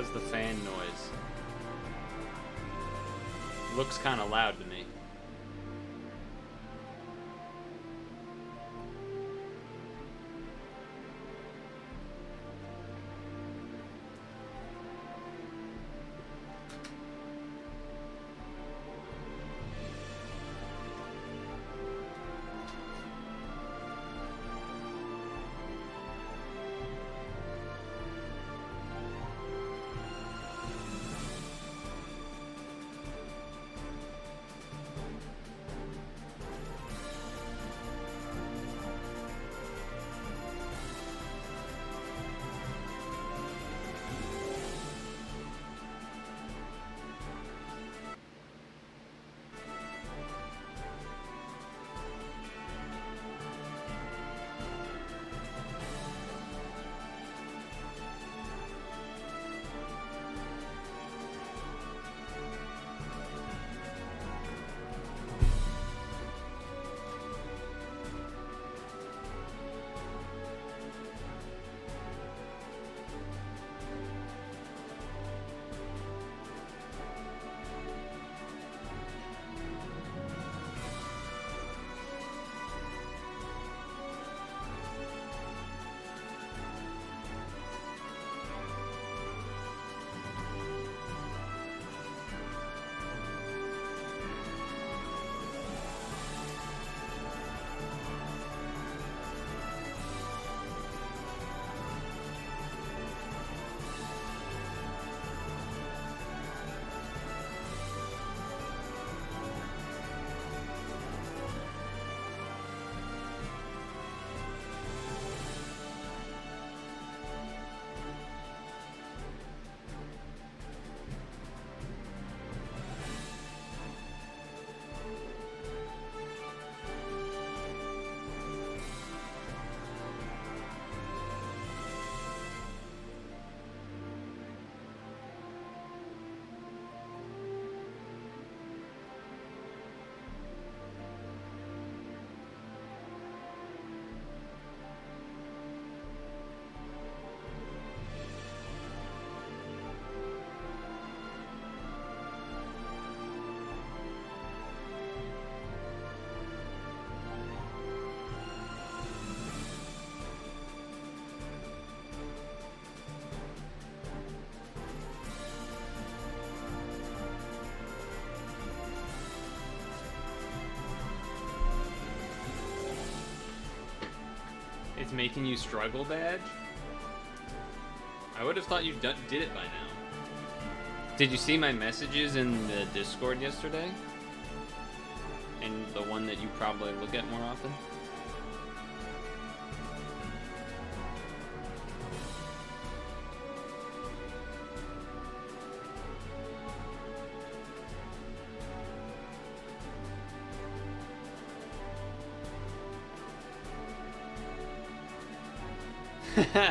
is the fan noise. Looks kind of loud to me. It's making you struggle badge? I would have thought you did it by now. Did you see my messages in the Discord yesterday? And the one that you probably look at more often?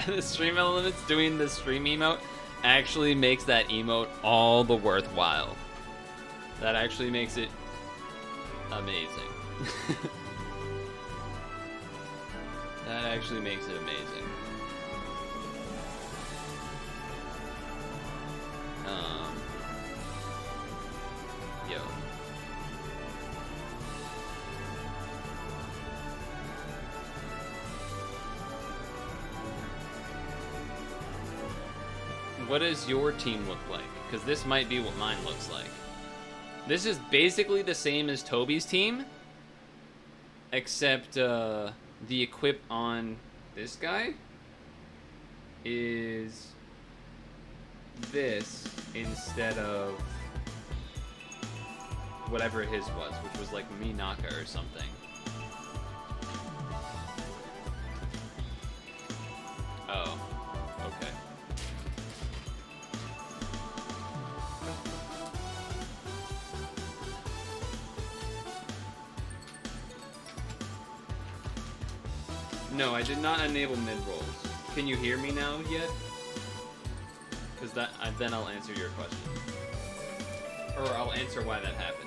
The stream elements doing the stream emote actually makes that emote all the worthwhile. That actually makes it amazing. That actually makes it amazing. Yo. What does your team look like? Because this might be what mine looks like. This is basically the same as Toby's team, except the equip on this guy is this instead of whatever his was, which was like Minaka or something. Oh, okay. No, I did not enable mid-rolls. Can you hear me now yet? Because then I'll answer your question. Or I'll answer why that happens.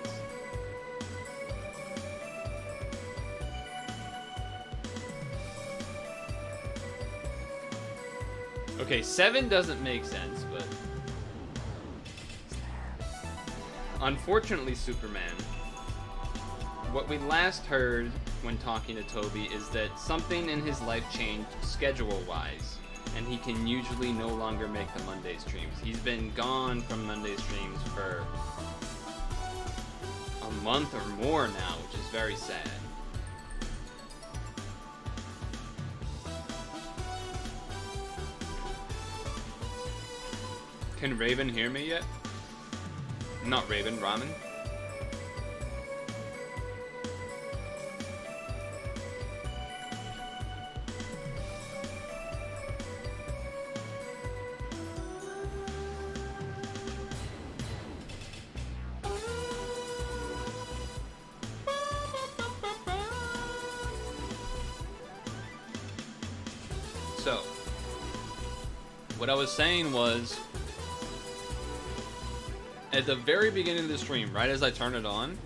Okay, 7 doesn't make sense, but Unfortunately, Superman, what we last heard when talking to Toby is that something in his life changed schedule-wise, and he can usually no longer make the Monday streams. He's been gone from Monday streams for a month or more now, which is very sad. Can Raven hear me yet? Not Raven, Ramen. So, what I was saying was, at the very beginning of the stream, right as I turn it on,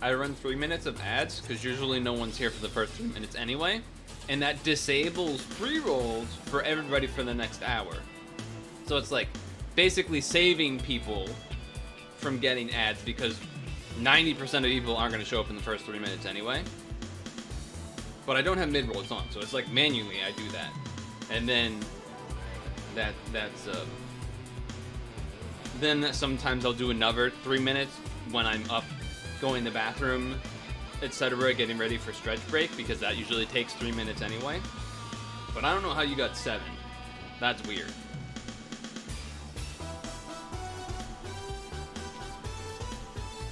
I run 3 minutes of ads, because usually no one's here for the first 3 minutes anyway, and that disables pre-rolls for everybody for the next hour. So it's like, basically saving people from getting ads, because 90% of people aren't going to show up in the first 3 minutes anyway. But I don't have mid-rolls on, so it's like manually I do that. And then, then sometimes I'll do another 3 minutes when I'm up, going to the bathroom, etc., getting ready for stretch break, because that usually takes 3 minutes anyway. But I don't know how you got 7. That's weird.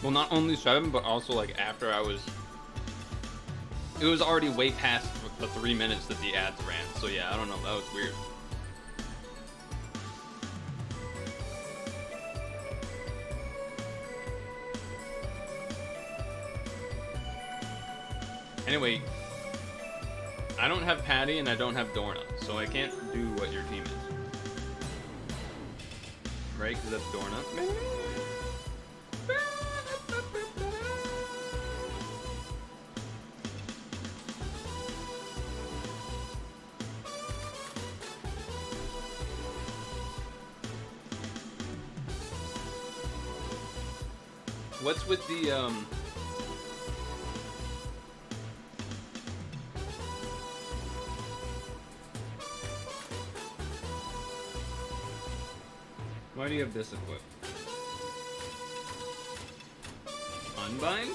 Well, not only 7, but also like after it was already way past the 3 minutes that the ads ran. So yeah, I don't know, that was weird. Anyway, I don't have Patty and I don't have Dorna, so I can't do what your team is. Right? Because that's Dorna. What's with the, why do you have this equipped? Unbind?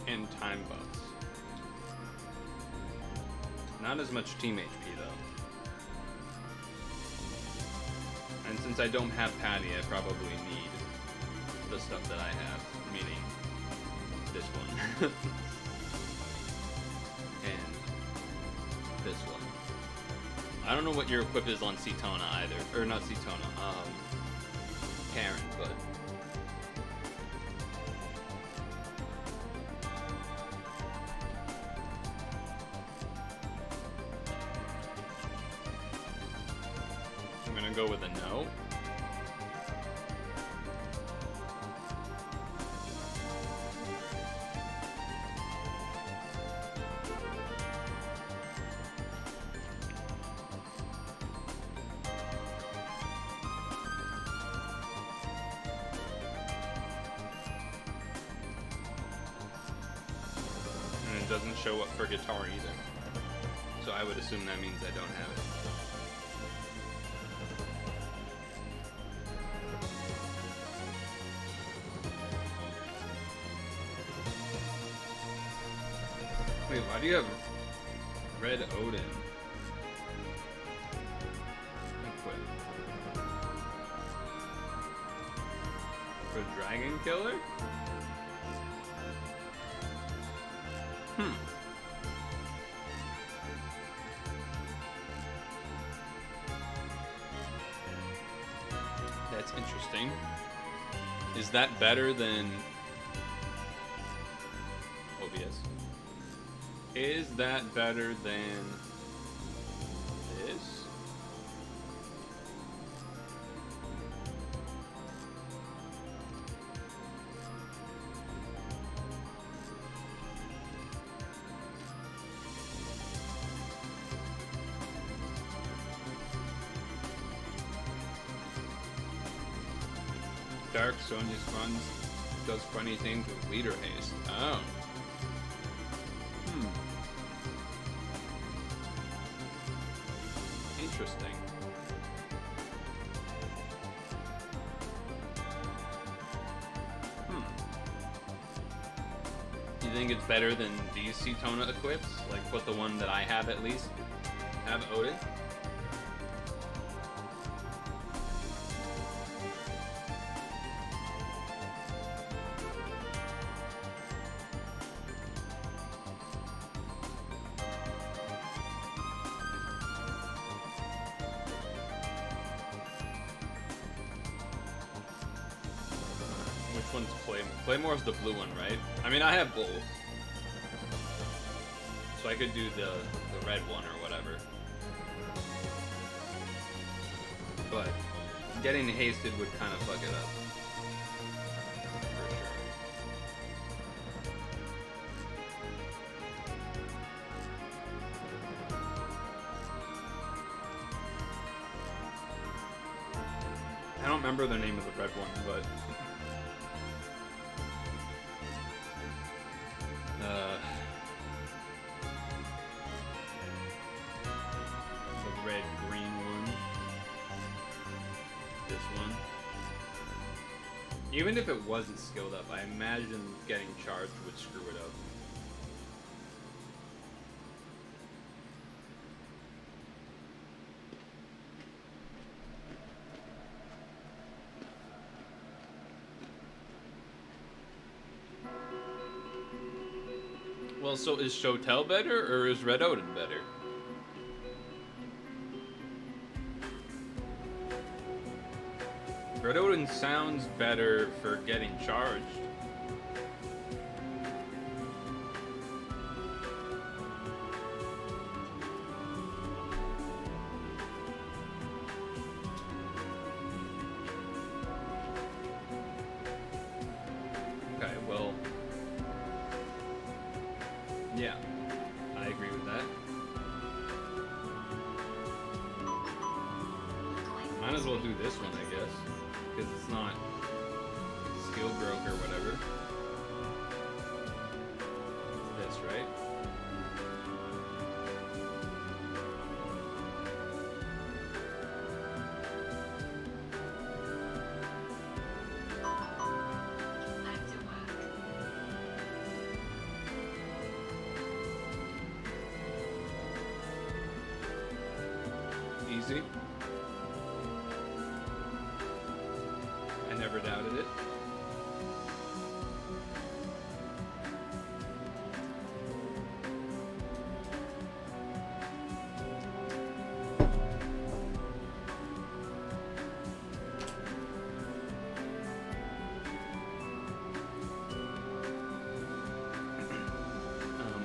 And time buffs. Not as much team HP though. And since I don't have Patty, I probably need the stuff that I have, meaning this one. And this one. I don't know what your equip is on Cetona either. Or not Cetona, Karen, but I'm gonna go with a no. And it doesn't show up for guitar either. So I would assume that means I don't have it. Wait, why do you have Red Odin? Equip. For Dragon Killer? That's interesting. Is that better than OBS? Is that better than this? Dark Sonya's runs does funny things with leader haste. Oh. Interesting. You think it's better than these Cetona equips? Like what the one that I have at least have Odin? Which one's Claymore's the blue one, right? I mean, I have both. So I could do the red one or whatever. But getting hasted would kind of fuck it up. For sure. I don't remember the name of the red one, but... the red-green one. This one. Even if it wasn't skilled up, I imagine getting charged would screw it up. Well, so is Shotel better, or is Red Odin better? Red Odin sounds better for getting charged. Okay, well... yeah, I agree with that. Might as well do this one, I guess. Because it's not skill broke or whatever. This, right? Easy. I never doubted it.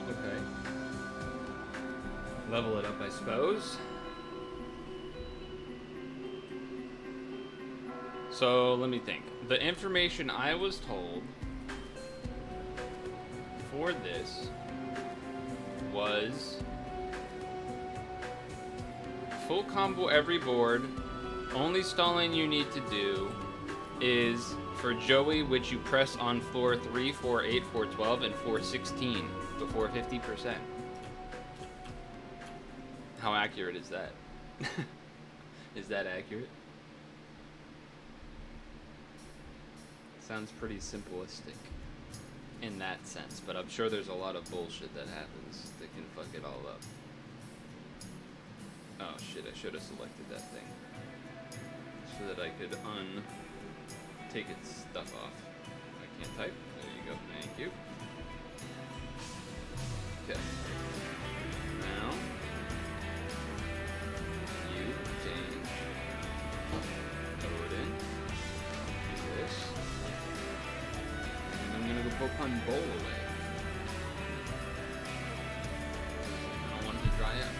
Okay. Level it up, I suppose. So, let me think. The information I was told for this was full combo every board. Only stalling you need to do is for Joey, which you press on floor 3, 4, 8, 4, 12, and 4, 16 before 50%. How accurate is that? Is that accurate? Sounds pretty simplistic in that sense, but I'm sure there's a lot of bullshit that happens that can fuck it all up. Oh shit, I should have selected that thing so that I could take its stuff off. I can't type. There you go. Thank you. Okay. Now you change Odin. Do this. I'm gonna go Pokemon Bowl away. I don't want it to dry up.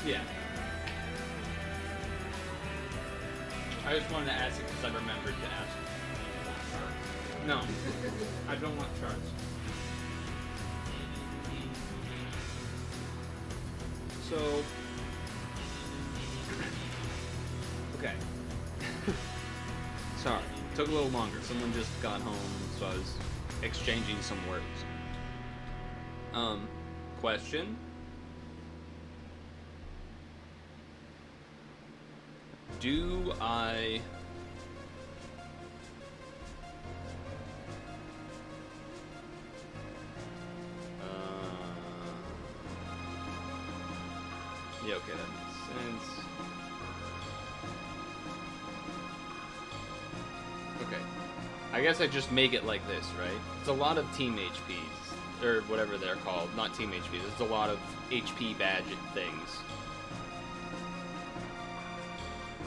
Yeah. I just wanted to ask it because I remembered to ask. No, I don't want charts. So, okay. Sorry, took a little longer. Someone just got home, so I was exchanging some words. Question? Do I... Yeah, okay, that makes sense. Okay. I guess I just make it like this, right? It's a lot of team HPs, or whatever they're called. Not team HPs, it's a lot of HP badge things.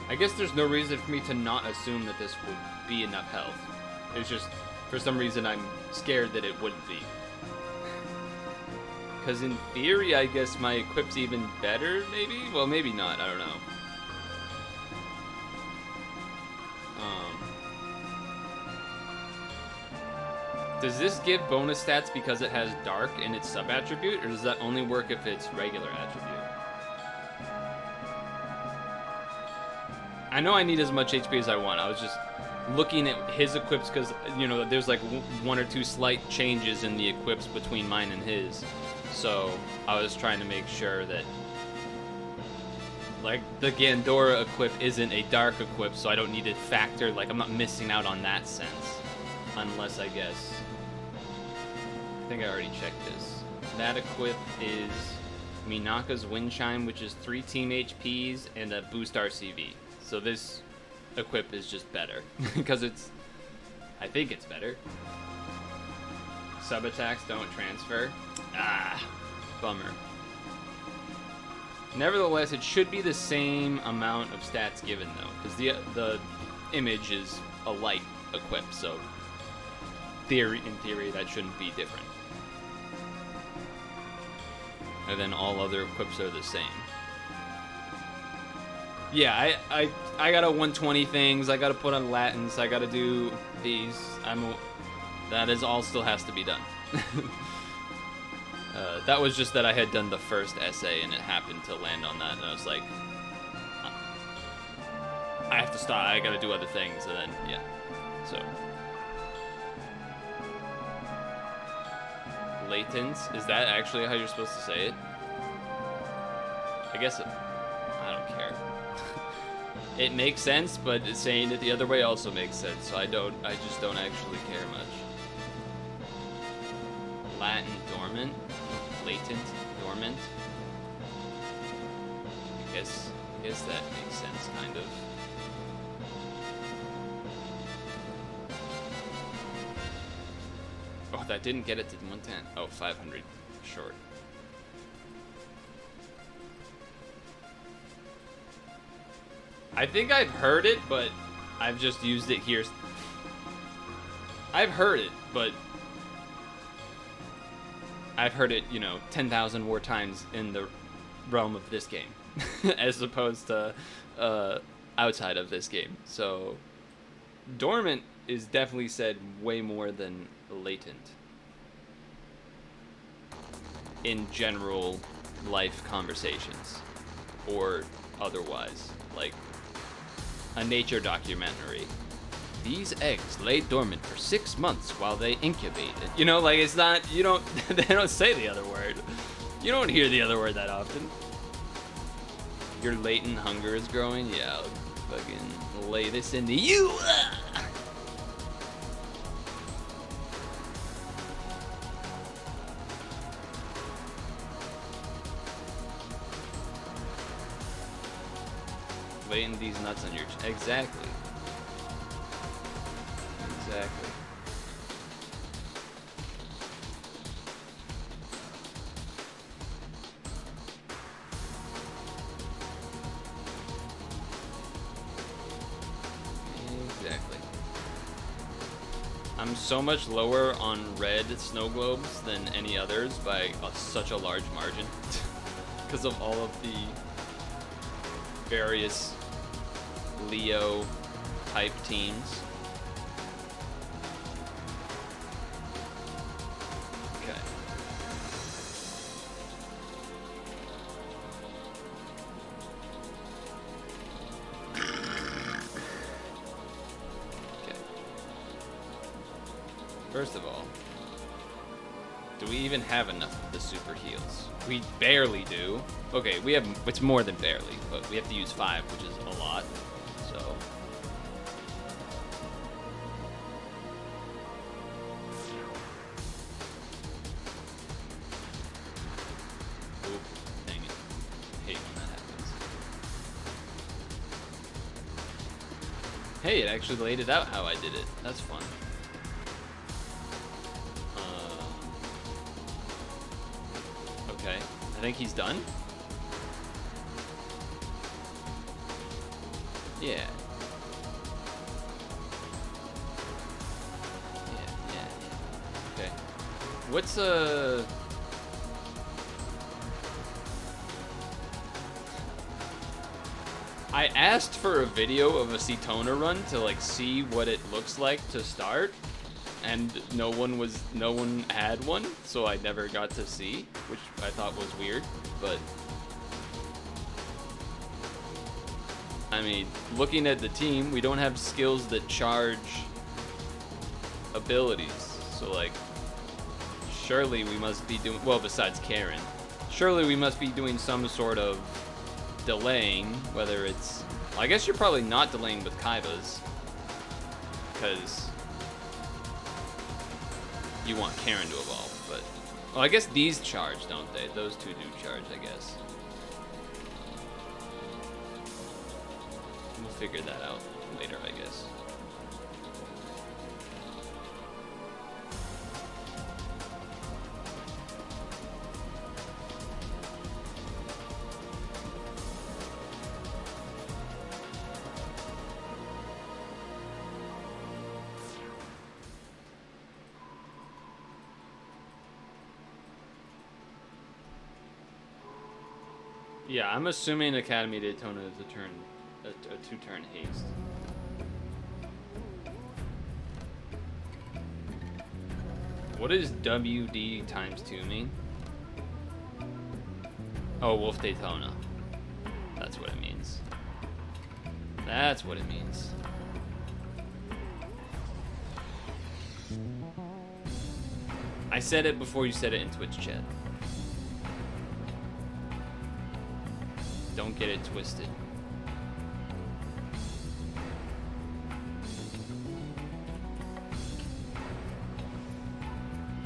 I guess there's no reason for me to not assume that this would be enough health. It's just, for some reason, I'm scared that it wouldn't be. Because in theory, I guess my equip's even better, maybe? Well, maybe not, I don't know. Does this give bonus stats because it has dark in its sub-attribute, or does that only work if it's regular attribute? I know I need as much HP as I want. I was just looking at his equips because, you know, there's like one or two slight changes in the equips between mine and his. So I was trying to make sure that, like, the Gandora equip isn't a dark equip, so I don't need to factor, like, I'm not missing out on that sense. Unless, I guess, I think I already checked this. That equip is Minaka's Wind Chime, which is 3 team HPs and a boost RCV. So this equip is just better, because it's, I think it's better. Sub attacks don't transfer. Ah, bummer. Nevertheless, it should be the same amount of stats given though, because the image is a light equip, so in theory that shouldn't be different. And then all other equips are the same. Yeah, I gotta 120 things. I gotta put on Latins. I gotta do these. That is all still has to be done. That was just that I had done the first essay and it happened to land on that, and I was like, I have to stop. I gotta do other things, and then yeah. So latents, is that actually how you're supposed to say it? I guess I don't care. It makes sense, but saying it the other way also makes sense, so I just don't actually care much. Latent dormant, latent dormant. I guess that makes sense, kind of. Oh, that didn't get it to 110. Oh, 500 short. I think I've heard it, but I've just used it here. I've heard it, but I've heard it, 10,000 more times in the realm of this game, as opposed to outside of this game. So, dormant is definitely said way more than latent in general life conversations, or otherwise, like a nature documentary. These eggs lay dormant for 6 months while they incubate. It's not, they don't say the other word. You don't hear the other word that often. Your latent hunger is growing? Yeah, I'll fucking lay this into you! Laying these nuts on your exactly. Exactly. Exactly. I'm so much lower on red snow globes than any others by such a large margin because of all of the various Leo type teams. Okay. Okay. First of all, do we even have enough of the super heals? We barely do. Okay, we have, it's more than barely, but we have to use 5, which is a lot, so. Oop, dang it. I hate when that happens. Hey, it actually laid it out how I did it. That's fun. Okay, I think he's done. Yeah. Yeah. Okay. What's I asked for a video of a Cetona run to like see what it looks like to start, and no one had one, so I never got to see, which I thought was weird, but I mean, looking at the team, we don't have skills that charge abilities, so like, surely we must be doing, well, besides Karen, surely we must be doing some sort of delaying, whether it's, I guess you're probably not delaying with Kaiba's, because you want Karen to evolve, but, well, I guess these charge, don't they? Those two do charge, I guess. We'll figure that out later, I guess. Yeah, I'm assuming Academy Daytona is a two-turn haste. What does WD times 2 mean? Oh, Wolf Daytona. That's what it means. That's what it means. I said it before you said it in Twitch chat. Don't get it twisted.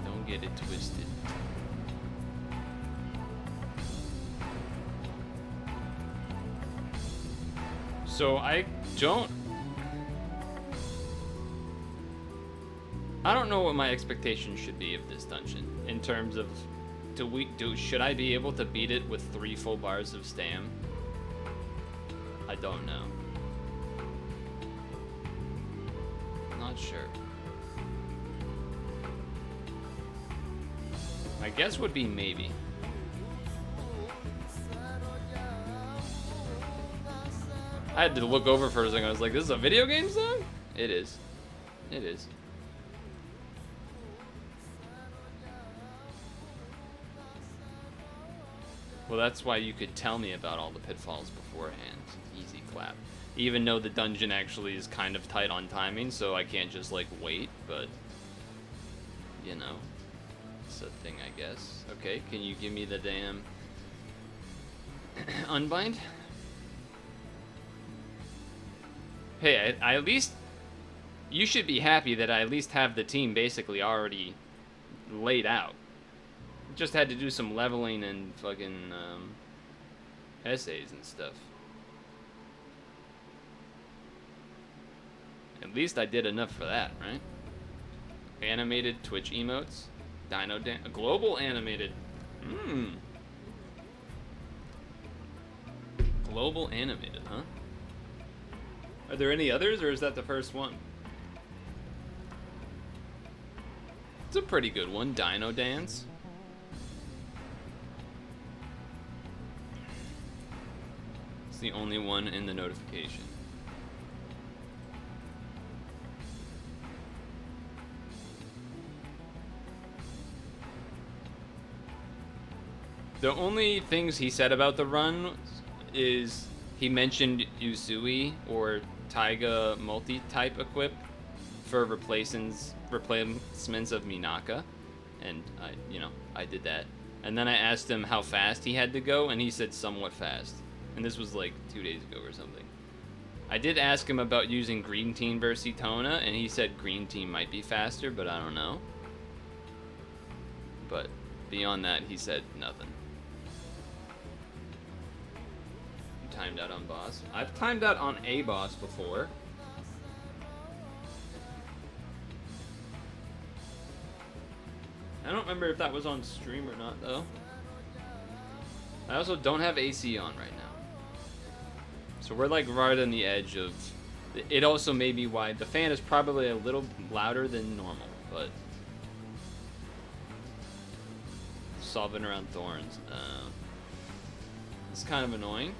Don't get it twisted. So I don't know what my expectations should be of this dungeon in terms of should I be able to beat it with 3 full bars of stam? I don't know. Not sure. My guess would be maybe. I had to look over for a second. I was like, this is a video game song? It is. It is. Well, that's why you could tell me about all the pitfalls beforehand. Easy clap. Even though the dungeon actually is kind of tight on timing, so I can't just, like, wait, but, you know, it's a thing, I guess. Okay, can you give me the damn unbind? Hey, I at least, you should be happy that I at least have the team basically already laid out. Just had to do some leveling and fucking essays and stuff. At least I did enough for that, right? Animated Twitch emotes, Dino Dan, global animated. Global animated, huh? Are there any others, or is that the first one? It's a pretty good one, Dino Dance. It's the only one in the notification. The only things he said about the run is he mentioned Uzui or Taiga multi-type equip for replacements of Minaka, and I did that. And then I asked him how fast he had to go, and he said somewhat fast. And this was like 2 days ago or something. I did ask him about using Green Team versus Etona, and he said Green Team might be faster, but I don't know. But beyond that, he said nothing. You timed out on boss. I've timed out on a boss before. I don't remember if that was on stream or not, though. I also don't have AC on right now. So we're like right on the edge of... It also may be why the fan is probably a little louder than normal, but... Solving around thorns. It's kind of annoying.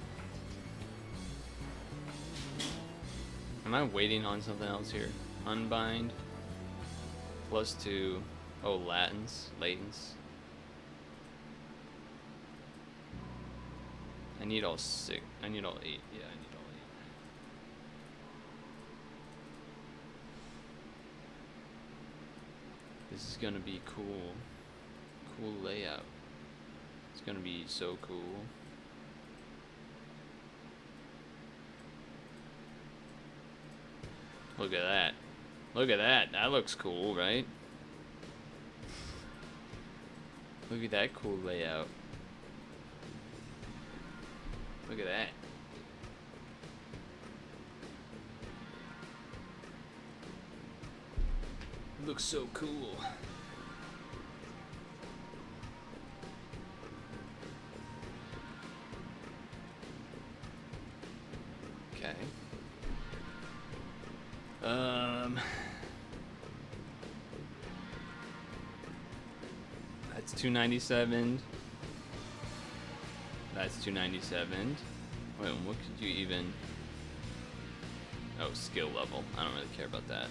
Am I waiting on something else here? Unbind. +2. Oh, latents. I need all 6. I need all 8. Yeah, I need all 8. This is gonna be cool. Cool layout. It's gonna be so cool. Look at that. Look at that. That looks cool, right? Look at that cool layout. Look at that. It looks so cool. Okay. That's 297. That's 297. Wait, what could you even... Oh, skill level. I don't really care about that.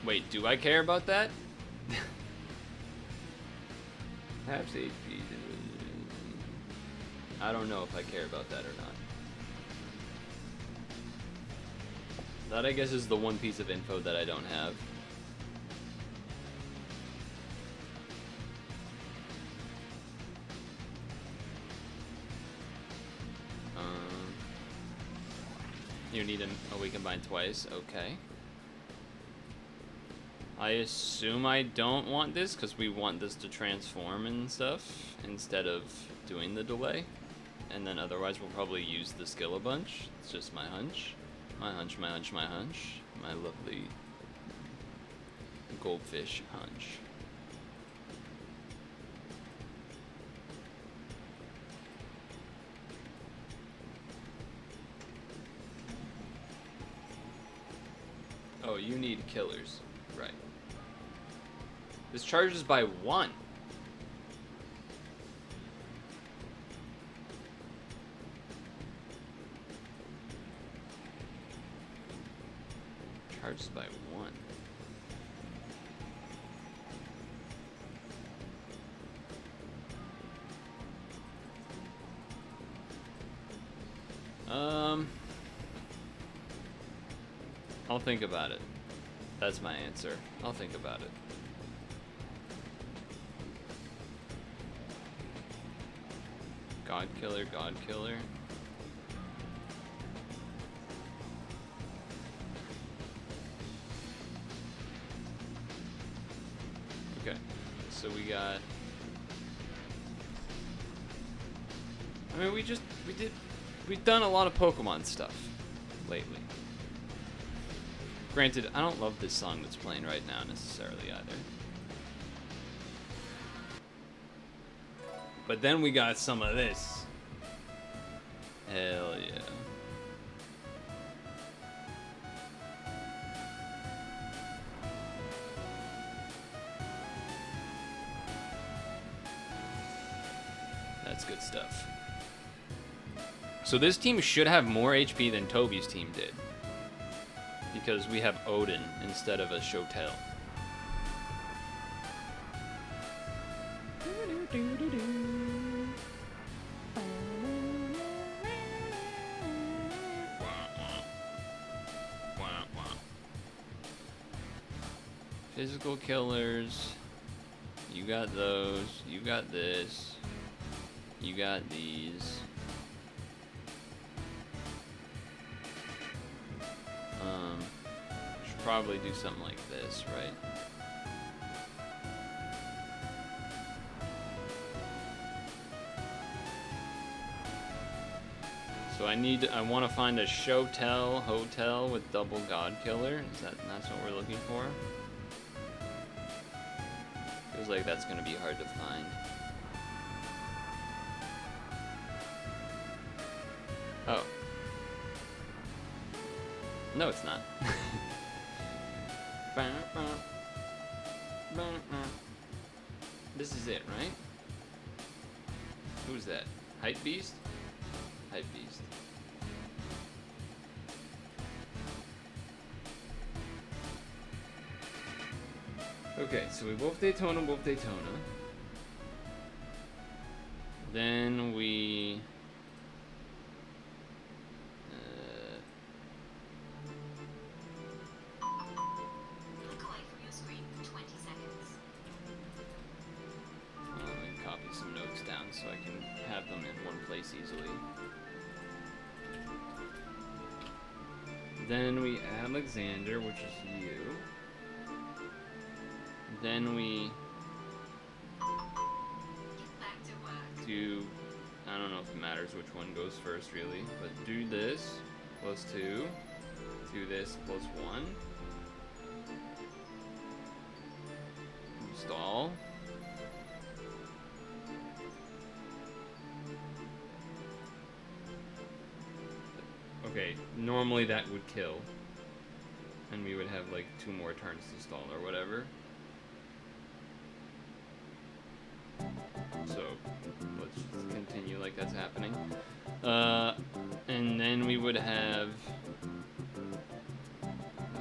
Wait, do I care about that? Perhaps HP. I don't know if I care about that or not. That, I guess, is the one piece of info that I don't have. You need a we combine twice, okay. I assume I don't want this because we want this to transform and stuff instead of doing the delay. And then otherwise we'll probably use the skill a bunch. It's just my hunch. My hunch. My lovely goldfish hunch. Oh, you need killers. Right. This charges by 1. Charges by 1. I'll think about it. That's my answer. I'll think about it. God killer, God killer. Okay, so we got... I mean, we've done a lot of Pokemon stuff lately. Granted, I don't love this song that's playing right now necessarily either. But then we got some of this. Hell yeah. That's good stuff. So this team should have more HP than Toby's team did. Because we have Odin instead of a Shotel. Physical killers. You got those. You got this. You got these. Should probably do something like this, right? So I want to find a Shotel hotel with double God Killer. That's what we're looking for? Feels like that's gonna be hard to find. Oh. No, it's not. This is it, right? Who's that? Hype Beast? Hype Beast. Okay, so we wolf Daytona. Then we... Look away from your screen for 20 seconds. Let me copy some notes down so I can have them in one place easily. Then we Alexander, which is you. Then we Get back to work. do, I don't know if it matters which one goes first really, but do this plus 2, do this plus 1, install, okay, normally that would kill, and we would have like 2 more turns to stall or whatever. So let's just continue like that's happening. And then we would have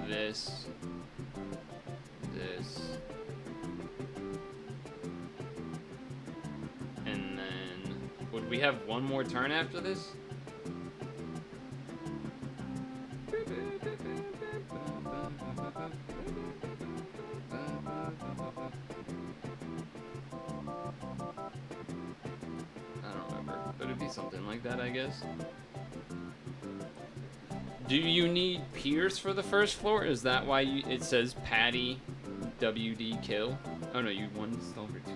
this, and then would we have one more turn after this? Something like that, I guess. Do you need Pierce for the first floor? Is that why it says Patty WD kill? Oh no, you one stall for 2.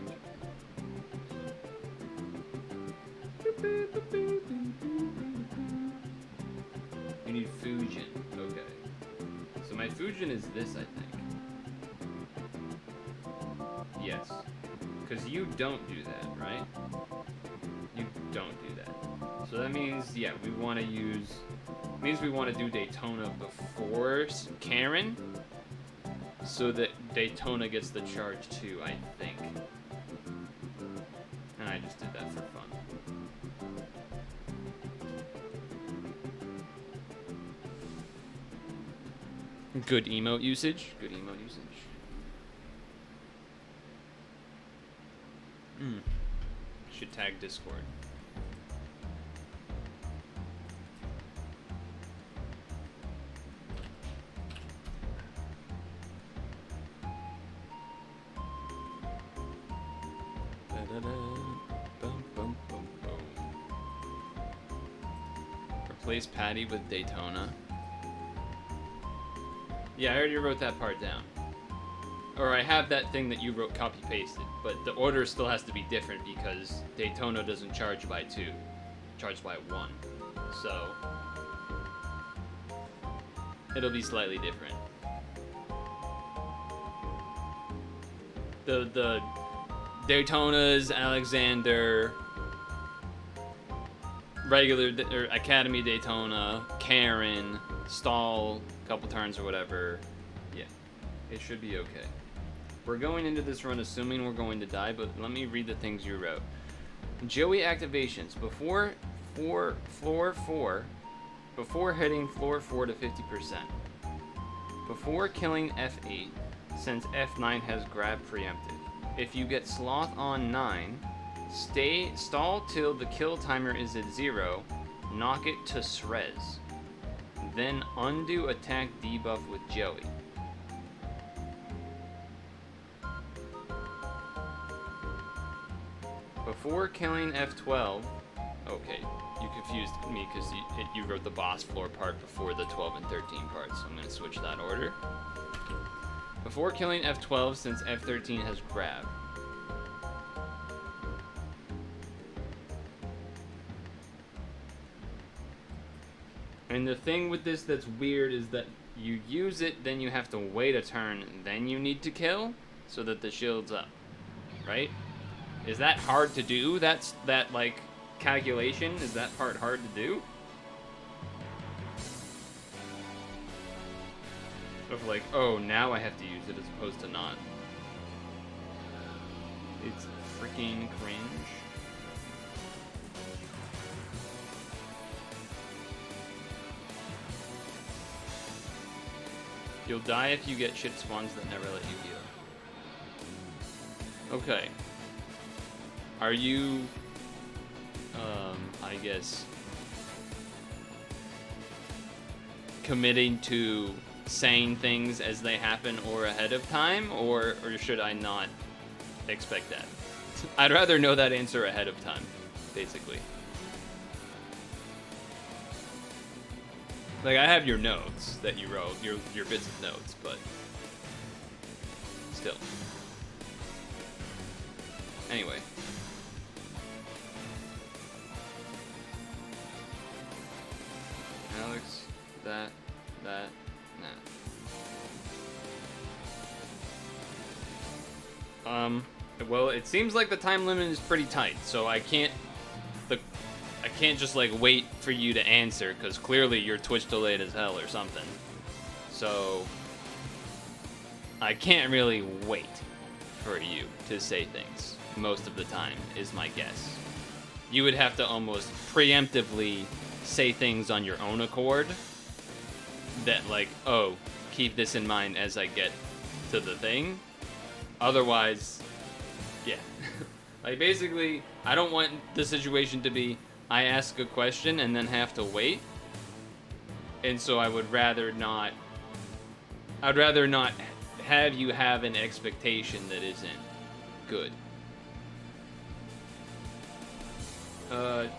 You need Fusion. Okay. So my Fusion is this, I think. Yes. Because you don't do that, right? You don't do that. So that means, yeah, we want to use... means we want to do Daytona before Karen, so that Daytona gets the charge too, I think. And I just did that for fun. Good emote usage. Good emote usage. Should tag Discord. Replace Patty with Daytona. Yeah, I already wrote that part down. Or I have that thing that you wrote copy-pasted, but the order still has to be different because Daytona doesn't charge by 2. Charge by 1. So it'll be slightly different. The Daytona's, Alexander, regular or Academy Daytona, Karen, stall, couple turns or whatever. Yeah, it should be okay. We're going into this run assuming we're going to die, but let me read the things you wrote. Joey activations. Before before floor 4, before hitting floor 4 to 50%, before killing F8, since F9 has grab preempted. If you get sloth on 9, stall till the kill timer is at 0, knock it to shreds. Then undo attack debuff with Joey. Before killing F12, okay, you confused me because you wrote the boss floor part before the 12 and 13 parts, so I'm going to switch that order. Before killing F12, since F13 has grab. And the thing with this that's weird is that you use it, then you have to wait a turn, then you need to kill, so that the shield's up, right? Is that hard to do? That like calculation, is that part hard to do? Of like, oh, now I have to use it as opposed to not. It's freaking cringe. You'll die if you get shit spawns that never let you heal. Okay. Are you, I guess, committing to saying things as they happen or ahead of time, or should I not expect that? I'd rather know that answer ahead of time, basically. Like, I have your notes that you wrote, your bits of notes, but still. Anyway. Alex, that, nah. Well, it seems like the time limit is pretty tight, so I can't just, like, wait for you to answer, because clearly you're Twitch delayed as hell or something. So, I can't really wait for you to say things most of the time, is my guess. You would have to almost preemptively say things on your own accord that, like, oh, keep this in mind as I get to the thing. Otherwise, yeah. Like, basically, I don't want the situation to be I ask a question and then have to wait. And so I would rather not... I'd rather not have you have an expectation that isn't good.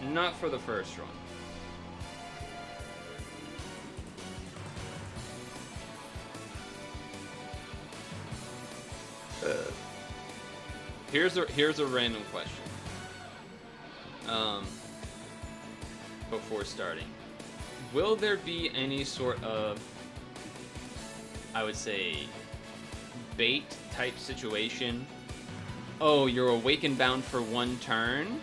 Not for the first run. Here's a random question. Before starting, will there be any sort of, I would say, bait type situation? Oh, you're awakened bound for one turn.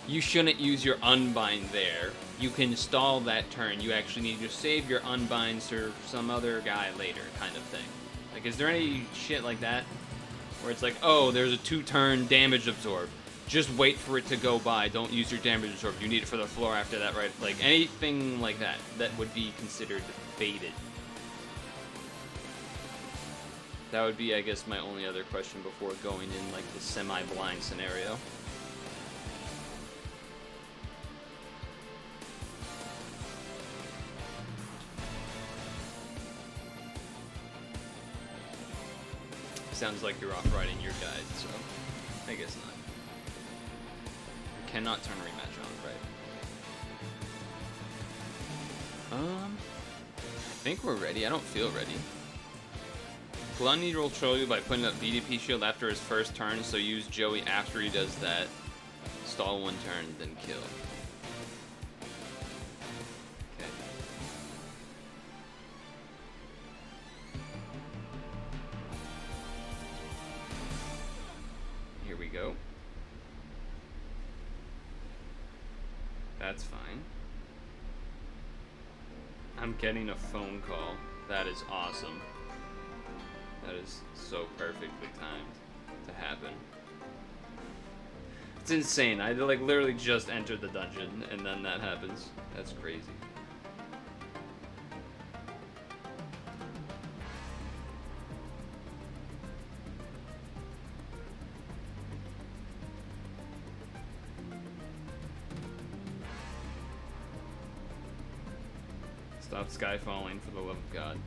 You shouldn't use your unbind there. You can stall that turn. You actually need to save your unbinds for some other guy later, kind of thing. Like, is there any shit like that? Where it's like, oh, there's a 2-turn damage absorb. Just wait for it to go by. Don't use your damage absorb. You need it for the floor after that, right? Like, anything like that, that would be considered baited. That would be, I guess, my only other question before going in, like, the semi-blind scenario. Sounds like you're off writing your guide, so I guess not. You cannot turn rematch on, right? I think we're ready. I don't feel ready. Gluttony will troll you by putting up BDP shield after his first turn, so use Joey after he does that. Stall one turn, then kill. Okay. Here we go. That's fine. I'm getting a phone call. That is awesome. That is so perfectly timed to happen. It's insane. I like literally just entered the dungeon and then that happens. That's crazy. Stop sky falling for the love of God.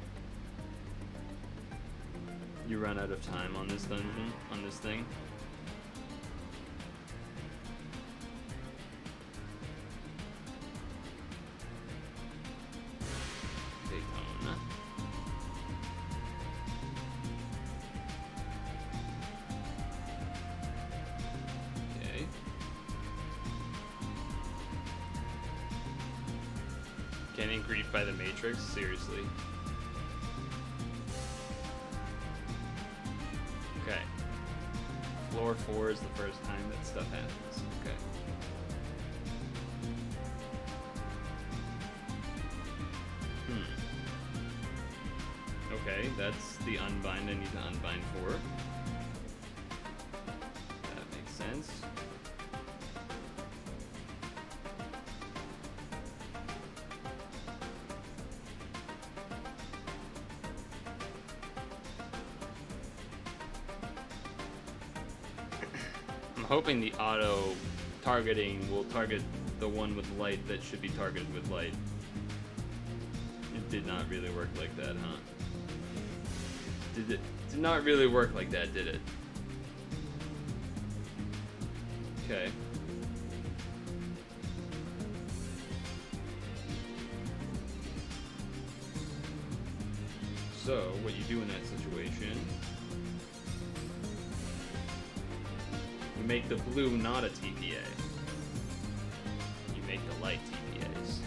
You run out of time on this dungeon, on this thing. Daytona. Okay. Getting griefed by the Matrix? Seriously. Okay. Floor 4 is the first time that stuff happens. Okay. Okay, that's the unbind I need to unbind for. That makes sense. I'm hoping the auto targeting will target the one with light that should be targeted with light. It did not really work like that, huh? Did not really work like that, did it? Okay. So, what you do in that situation, you make the blue not a TPA. You make the light TPAs.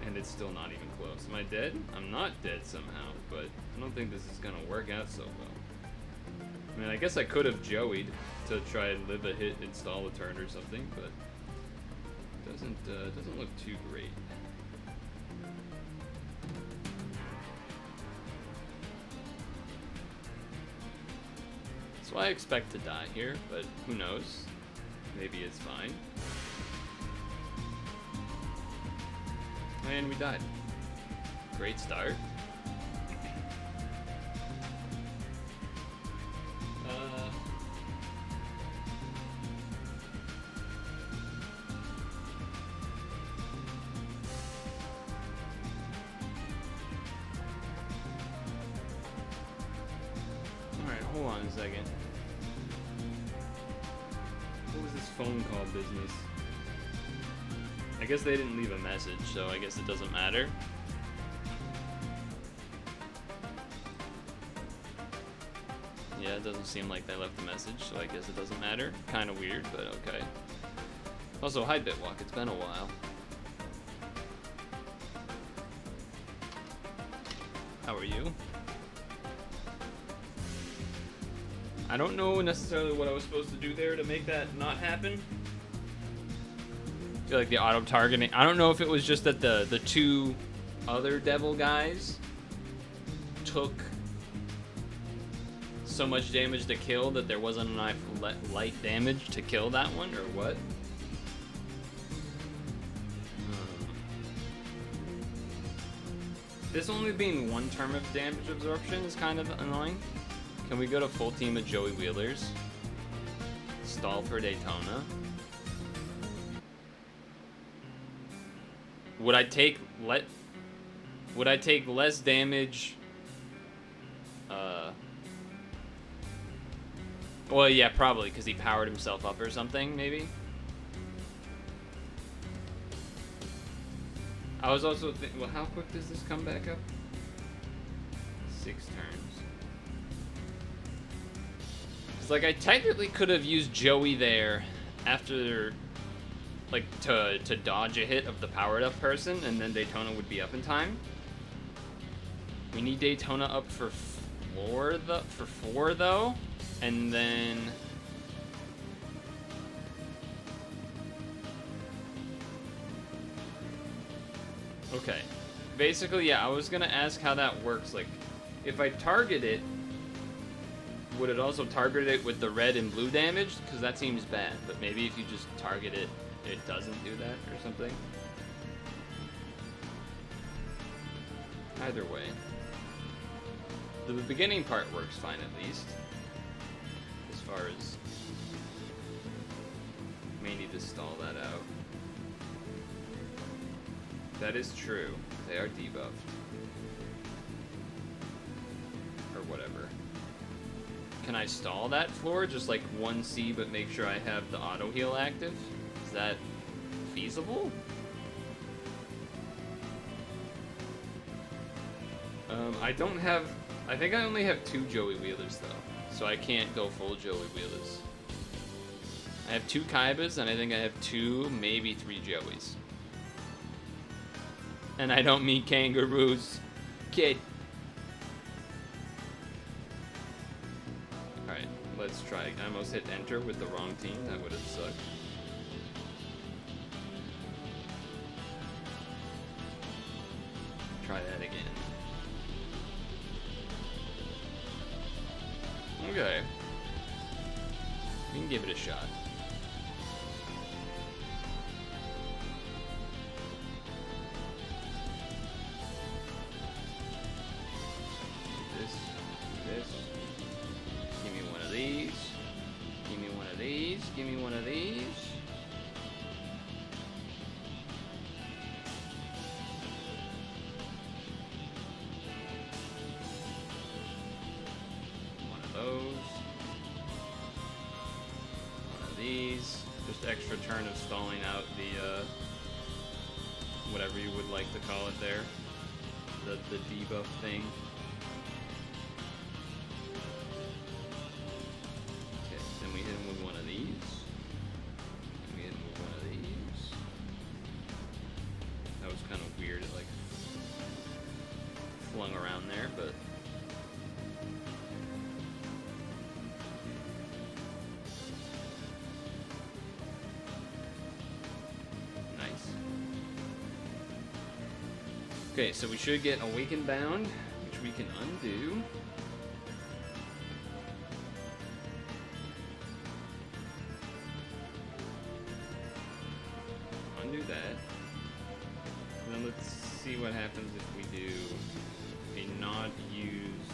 And it's still not even close. Am I dead? I'm not dead somehow, but I don't think this is gonna work out so well. I mean, I guess I could have Joey'd to try and live a hit, install a turn or something, but it doesn't look too great. So I expect to die here, but who knows? Maybe it's fine. And we died. Great start. Alright, hold on a second. What was this phone call business? I guess they didn't leave a message, so I guess it doesn't matter. Yeah, it doesn't seem like they left a message, so I guess it doesn't matter. Kind of weird, but okay. Also, hi Bitwalk, it's been a while. How are you? I don't know necessarily what I was supposed to do there to make that not happen. I feel like the auto targeting. I don't know if it was just that the two other devil guys took so much damage to kill that there wasn't enough light damage to kill that one, or what. This only being one term of damage absorption is kind of annoying. Can we go to full team of Joey Wheelers? Stall for Daytona. Would I take less damage? Well, yeah, probably because he powered himself up or something, maybe. I was also thinking, well, how quick does this come back up? 6 turns. It's like I technically could have used Joey there after, like, to dodge a hit of the powered up person, and then Daytona would be up in time. We need Daytona up for 4 though, and then okay. Basically, yeah, I was gonna ask how that works. Like, if I target it, Would it also target it with the red and blue damage? Because that seems bad. But maybe if you just target it, it doesn't do that or something. Either way. The beginning part works fine at least. As far as... May need to stall that out. That is true. They are debuffed. Or whatever. Can I stall that floor? Just like 1C, but make sure I have the auto heal active? Is that feasible? I don't have... I think I only have 2 Joey Wheelers, though. So I can't go full Joey Wheelers. I have 2 Kaibas, and I think I have 2, maybe 3 Joeys. And I don't mean kangaroos. Kid. Alright, let's try. I almost hit enter with the wrong team. That would have sucked. Try that again. Okay. We can give it a shot. This. Give me one of these. Give me one of these. Give me one of these. One of those. One of these. Just extra turn of stalling out the, whatever you would like to call it there. The debuff thing. We hit him with one of these. And we hit him with one of these. That was kind of weird. It like flung around there, but nice. Okay, so we should get Awakened Bound, which we can undo. Do that. And then let's see what happens if we do a not used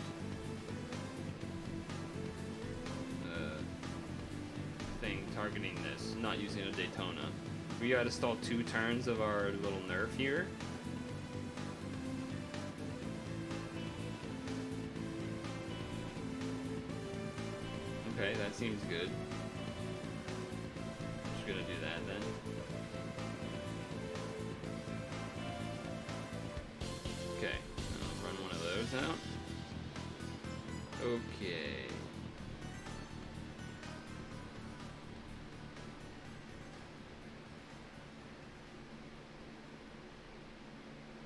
thing targeting this, not using a Daytona. We gotta stall 2 turns of our little nerf here. Okay, that seems good. Just gonna do that then. Okay, I'll run one of those out. Okay.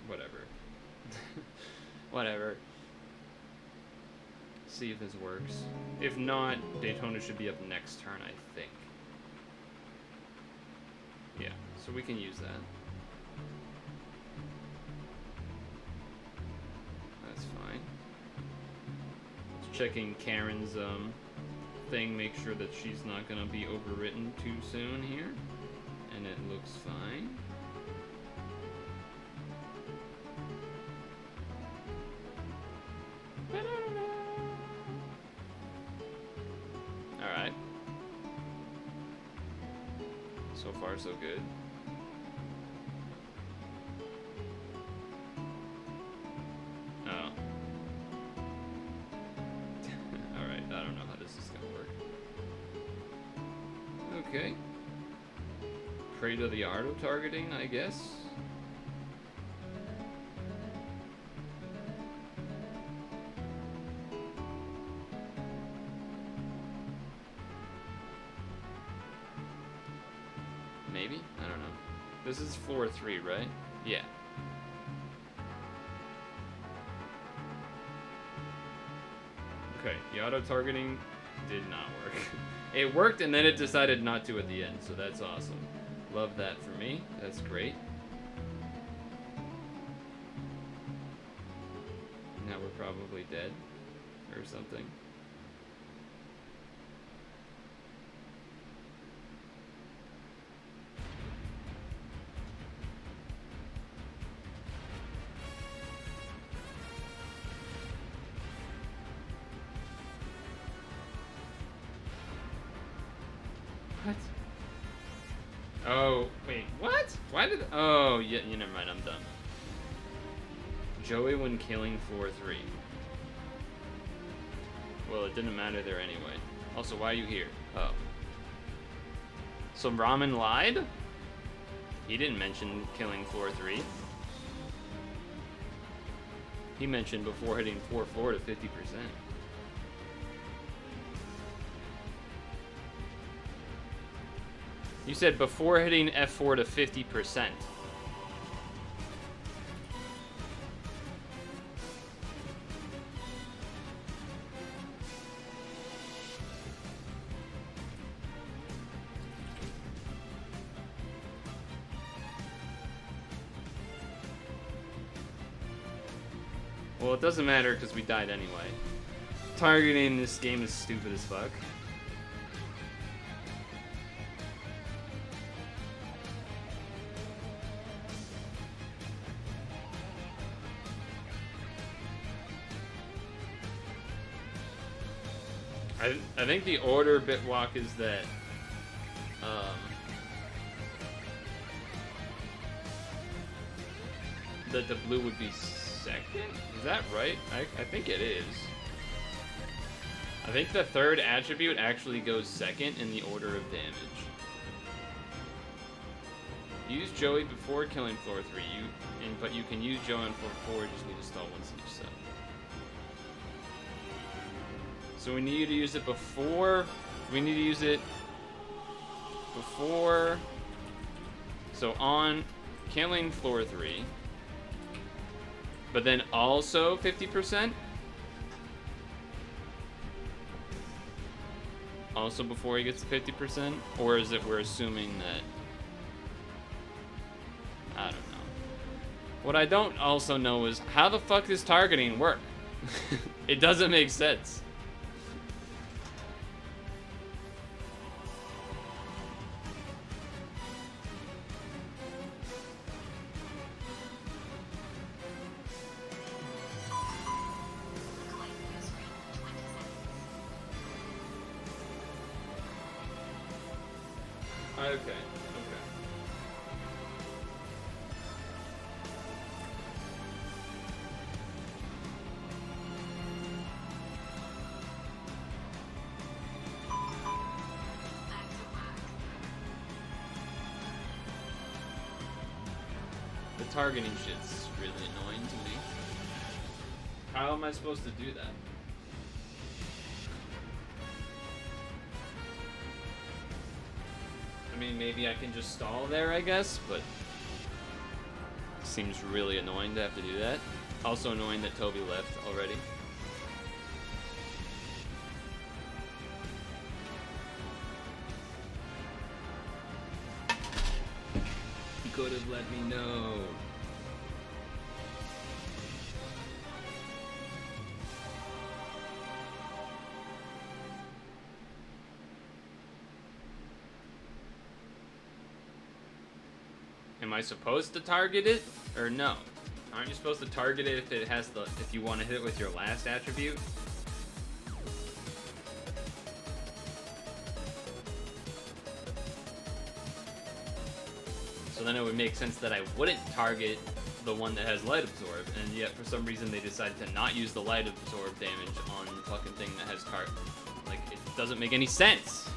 Whatever. Whatever. See if this works. If not, Daytona should be up next turn, I think. Yeah, so we can use that. Checking Karen's thing, make sure that she's not gonna be overwritten too soon here, and it looks fine. All right. So far, so good. Okay. Pray to the art of targeting, I guess. Maybe? I don't know. This is 4-3, right? Yeah. Okay, the auto targeting did not work. It worked, and then it decided not to at the end, so that's awesome. Love that for me. That's great. Now we're probably dead or something. Oh, wait, what? Why did... Oh, yeah, never mind, I'm done. Joey when killing floor 3. Well, it didn't matter there anyway. Also, why are you here? Oh. So Ramen lied? He didn't mention killing floor 3. He mentioned before hitting floor 4 to 50%. You said before hitting F4 to 50%. Well, it doesn't matter because we died anyway. Targeting in this game is stupid as fuck. I think the order Bitwalk is that that the blue would be second? Is that right? I think it is. I think the third attribute actually goes second in the order of damage. Use Joey before killing floor 3, but you can use Joey on floor 4, just need to stall once each set. So we need to use it before, so on killing floor 3, but then also 50%? Also before he gets to 50%? Or is it we're assuming that, I don't know. What I don't also know is how the fuck does targeting work? It doesn't make sense. Okay. The targeting shit's really annoying to me. How am I supposed to do that? I mean, maybe I can just stall there, I guess, but it seems really annoying to have to do that. Also annoying that Toby left already. He could have let me know. Am I supposed to target it or no? Aren't you supposed to target it if it has if you want to hit it with your last attribute? So then it would make sense that I wouldn't target the one that has light absorb, and yet for some reason they decided to not use the light absorb damage on the fucking thing that has cart. Like, it doesn't make any sense.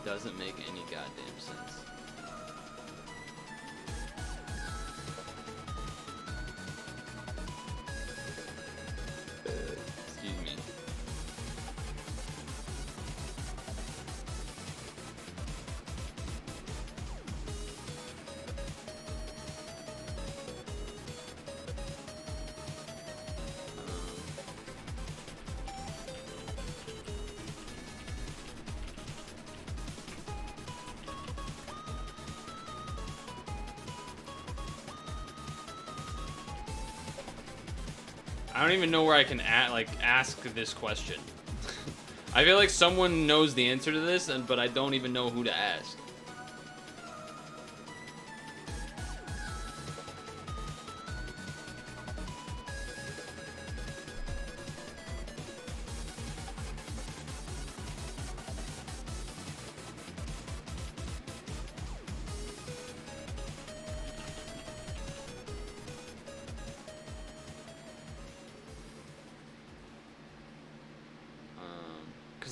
Doesn't make any goddamn sense. Excuse me. I don't even know where I can ask this question. I feel like someone knows the answer to this, but I don't even know who to ask.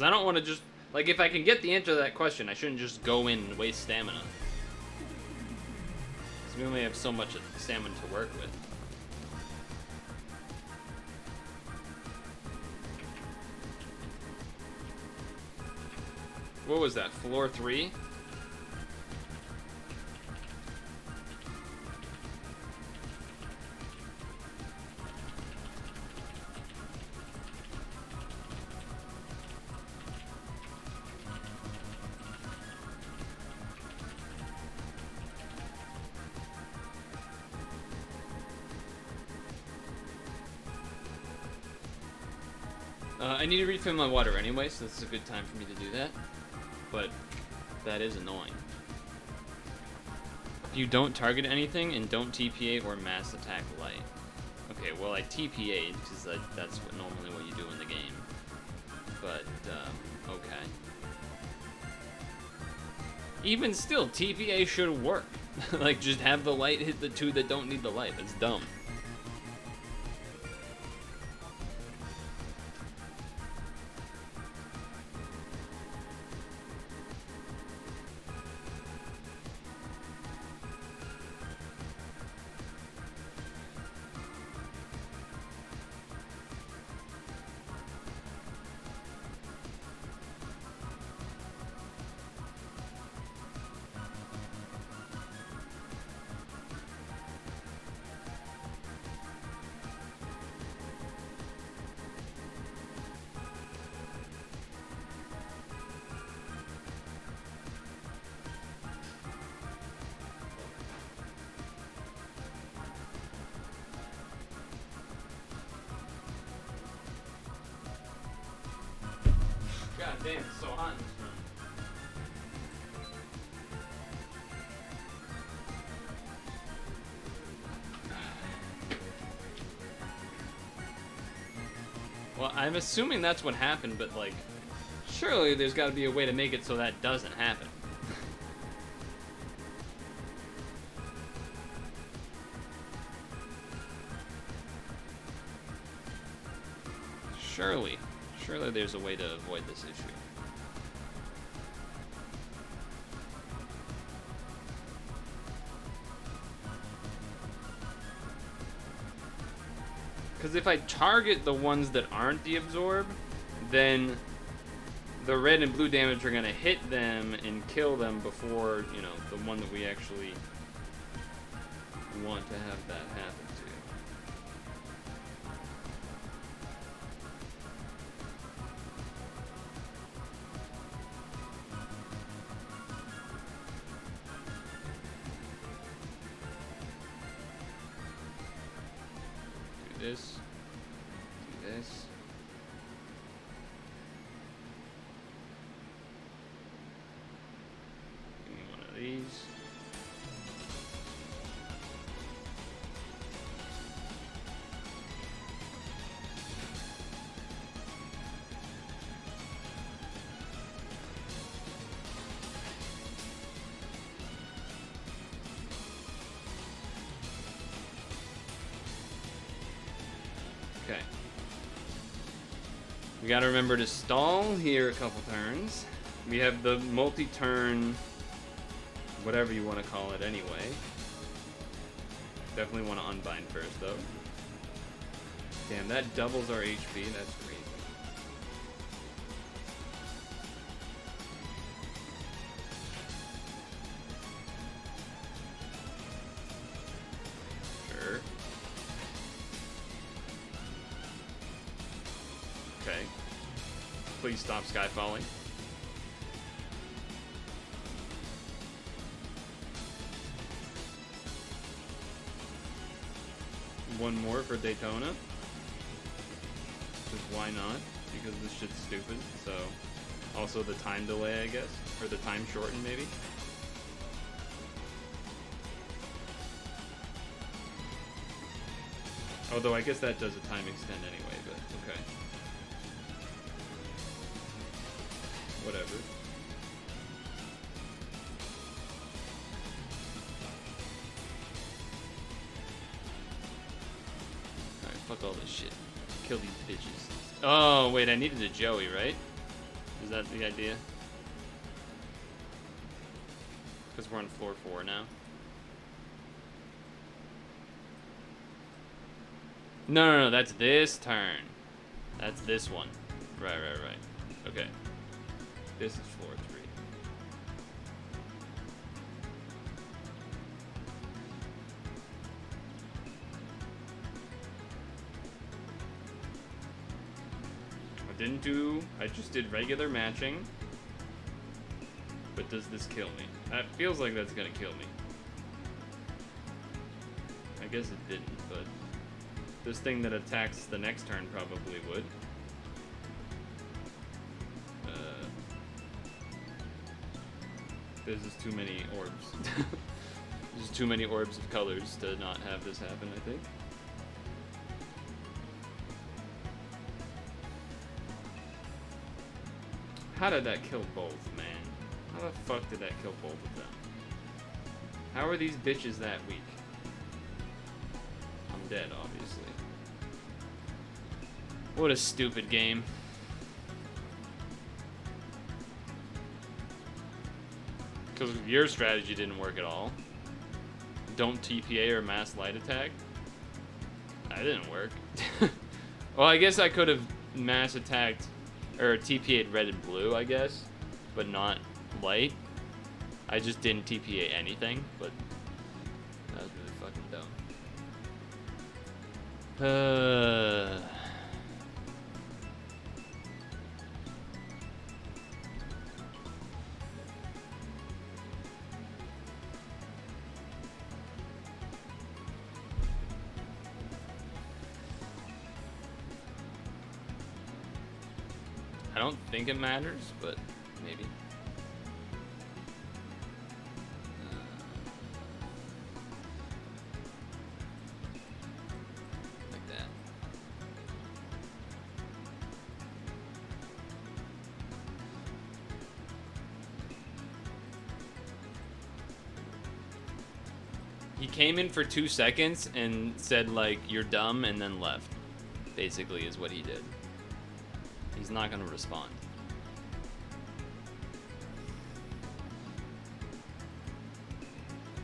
Because I don't want to just... Like, if I can get the answer to that question, I shouldn't just go in and waste stamina. Because we only have so much stamina to work with. What was that, floor 3? I need to refill my water anyway, so this is a good time for me to do that. But that is annoying. If you don't target anything and don't TPA or mass attack light. Okay, well I TPA'd because that's normally what you do in the game. But, okay. Even still, TPA should work. Like, just have the light hit the two that don't need the light. That's dumb. God damn, it's so hot in this room. Well, I'm assuming that's what happened, but like, surely there's got to be a way to make it so that doesn't happen. Surely there's a way to avoid this issue. Because if I target the ones that aren't deabsorb, then the red and blue damage are going to hit them and kill them before, you know, the one that we actually want to have that happen to. Do this. Do this. Give me one of these. Okay. We gotta remember to stall here a couple turns. We have the multi-turn, whatever you want to call it anyway. Definitely want to unbind first though. Damn, that doubles our HP, that's crazy. Sure. Okay. Please stop sky falling. One more for Daytona. Because why not? Because this shit's stupid, so... Also the time delay, I guess. Or the time shorten, maybe? Although I guess that does a time extend anyway, but okay. Whatever. Alright, fuck all this shit. Kill these bitches. Oh, wait, I needed a Joey, right? Is that the idea? Because we're on floor 4 now. No, that's this turn. That's this one. Right. Okay. This is floor 3. I just did regular matching. But does this kill me? That feels like that's gonna kill me. I guess it didn't, but this thing that attacks the next turn probably would. There's just too many orbs. There's too many orbs of colors to not have this happen, I think. How did that kill both, man? How the fuck did that kill both of them? How are these bitches that weak? I'm dead, obviously. What a stupid game. Because your strategy didn't work at all. Don't TPA or mass light attack. That didn't work. Well, I guess I could have mass attacked or TPA'd red and blue, I guess, but not light. I just didn't TPA anything, but that was really fucking dumb. I don't think it matters, but maybe. Like that. He came in for 2 seconds and said, like, you're dumb, and then left. Basically, is what he did. He's not gonna respond.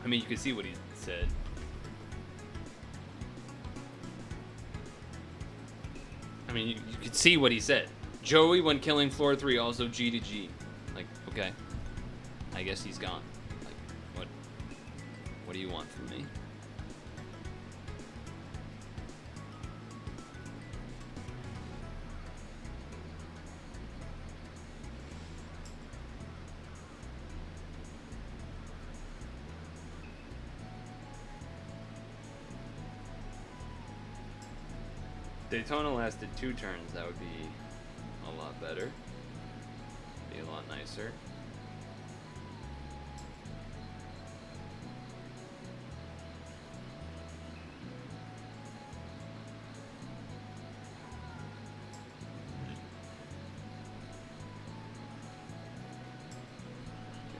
I mean, you can see what he said. I mean, you could see what he said. Joey, when killing floor 3, also G to G. Like, okay. I guess he's gone. Like, what do you want from me? Daytona lasted 2 turns, that would be a lot better. Be a lot nicer.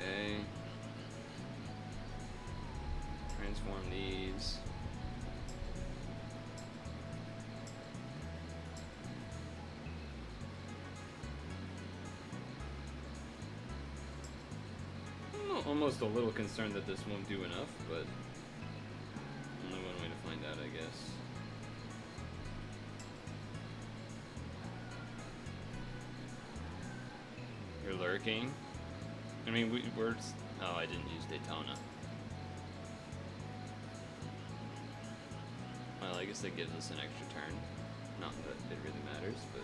Okay. Transform these. Almost a little concerned that this won't do enough, but only one way to find out, I guess. You're lurking? I mean, we're... Oh, I didn't use Daytona. Well, I guess that gives us an extra turn. Not that it really matters, but...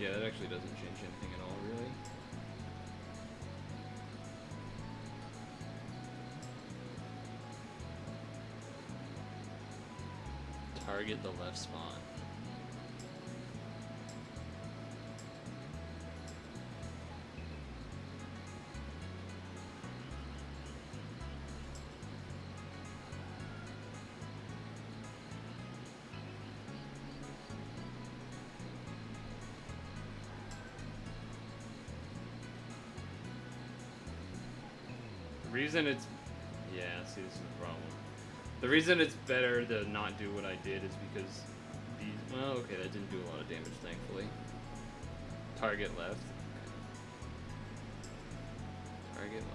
Yeah, that actually doesn't change anything at all, really. Target the left spawn. The reason it's... Yeah, see, this is the problem. The reason it's better to not do what I did is because these. Well, okay, that didn't do a lot of damage, thankfully. Target left. Okay. Target left.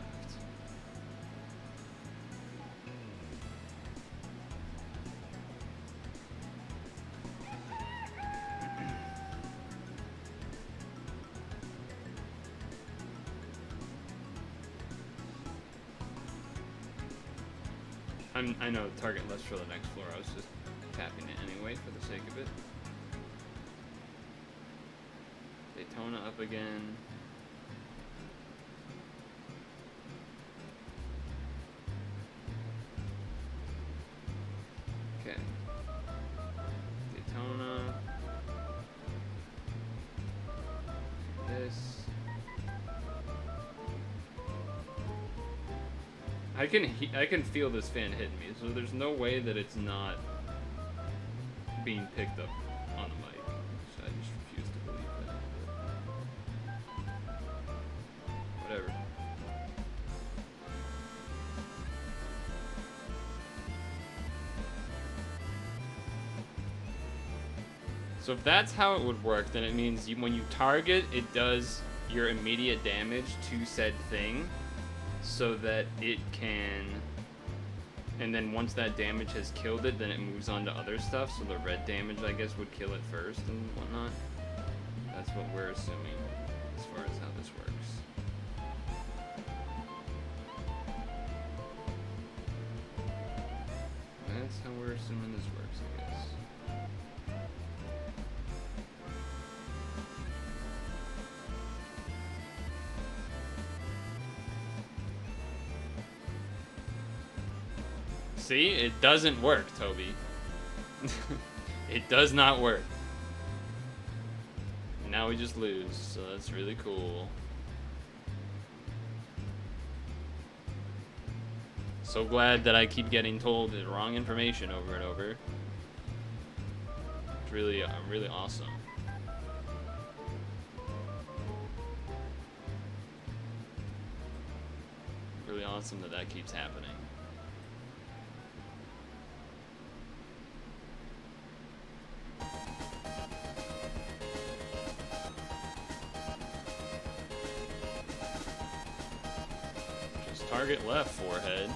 I know target left for the next floor. I was just tapping it anyway for the sake of it. Daytona up again. Okay. Daytona. This. I can feel this fan hitting me, so there's no way that it's not being picked up on the mic. So I just refuse to believe that. Whatever. So if that's how it would work, then it means when you target, it does your immediate damage to said thing, so that it can, and then once that damage has killed it, then it moves on to other stuff, so the red damage, I guess, would kill it first and whatnot. That's what we're assuming, as far as how this works. That's how we're assuming this works, I guess. See, it doesn't work, Toby. It does not work. And now we just lose, so that's really cool. So glad that I keep getting told the wrong information over and over. It's really, really awesome. Really awesome that that keeps happening. Target left, forehead.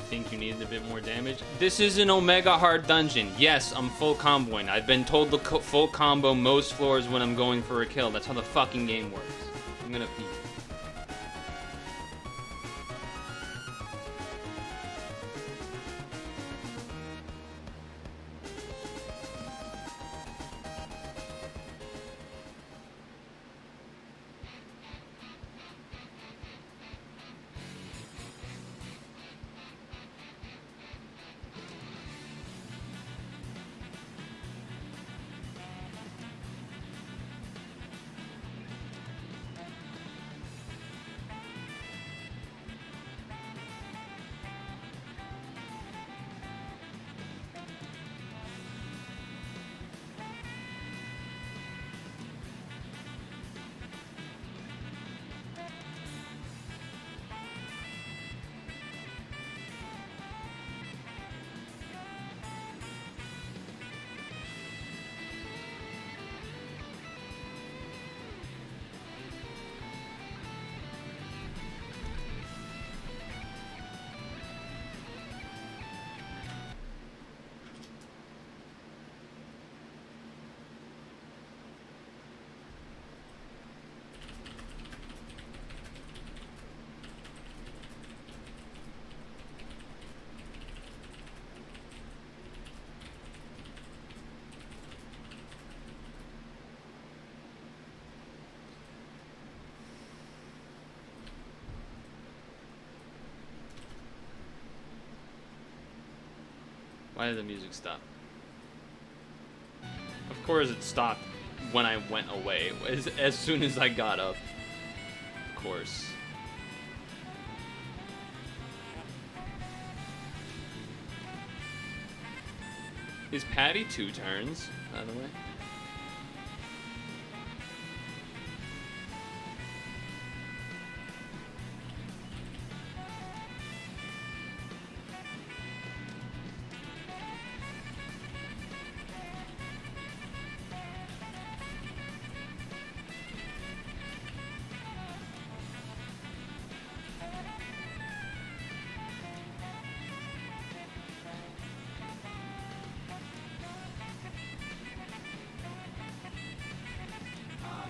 Think you needed a bit more damage? This is an Omega hard dungeon. Yes, I'm full comboing. I've been told to full combo most floors when I'm going for a kill. That's how the fucking game works. I'm gonna pee. Why did the music stop? Of course it stopped when I went away, as soon as I got up. Of course. Is Patty 2 turns, by the way?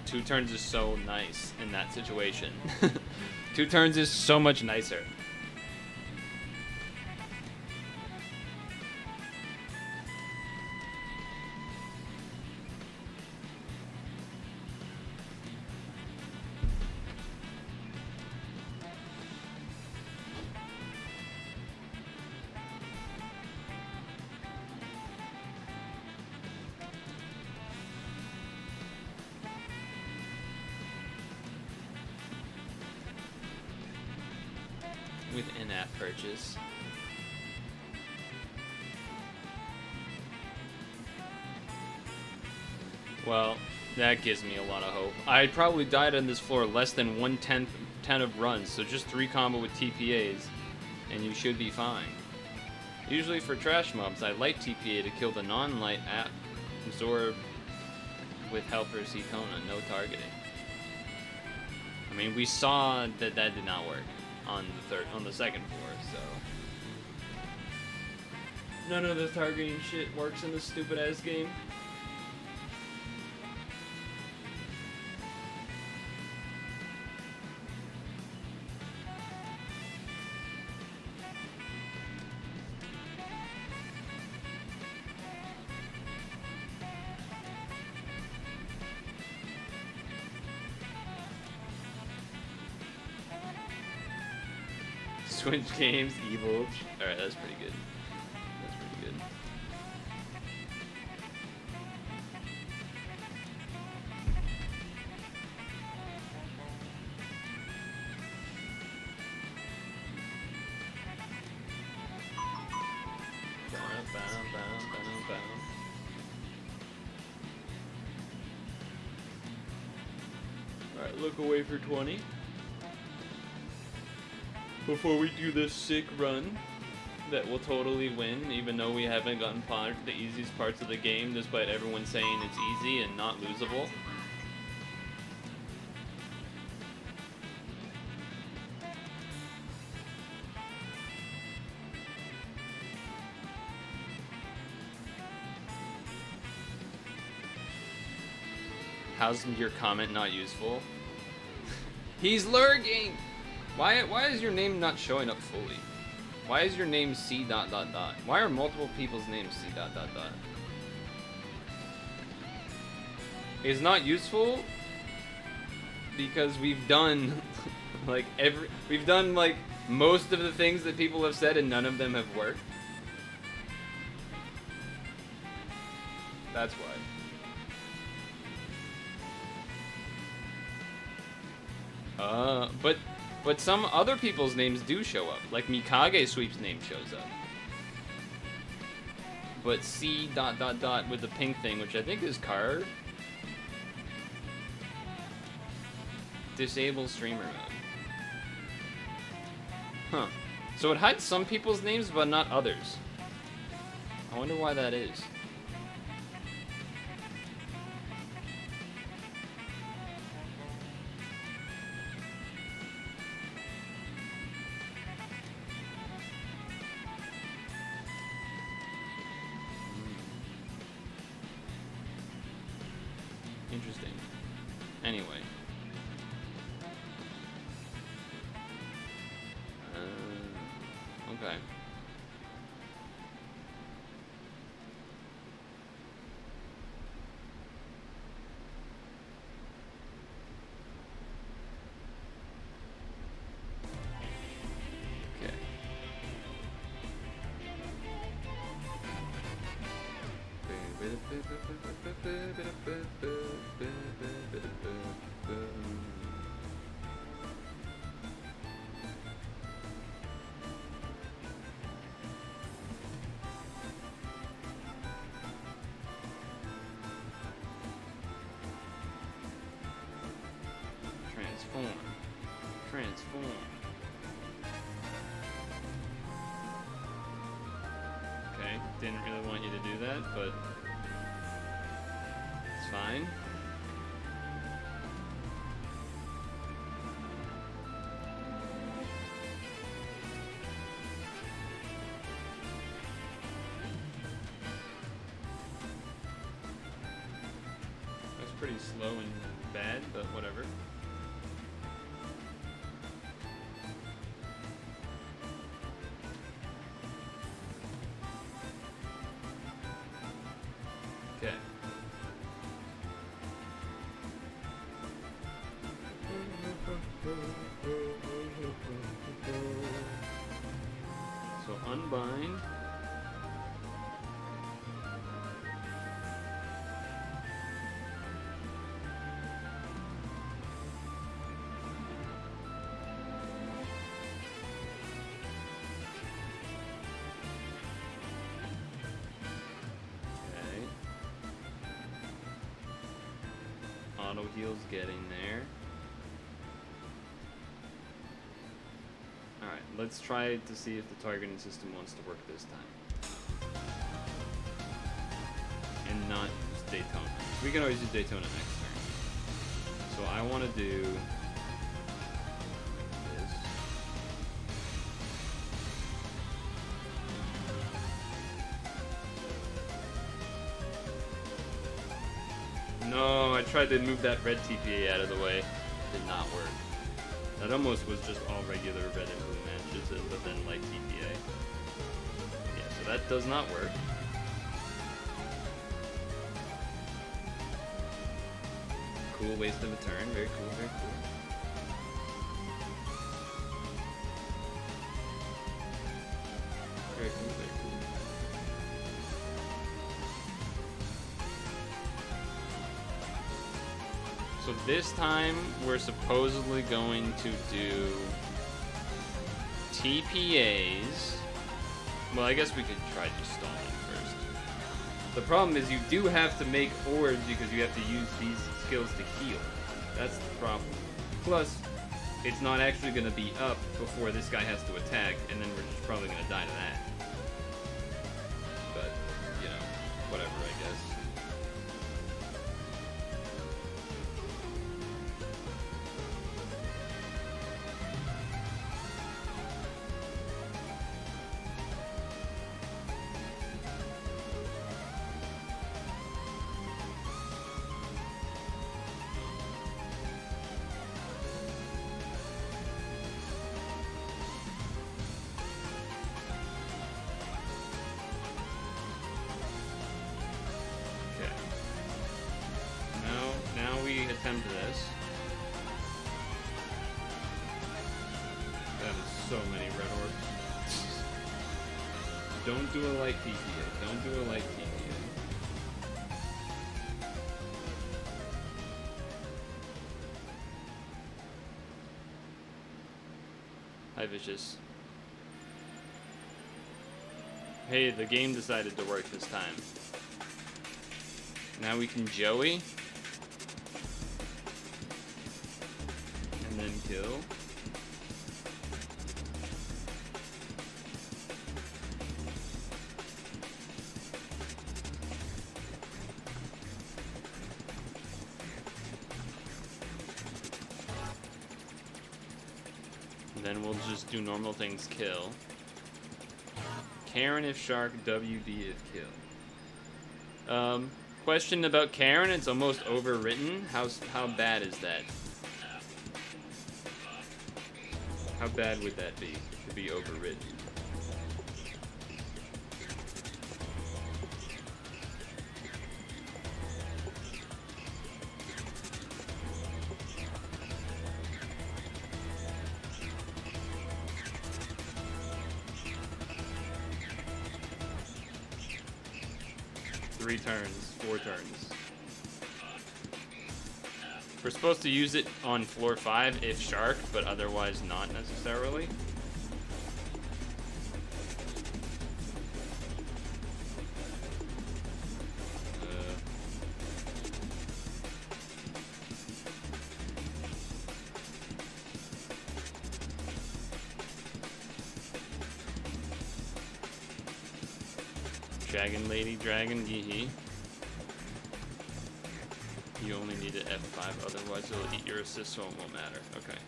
Two turns is so nice in that situation. 2 turns is so much nicer. With in-app purchase. Well, that gives me a lot of hope. I probably died on this floor less than 1/10 of runs, so just 3 combo with TPAs, and you should be fine. Usually for trash mobs, I light TPA to kill the non-light absorb with Helper Cetona, no targeting. I mean, we saw that that did not work on the second floor, so none of the targeting shit works in this stupid ass game. Switch games, evil. Alright, that's pretty good. That's pretty good. Alright, look away for 20. Before we do this sick run that will totally win, even though we haven't gotten the easiest parts of the game, despite everyone saying it's easy and not losable. How's your comment not useful? He's lurking! Why is your name not showing up fully? Why is your name C dot dot dot? Why are multiple people's names C dot dot dot? It's not useful because we've done we've done like most of the things that people have said and none of them have worked. That's why. But some other people's names do show up. Like Mikage Sweep's name shows up. But C dot dot dot with the pink thing, which I think is card. Disable streamer mode. Huh. So it hides some people's names, but not others. I wonder why that is. Interesting. Anyway. Okay. Okay. Transform. Transform. Okay, didn't really want you to do that, but it's fine. That's pretty slow and bad, but whatever. Okay. So unbind. Auto heal's getting there. Alright, let's try to see if the targeting system wants to work this time. And not use Daytona. We can always use Daytona next turn. So I want to do this. No, I tried to move that red TPA out of the way. Did not work. That almost was just all regular red and blue matches, but then light TPA. Yeah, so that does not work. Cool waste of a turn. Very cool, very cool. Very cool, very cool. So this time, we're supposedly going to do TPAs. Well, I guess we could try just stalling first. The problem is you do have to make orbs because you have to use these skills to heal. That's the problem. Plus, it's not actually going to be up before this guy has to attack, and then we're just probably going to die to that. But, you know, whatever, I guess. Attempt this. That is so many red orbs. Don't do a light TPA. Don't do a light TPA. Hi, Vicious. Hey, the game decided to work this time. Now we can Joey. Then kill. And then we'll just do normal things, kill. Karen if shark, WD if kill. Question about Karen, it's almost overwritten. How bad is that? How bad would that be to be overridden? 3 turns, 4 turns. We're supposed to use it on floor 5 if shark, but otherwise not necessarily. Dragon lady, dragon, yee. You only need an F5, otherwise it'll eat your assist, so it won't matter. Okay.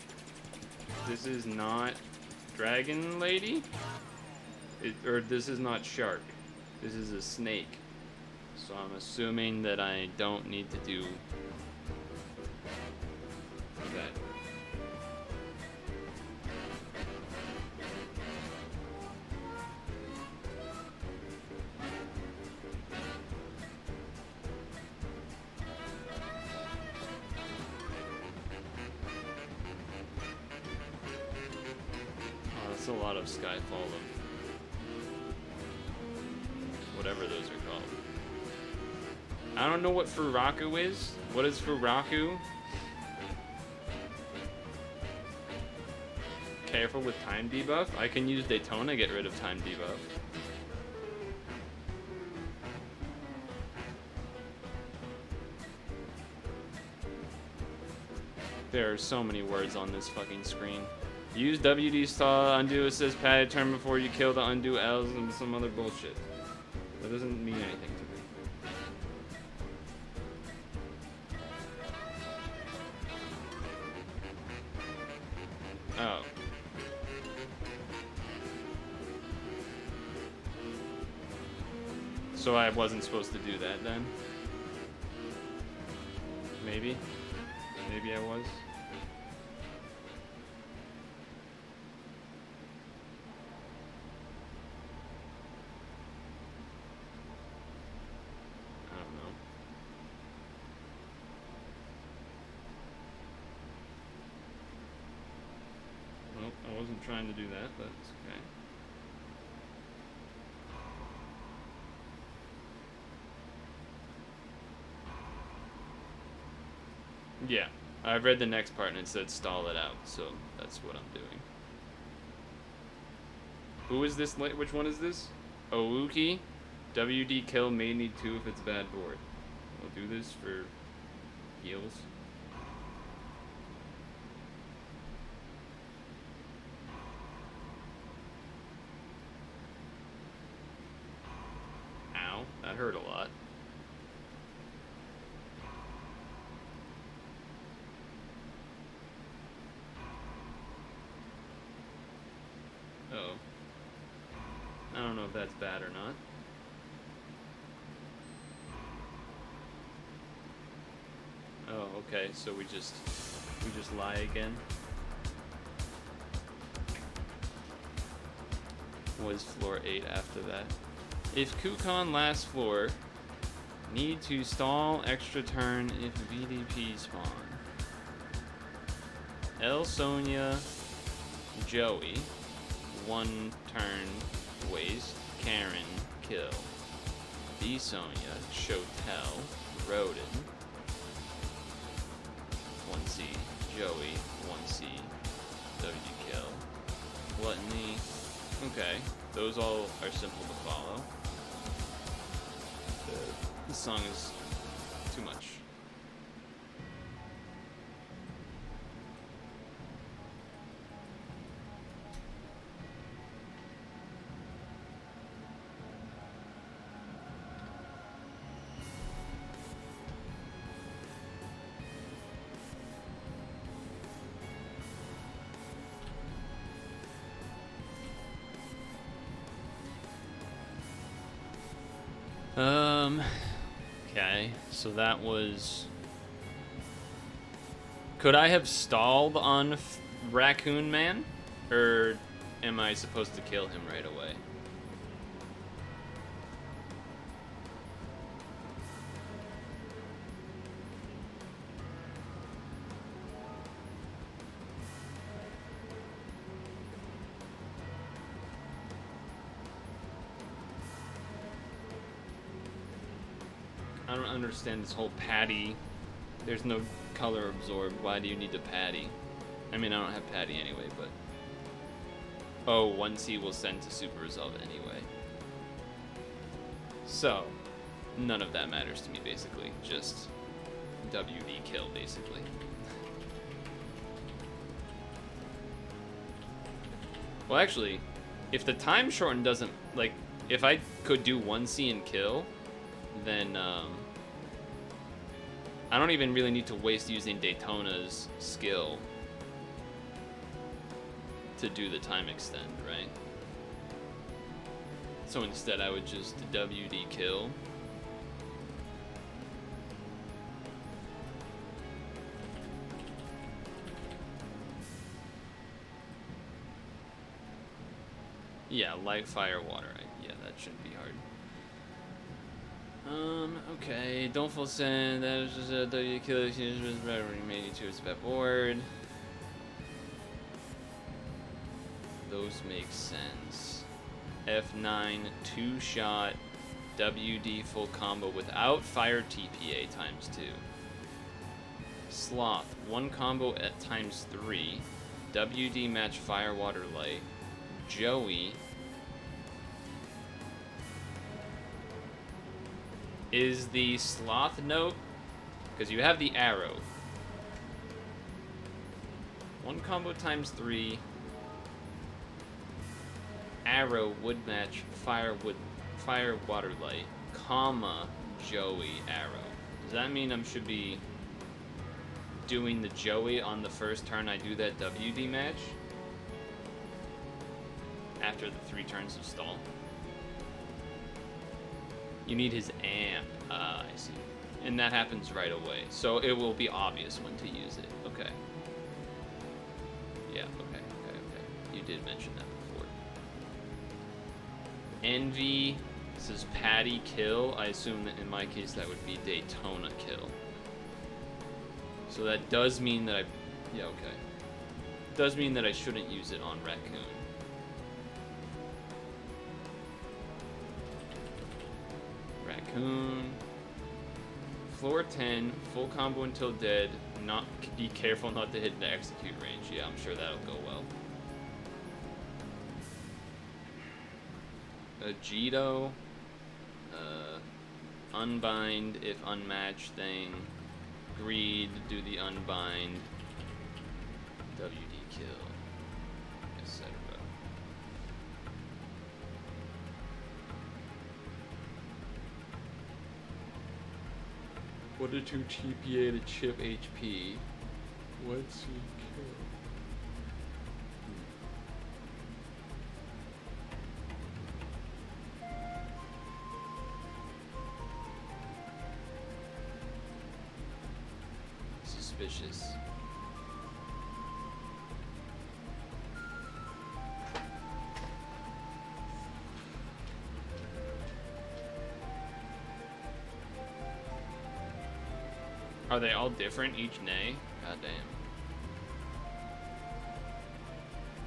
This is not dragon lady? Or this is not shark. This is a snake. So I'm assuming that I don't need to do that. That's a lot of Skyfall of whatever those are called. I don't know what Furaku is. What is Furaku? Careful with time debuff. I can use Daytona, get rid of time debuff. There are so many words on this fucking screen. Use WD stall, undo assist padded turn before you kill the undo L's and some other bullshit. That doesn't mean anything to me. Oh. So I wasn't supposed to do that then? Maybe? Maybe I was? I don't know. Well, I wasn't trying to do that, but it's okay. Yeah, I read the next part and it said stall it out, so that's what I'm doing. Who is this? Which one is this? Ouki? WD kill may need 2 if it's bad board. We'll do this for heals. Ow, that hurt a lot. Oh. I don't know if that's bad or not. Oh, okay, so we just lie again. Was floor 8 after that. If Kukon last floor, need to stall extra turn if VDP spawn. El Sonia, Joey, 1 turn waste, Karen, kill. B Sonia, Shotel, Rodin, 1C, Joey, 1C, W kill, Gluttony. Okay, those all are simple to follow. This song is too much. Okay, so that was... Could I have stalled on Raccoon Man? Or am I supposed to kill him right away? I don't understand this whole patty. There's no color absorb. Why do you need a patty? I mean, I don't have patty anyway, but... Oh, 1C will send to Super Resolve anyway. So, none of that matters to me, basically. Just WD kill, basically. Well, actually, if the time shorten doesn't... Like, if I could do 1C and kill, then, I don't even really need to waste using Daytona's skill to do the time extend, right? So instead I would just WD kill. Yeah, light, fire, water. Yeah, that shouldn't be hard. Okay. Don't full send. That is just a WD kill. Remaining to its pet board. Those make sense. F9, 2-shot, WD full combo without fire TPA times 2. Sloth, 1 combo at times 3. WD match fire, water, light. Joey is the sloth note, because you have the arrow. 1 combo times 3. Arrow would match fire, water, light, comma, Joey, arrow. Does that mean I should be doing the Joey on the first turn I do that WD match? After the 3 turns of stall? You need his amp. I see. And that happens right away. So it will be obvious when to use it. Okay. Yeah, okay. You did mention that before. Envy. This is Patty kill. I assume that in my case that would be Daytona kill. So that does mean that yeah, okay. Does mean that I shouldn't use it on Raccoon. Raccoon. Floor 10, full combo until dead. Not be careful not to hit the execute range. Yeah, I'm sure that'll go well. Agito. Unbind if unmatched thing. Greed, do the unbind. WD kill. Etc. What did 2 TPA to chip HP? What's he kill? Suspicious. Are they all different, each nay? God damn.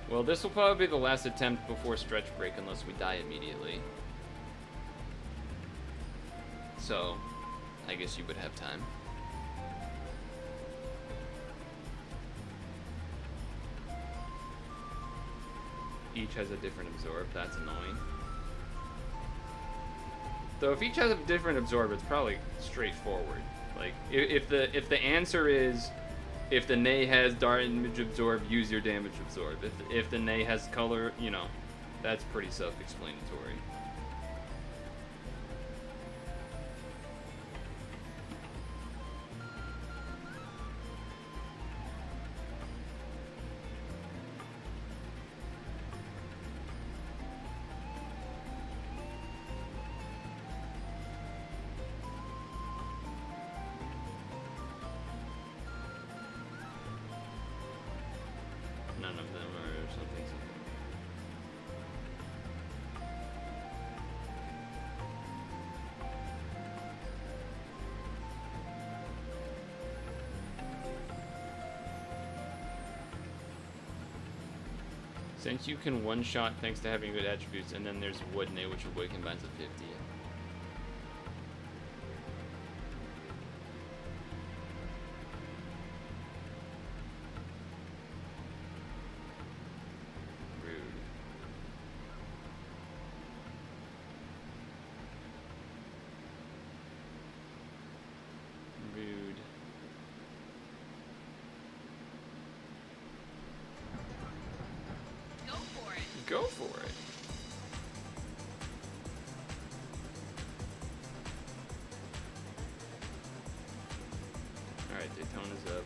Well, this will probably be the last attempt before stretch break unless we die immediately. So, I guess you would have time. Each has a different absorb, that's annoying. Though if each has a different absorb, it's probably straightforward. Like, if the answer is, if the Nay has damage absorb, use your damage absorb. If the Nay has color, you know, that's pretty self-explanatory. None of them are something. Since you can one-shot thanks to having good attributes, and then there's Wood Nay, which Wood combines with 50. Go for it. Alright, Daytona's up.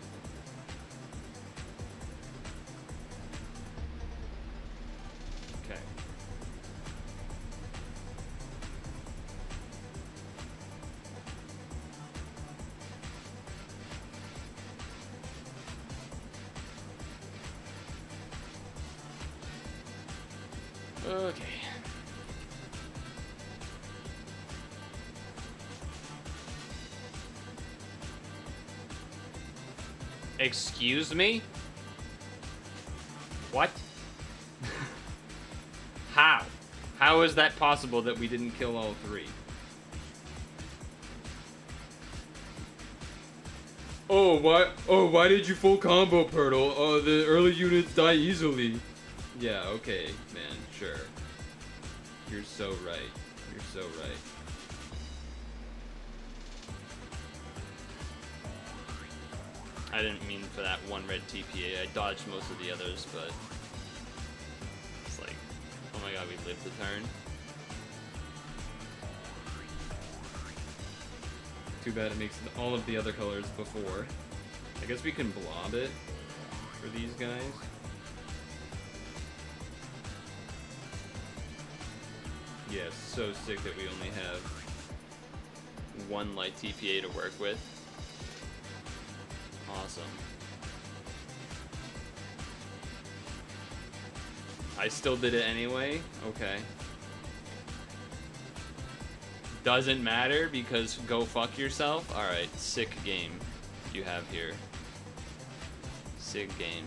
Okay. Okay. Excuse me? What? How? How is that possible that we didn't kill all three? Oh, why did you full combo, Purtle? The early units die easily. Yeah, okay, man, sure. You're so right. You're so right. I didn't mean for that one red TPA. I dodged most of the others, but it's like, oh my god, we lived the turn. Too bad it makes all of the other colors before. I guess we can blob it for these guys. Yeah, so sick that we only have one light TPA to work with. Awesome. I still did it anyway? Okay. Doesn't matter because go fuck yourself? Alright, sick game you have here. Sick game.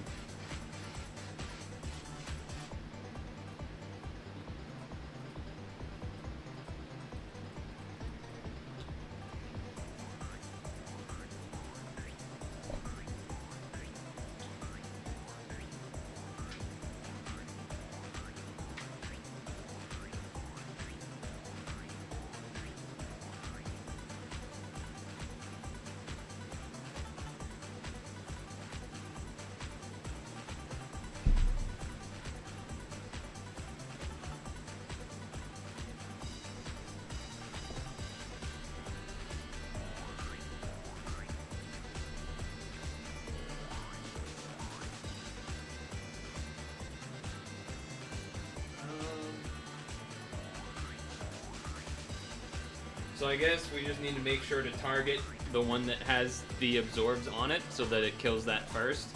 So I guess we just need to make sure to target the one that has the absorbs on it so that it kills that first.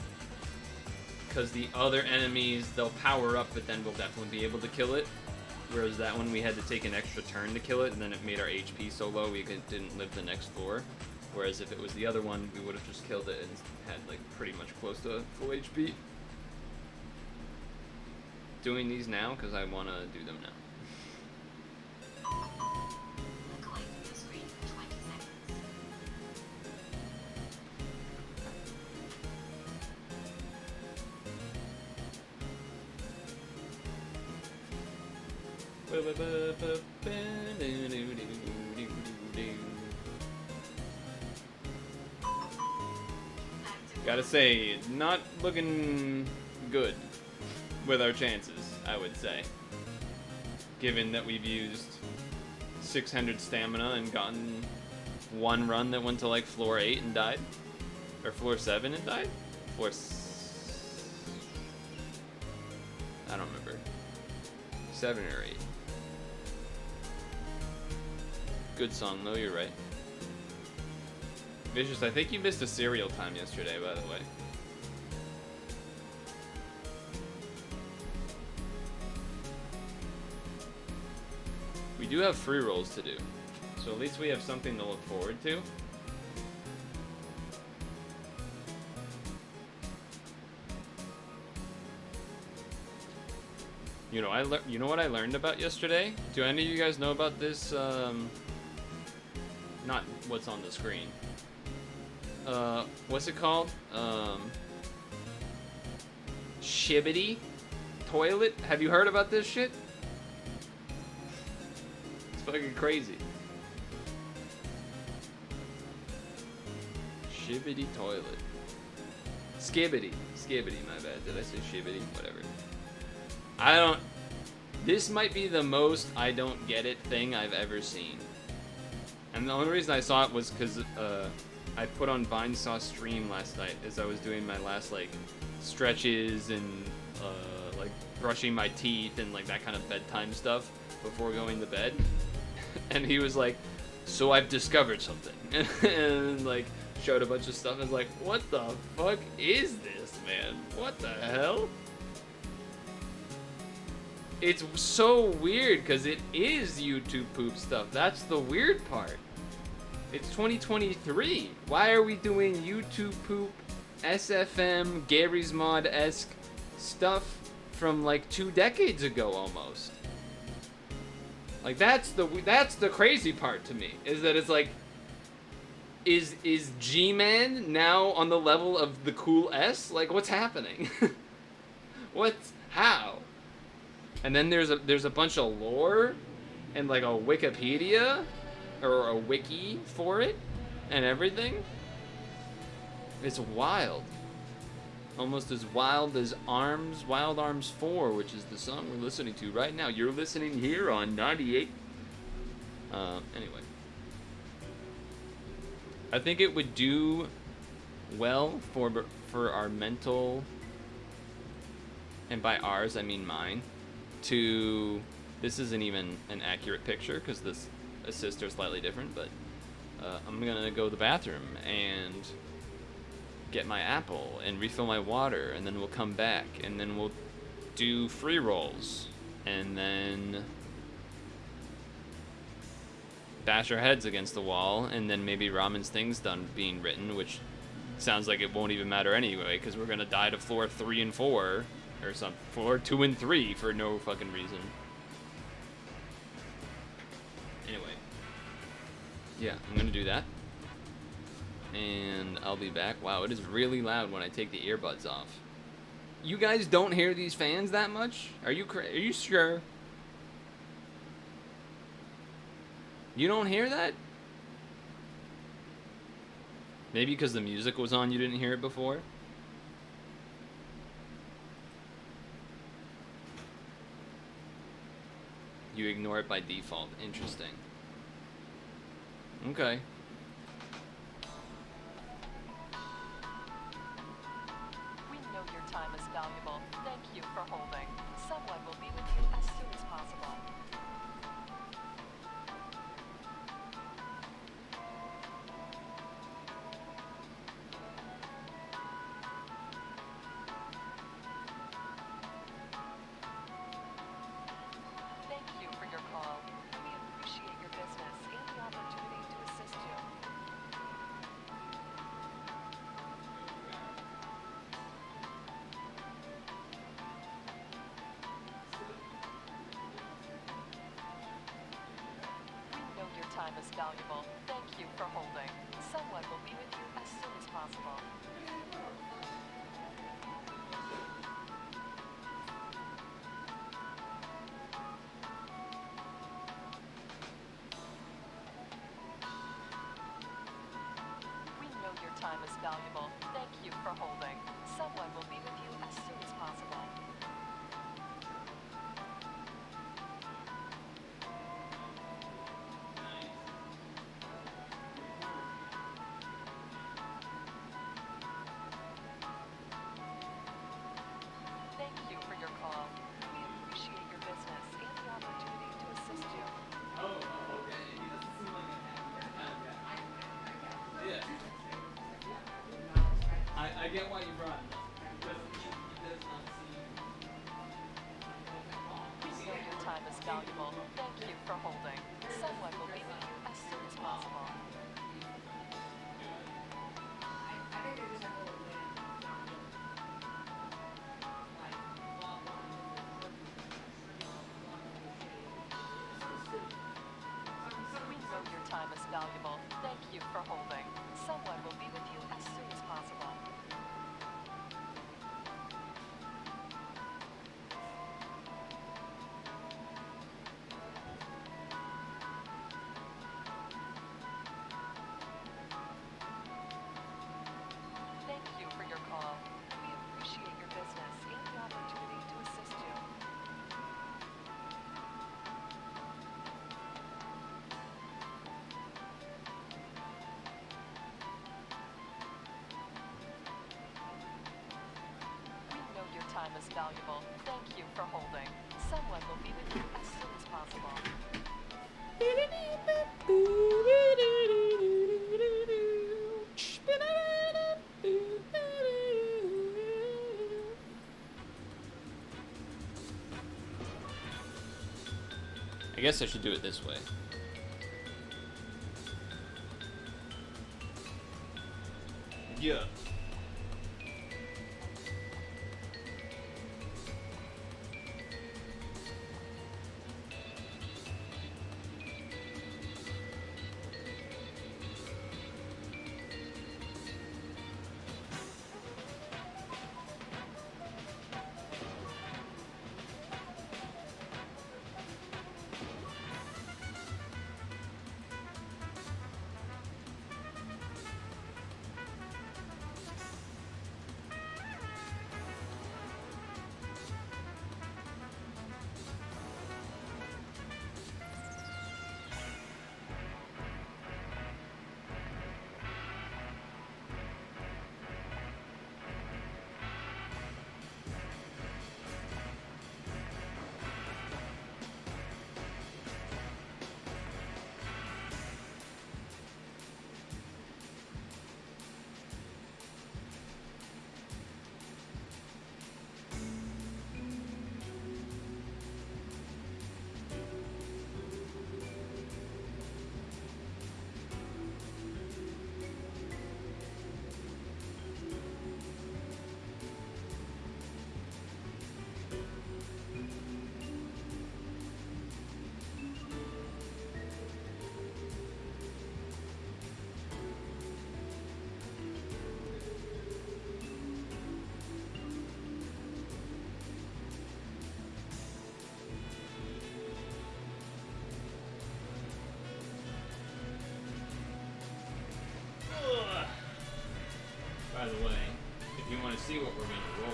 Because the other enemies, they'll power up, but then we'll definitely be able to kill it. Whereas that one, we had to take an extra turn to kill it, and then it made our HP so low we didn't live the next floor. Whereas if it was the other one, we would have just killed it and had like pretty much close to full HP. Doing these now because I want to do them now. Look away from your screen for 20 seconds. Gotta say, not looking good with our chances, I would say. Given that we've used 600 stamina and gotten one run that went to like floor 8 and died? Or floor 7 and died? I don't remember. 7 or 8. Good song though, you're right. Vicious, I think you missed a cereal time yesterday, by the way. We do have free rolls to do, so at least we have something to look forward to. You know, you know what I learned about yesterday? Do any of you guys know about this? Not what's on the screen. What's it called? Shibbity toilet? Have you heard about this shit? It's fucking crazy. Shibbity toilet. Skibbity, my bad. Did I say shibbity? Whatever. I don't. This might be the most I don't get it thing I've ever seen. And the only reason I saw it was because I put on Vinesauce stream last night as I was doing my last like stretches and like brushing my teeth and like that kind of bedtime stuff before going to bed. And he was like, "So I've discovered something," and like showed a bunch of stuff. I was like, "What the fuck is this, man? What the hell?" It's so weird because it is YouTube poop stuff. That's the weird part. It's 2023. Why are we doing YouTube poop, SFM, Gary's Mod-esque stuff from like 2 decades ago almost? Like that's the crazy part to me, is that it's like, is G-Man now on the level of the cool S? Like what's happening? How? And then there's a bunch of lore and like a Wikipedia or a wiki for it and everything. It's wild. Almost as wild as Wild Arms 4, which is the song we're listening to right now. You're listening here on 98. Anyway. I think it would do well for our mental, and by ours I mean mine, to, this isn't even an accurate picture because this assists are slightly different, but I'm gonna go to the bathroom and get my apple and refill my water, and then we'll come back and then we'll do free rolls and then bash our heads against the wall, and then maybe Ramen's thing's done being written, which sounds like it won't even matter anyway because we're gonna die to floor 3 and 4 or something, floor 2 and 3 for no fucking reason. Anyway, yeah, I'm gonna do that, and I'll be back. Wow, it is really loud when I take the earbuds off. You guys don't hear these fans that much? Are you sure? You don't hear that? Maybe because the music was on, you didn't hear it before? You ignore it by default. Interesting. Okay. We know your time is valuable. Thank you for holding. Someone will be with you as soon as possible. Thank you for your call. We appreciate your business and the opportunity to assist you. We know your time is valuable. Thank you for holding. Someone will be with you as soon as possible. We know your time is valuable. Thank you for holding. Someone will be with you as soon as possible. Thank you for your call. We appreciate your business and the opportunity to assist you. Oh, okay. He doesn't seem like an actor. Yeah. I get why you brought him up. Because he does not seem... We know your time is valuable. Thank you for holding. Someone will be with you as soon as possible. We know your time is valuable. Thank you for holding. Someone will be with you as soon as possible. Thank you for your call. We appreciate your business and the opportunity to assist you. valuable. Thank you for holding. Someone will be with you as soon as possible. I guess I should do it this way. Yeah. By the way, if you want to see what we're going to roll,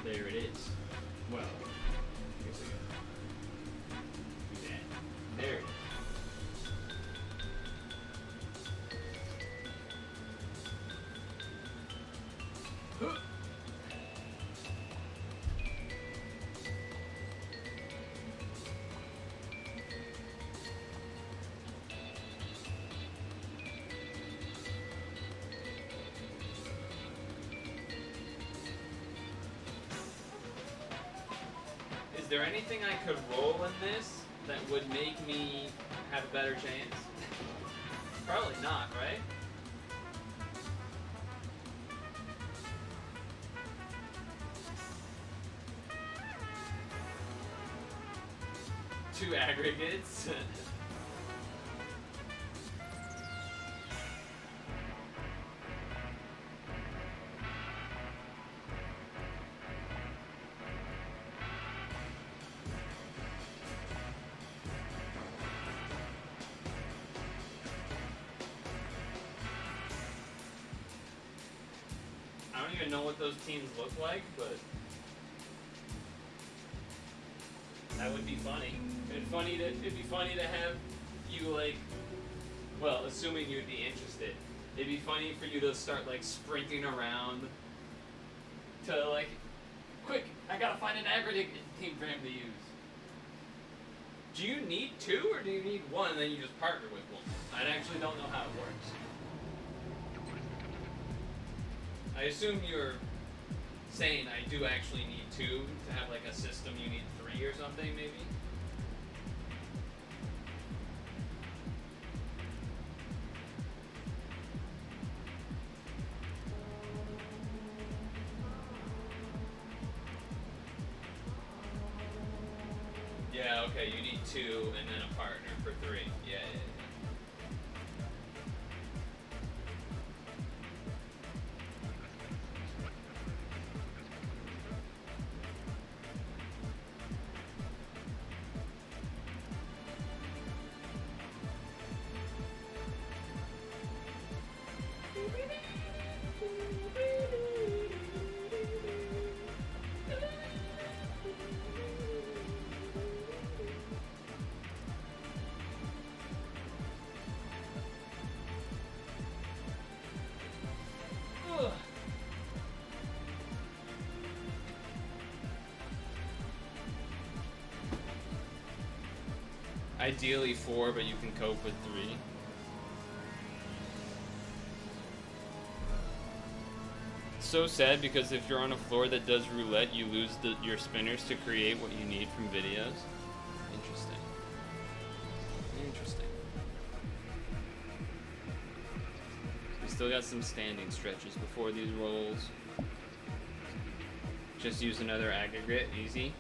there it is. Well, I guess I gotta do that. There it is. Huh. Is there anything I could roll in this that would make me have a better chance? Probably not, right? Two aggregates? I don't even know what those teams look like, but that would be funny. It'd be funny to have you like, well, assuming you'd be interested, it'd be funny for you to start like sprinting around to like, quick, I gotta find an aggregate team for him to use. Do you need two or do you need one and then you just partner with one? I actually don't know how it works. I assume you're saying I do actually need two to have like a system. You need three or something, maybe? Yeah, okay, you need two and then a partner for three. Yeah, yeah, yeah. Ideally 4, but you can cope with 3. So sad because if you're on a floor that does roulette, you lose your spinners to create what you need from videos. Interesting. Interesting. We still got some standing stretches before these rolls. Just use another aggregate, easy.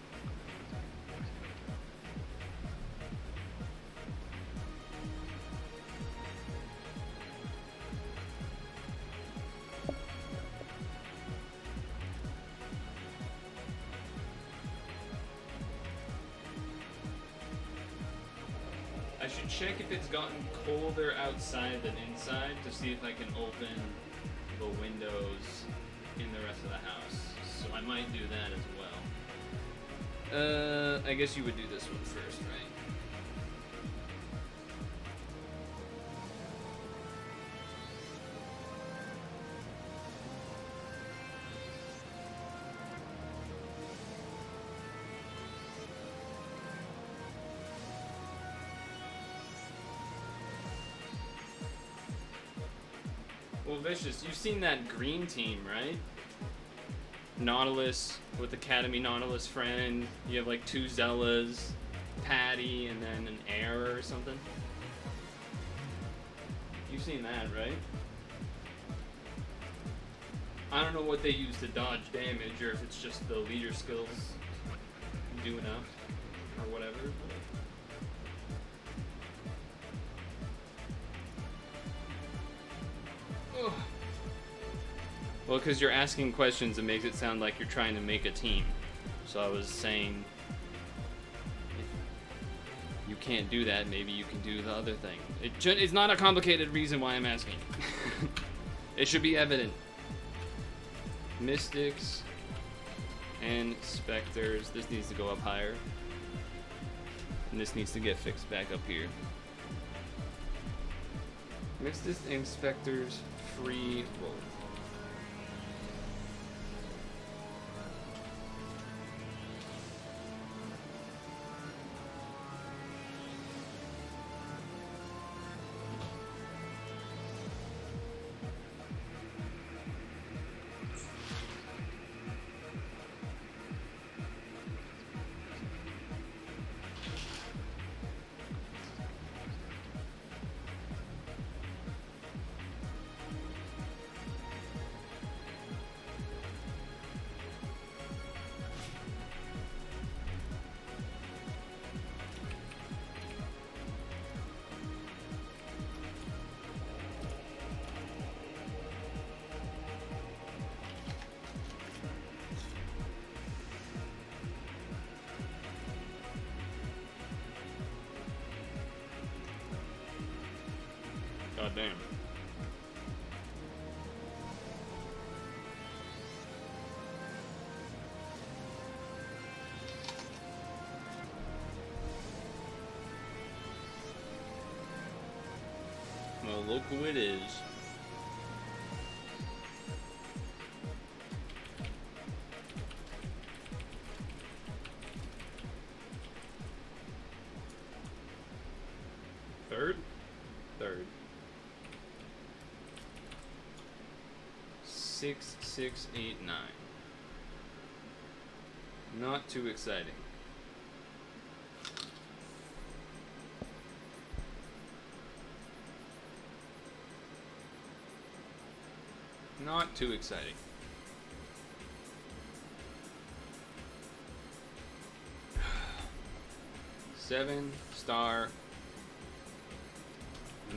I should check if it's gotten colder outside than inside to see if I can open the windows in the rest of the house. So I might do that as well. I guess you would do this one first, right? Well, Vicious, you've seen that green team, right? Nautilus with Academy Nautilus friend. You have like 2 Zellas, Patty, and then an Air or something. You've seen that, right? I don't know what they use to dodge damage, or if it's just the leader skills do enough, or whatever. Ugh. Well, because you're asking questions, it makes it sound like you're trying to make a team. So I was saying, if you can't do that, maybe you can do the other thing. It's not a complicated reason why I'm asking. It should be evident. Mystics and Specters. This needs to go up higher. And this needs to get fixed back up here. Mystics and Specters, free roll. God damn. Well, look who it is. Third? Third. 6, 6, 8, 9. Not too exciting. Not too exciting. Seven star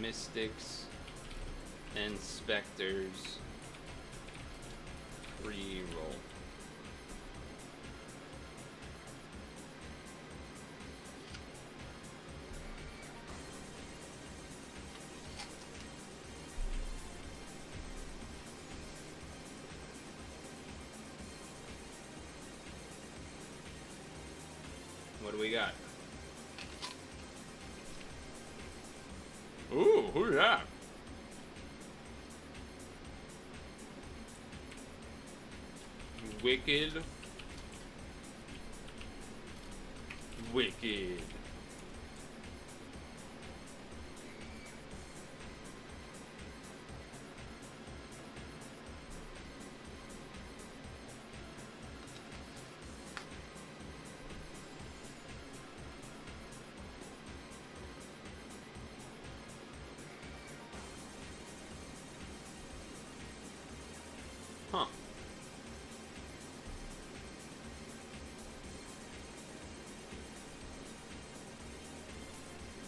Mystics and Specters. Re-roll. What do we got? Ooh, who's that? Wicked. Wicked. Huh.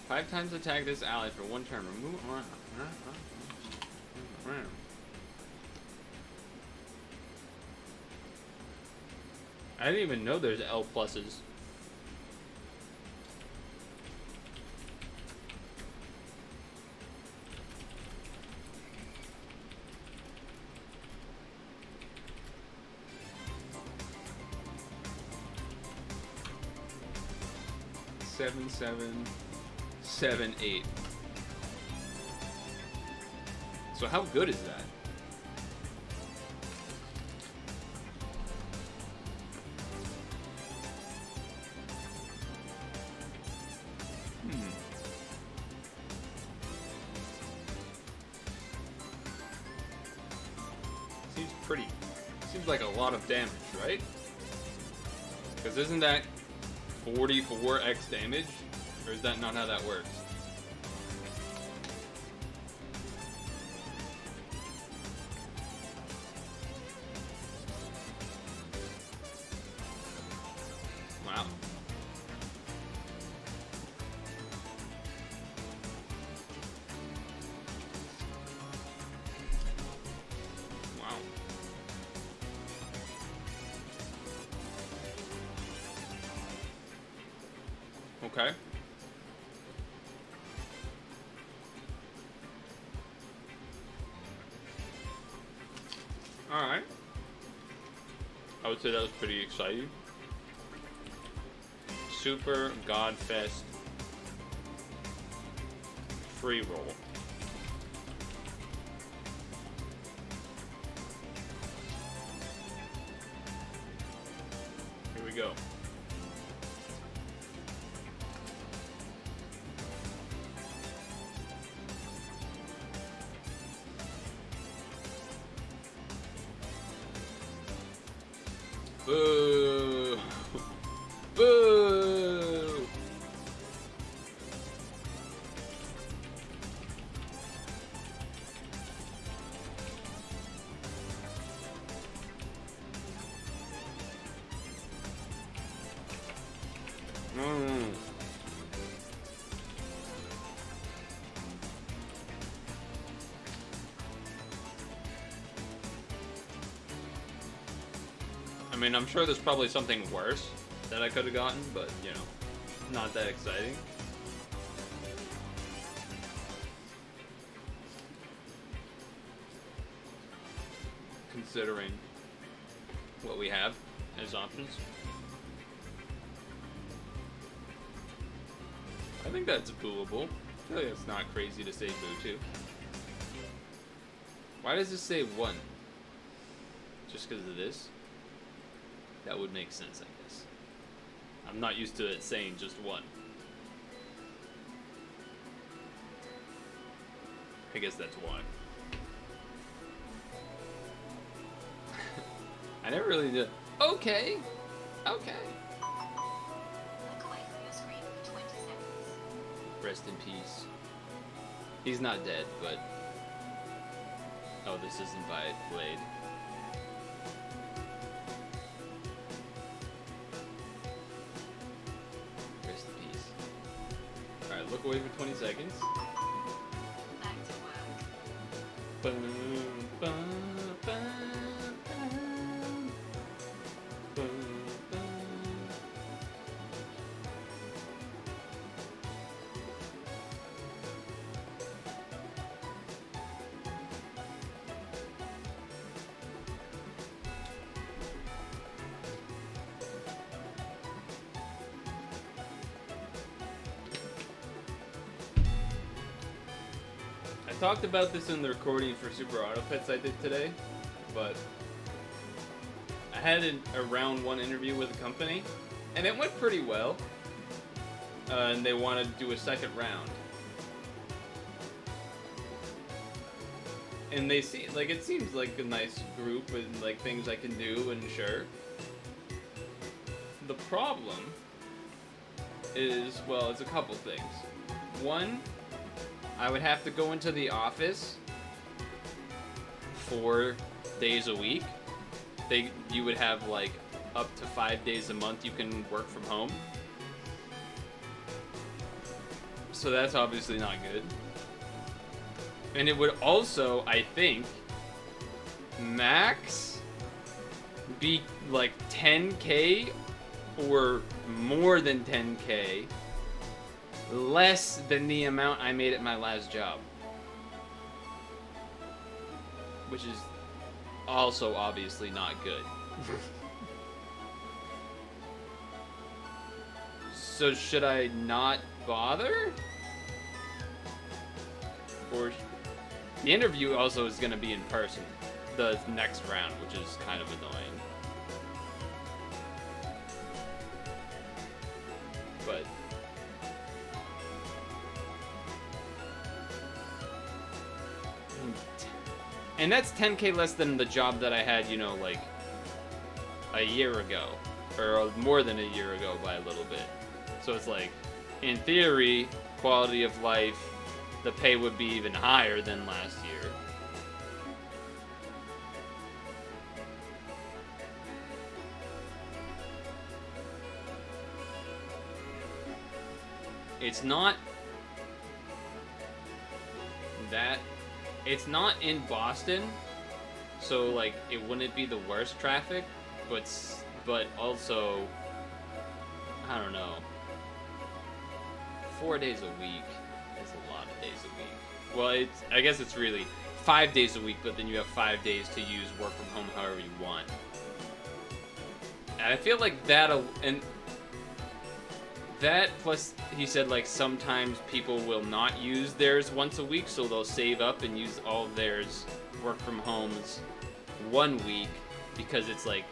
Five times attack this ally for one turn. Remove. I didn't even know there's L pluses. Seven, 7, 8. So how good is that? Seems pretty. Seems like a lot of damage, right? Because isn't that 44x damage? Or is that not how that works? Wow. Wow. Okay. Alright. I would say that was pretty exciting. Super Godfest free roll. Here we go. Boo! Boo! I mean, I'm sure there's probably something worse that I could have gotten, but, you know, not that exciting. Considering what we have as options. I think that's booable. I feel like it's not crazy to say boo to. Why does this say 1? Just because of this? That would make sense, I guess. I'm not used to it saying just 1. I guess that's why. I never really did. Okay. Okay. Look away from your screen for 20 seconds. Rest in peace. He's not dead, but... Oh, this isn't by Blade. Rest in peace. Alright, look away for 20 seconds. Back to work. Boom, boom, boom, boom, boom, boom. I talked about this in the recording for Super Auto Pets I did today, but I had a round 1 interview with a company, and it went pretty well, and they wanted to do a second round. And they see, like, it seems like a nice group and like things I can do, and sure. The problem is, well, it's a couple things. One, I would have to go into the office 4 days a week, you would have like up to 5 days a month you can work from home. So that's obviously not good. And it would also, I think, max be like 10K or more than 10K less than the amount I made at my last job. Which is also obviously not good. So should I not bother? Or the interview also is going to be in person, the next round, which is kind of annoying. But and that's 10K less than the job that I had, you know, like a year ago, or more than a year ago by a little bit. So it's like, in theory, quality of life, the pay would be even higher than last year. It's not that, it's not in Boston, so like it wouldn't be the worst traffic, but also, I don't know, 4 days a week is a lot of days a week. Well, I guess it's really 5 days a week, but then you have 5 days to use work from home however you want. And I feel like that plus he said like sometimes people will not use theirs once a week, so they'll save up and use all of theirs work from homes 1 week because it's like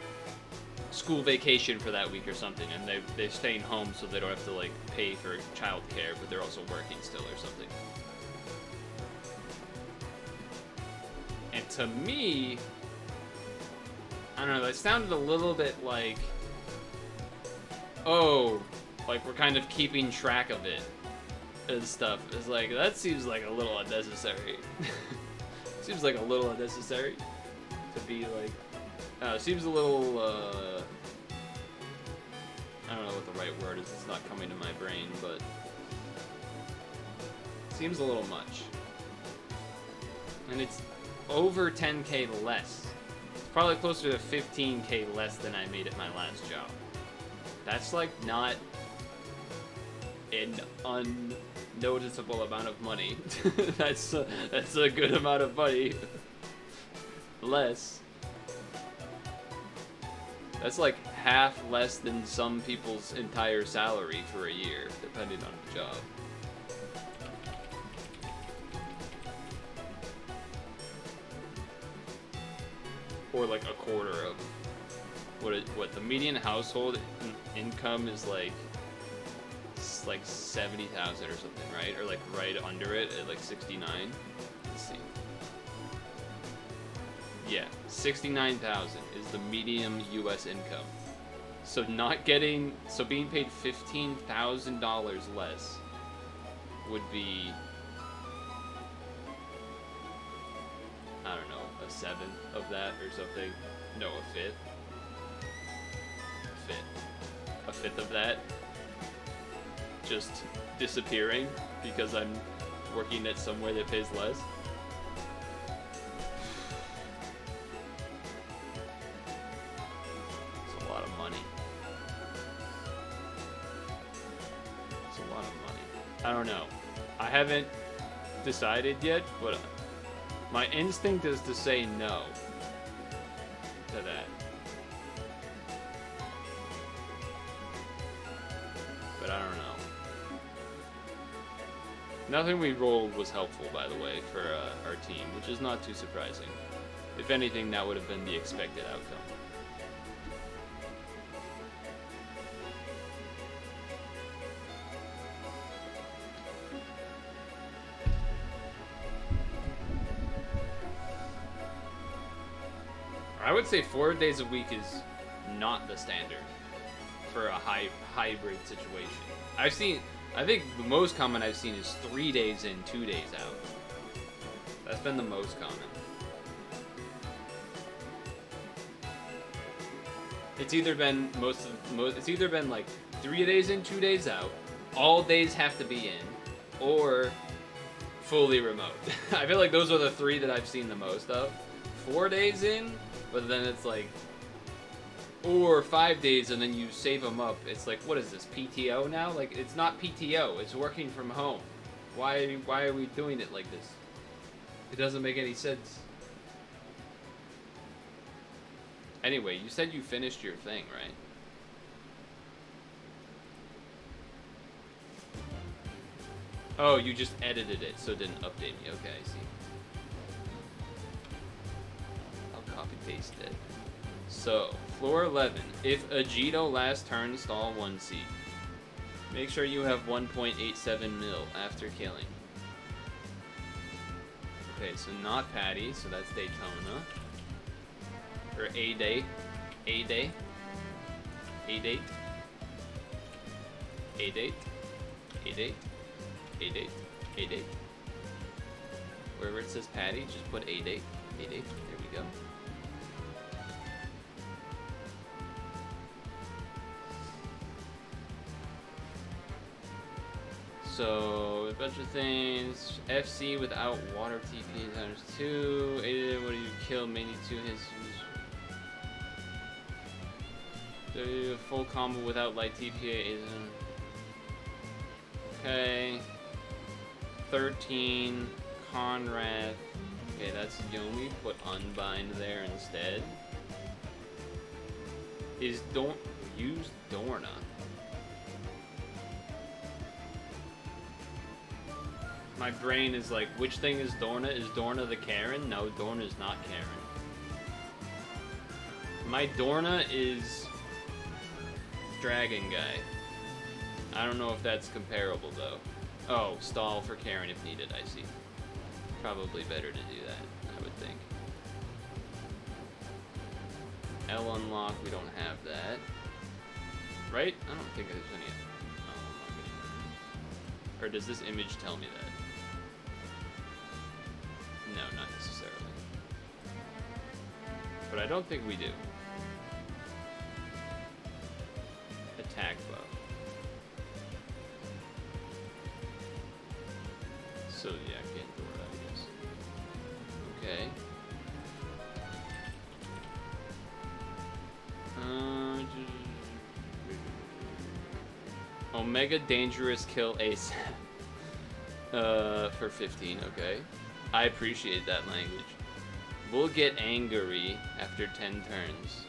school vacation for that week or something, and they're staying home so they don't have to like pay for childcare, but they're also working still or something. And to me, I don't know, that sounded a little bit like, oh, like we're kind of keeping track of it and stuff. It's like, that seems like a little unnecessary. Seems like a little unnecessary to be like, seems a little, I don't know what the right word is, it's not coming to my brain, but seems a little much. And it's over 10K less. It's probably closer to 15K less than I made at my last job. That's like not an unnoticeable amount of money. that's a good amount of money. Less. That's like half less than some people's entire salary for a year, depending on the job. Or like a quarter of what the median household income is like. It's like 70,000 or something, right? Or like right under it at like 69. Let's see. Yeah, 69,000 is the median U.S. income. So being paid $15,000 less would be, I don't know, a seventh of that or something. No, a fifth. A fifth of that. Just disappearing because I'm working at somewhere that pays less. It's a lot of money. It's a lot of money. I don't know. I haven't decided yet, but my instinct is to say no to that. But I don't know. Nothing we rolled was helpful, by the way, for our team, which is not too surprising. If anything, that would have been the expected outcome. I would say 4 days a week is not the standard for a hybrid situation. I think the most common I've seen is 3 days in, 2 days out. That's been the most common. It's either been it's either been like 3 days in, 2 days out, all days have to be in, or fully remote. I feel like those are the 3 that I've seen the most of. 4 days in, but then it's like, or 5 days and then you save them up. It's like, what is this, PTO now? Like, it's not PTO, it's working from home. Why are we doing it like this? It doesn't make any sense. Anyway, you said you finished your thing, right? Oh, you just edited it, so it didn't update me. Okay, I see. I'll copy paste it. So, floor 11. If Agito last turn, stall 1 seat. Make sure you have 1.87 mil after killing. Okay, so not Patty, so that's Daytona. Or A-Day. A-Day. A-Date. A-Date. A-Date. A-Date. A-Date. Wherever it says Patty, just put A-Date. A-Date. There we go. So, a bunch of things. FC without water TP times 2. A-Date, what do you kill? Maybe 2 hits. The full combo without light TPA is okay. 13 Conrad. Okay, that's Yomi. Put Unbind there instead. Use Dorna. My brain is like, which thing is Dorna? Is Dorna the Karen? No, Dorna is not Karen. My Dorna is Dragon Guy. I don't know if that's comparable though. Oh, stall for Karen if needed, I see. Probably better to do that, I would think. L unlock, we don't have that. Right? I don't think there's any L unlock anymore. Or does this image tell me that? No, not necessarily. But I don't think we do. Attack buff. So yeah, can't do that, I guess. Okay. Omega dangerous kill ASAP. For 15, okay. I appreciate that language. We'll get angry after 10 turns.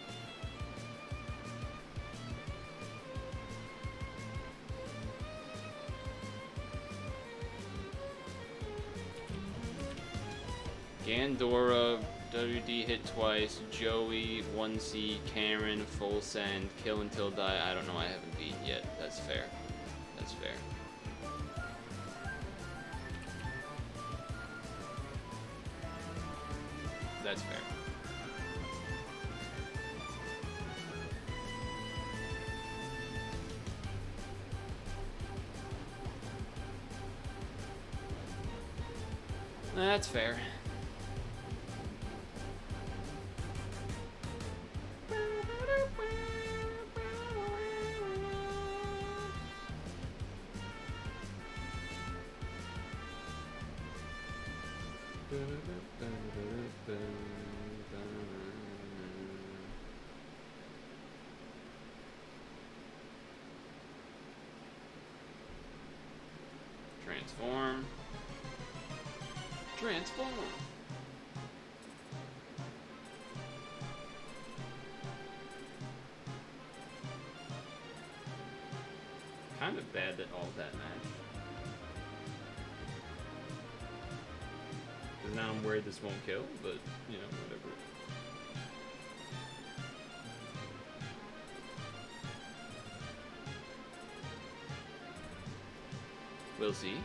Gandora, WD hit twice, Joey, 1C, Karen, full send, kill until die. I don't know, I haven't beaten yet. That's fair. That's fair. That's fair. That's fair. Transform. Transform. Kind of bad that all that matched. Because now I'm worried this won't kill, but, you know, whatever. We'll see.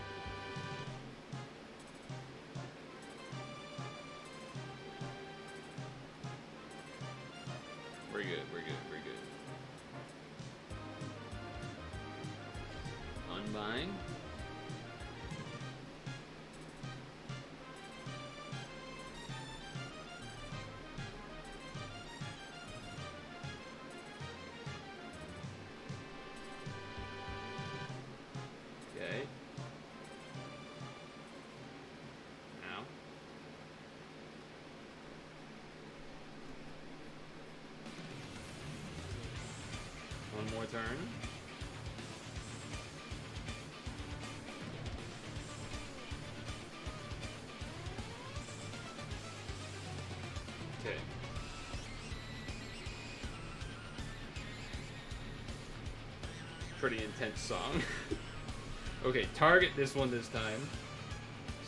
We're good, we're good, we're good. Unbind. turn. Okay. Pretty intense song. Okay, target this one this time.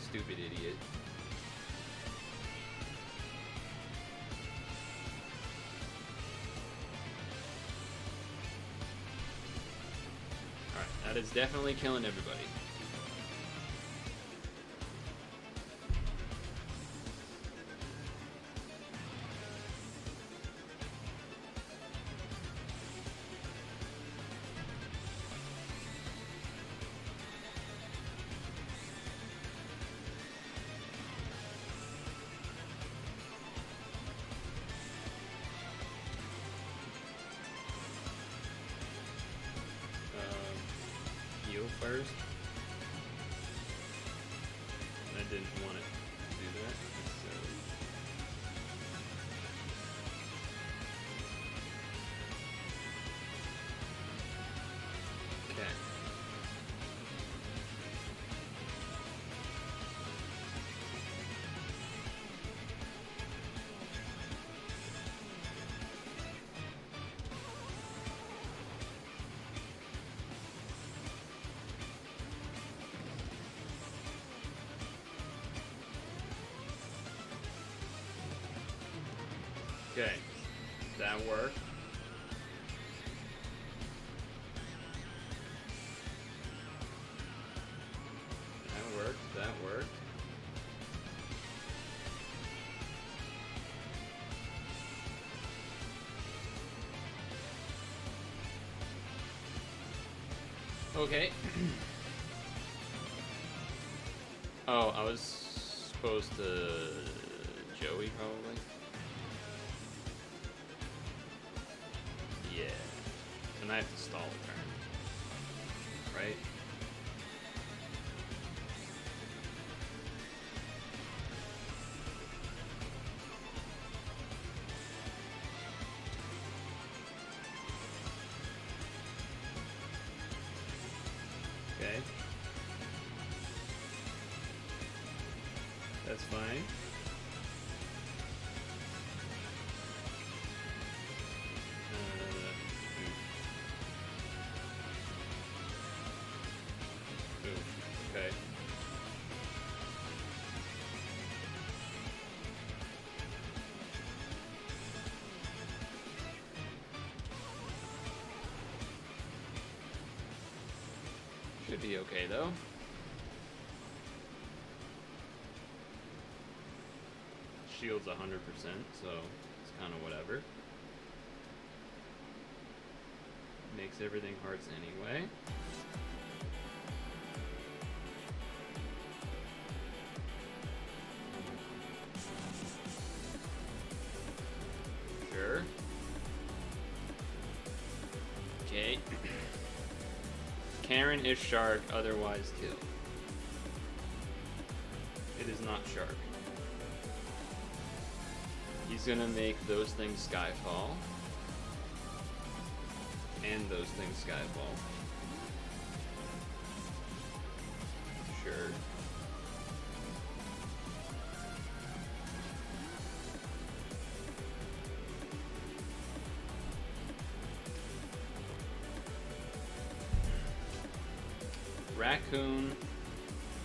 Stupid idiot. Alright, that is definitely killing everybody. Heal first. I didn't want to do that, so... Okay. Okay, that worked. That worked, that worked. Okay. Oh, I was supposed to... Joey, probably? Yeah. And I have to stall a turn. Right? Okay. That's fine. Okay. Should be okay though. Shield's 100%, so it's kind of whatever. Makes everything hearts anyway. Sure. Okay. Karen is shark, otherwise kill. It is not shark. He's gonna make those things Skyfall. And those things Skyfall. Sure. Raccoon,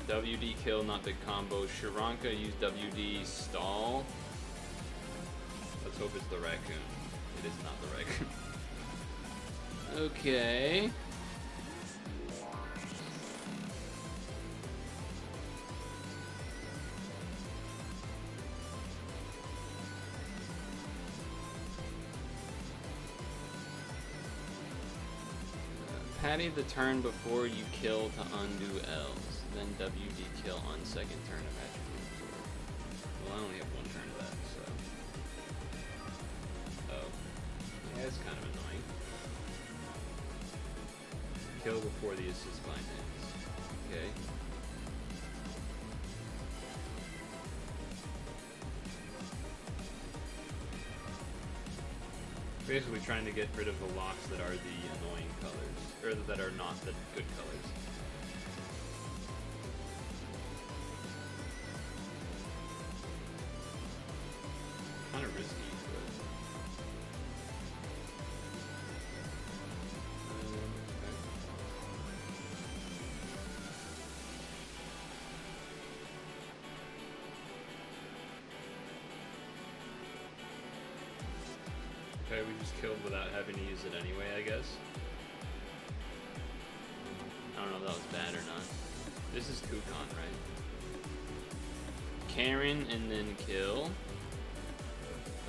WD kill, not big combo. Sharanka use WD stall. Let's hope it's the raccoon. It is not the raccoon. Okay. Patty the turn before you kill to undo L's. Then WD kill on second turn of attribute. Well, I only have one turn of that, so. Oh. Yeah, it's kind of annoying. Kill before the assist line ends. Okay. Basically trying to get rid of the locks that are the annoying colors, or that are not the good colors. Kind of risky, but... Okay, we just killed without having to use it anyway, I guess. I don't know if that was bad or not. This is Kukon, right? Karen and then kill.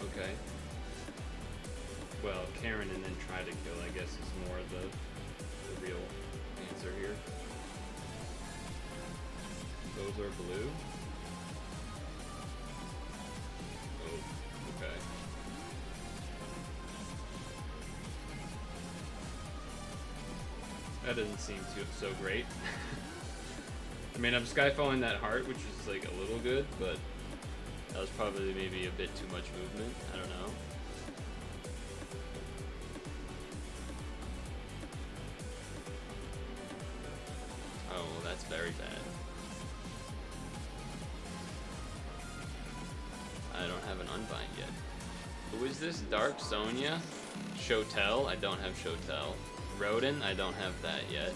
Okay. Well, Karen and then try to kill, I guess, is more the real answer here. Those are blue. Oh, okay. That doesn't seem so great. I mean, I'm skyfalling that heart, which is like a little good, but that was probably maybe a bit too much movement. I don't know. Oh, well, that's very bad. I don't have an unbind yet. Who is this? Dark Sonia? Shotel? I don't have Shotel. Rodin? I don't have that yet.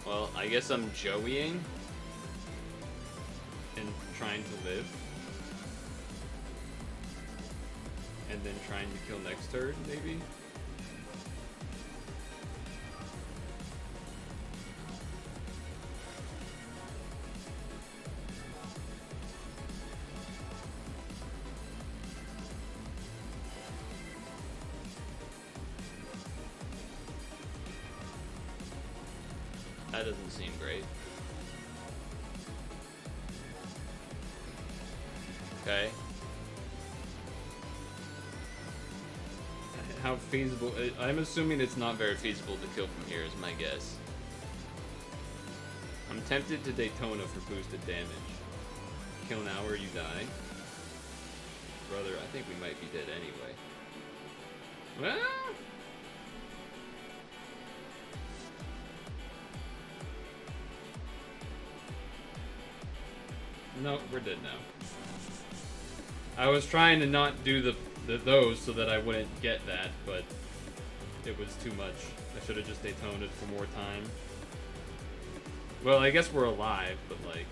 Well, I guess I'm Joeying and trying to live. And then trying to kill next turn, maybe? That doesn't seem great. Okay. How feasible? I'm assuming it's not very feasible to kill from here, is my guess. I'm tempted to Daytona for boosted damage. Kill now or you die. Brother, I think we might be dead anyway. Well... No, we're dead now. I was trying to not do those so that I wouldn't get that, but it was too much. I should have just Daytona'd for more time. Well, I guess we're alive, but like...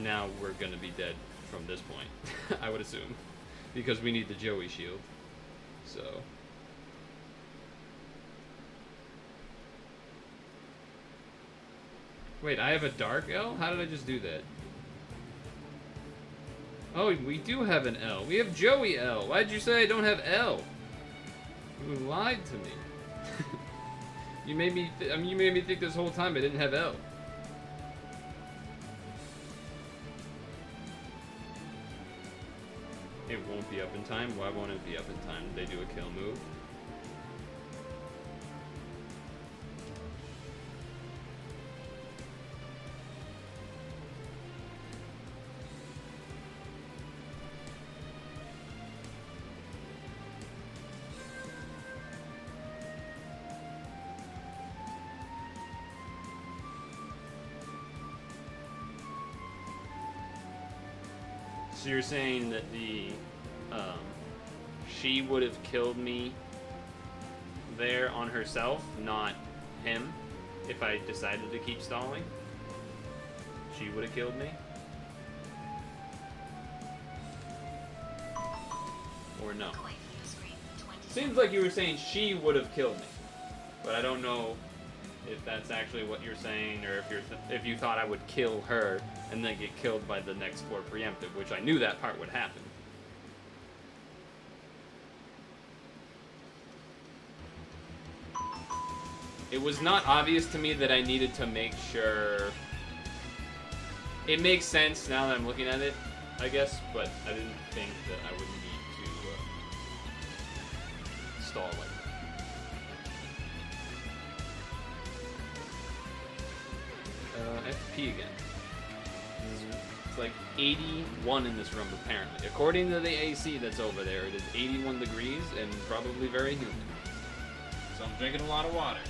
Now we're gonna be dead from this point, I would assume. Because we need the Joey shield. So... Wait, I have a Dark L? How did I just do that? Oh, we do have an L. We have Joey L. Why'd you say I don't have L? You lied to me. You made me think this whole time I didn't have L. It won't be up in time? Why won't it be up in time? Did they do a kill move? So you're saying that she would have killed me there on herself, not him, if I decided to keep stalling? She would have killed me? Or no? Seems like you were saying she would have killed me, but I don't know if that's actually what you're saying, or if you thought I would kill her and then get killed by the next 4 preemptive, which I knew that part would happen. It was not obvious to me that I needed to make sure... It makes sense now that I'm looking at it, I guess, but I didn't think that I would need to stall like that. FP again. like 81 in this room apparently. According to the AC that's over there, it is 81 degrees and probably very humid. So I'm drinking a lot of water.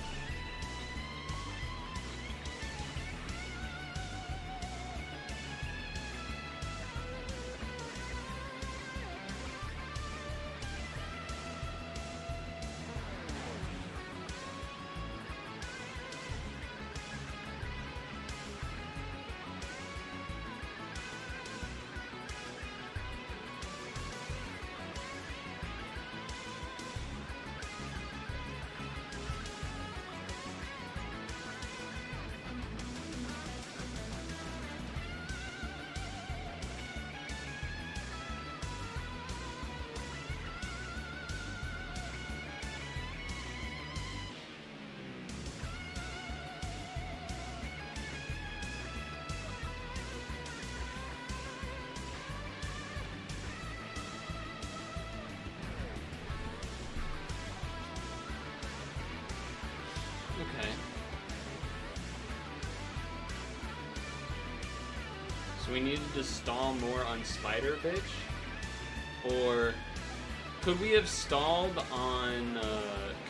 Okay. So we needed to stall more on Spider Bitch? Or could we have stalled on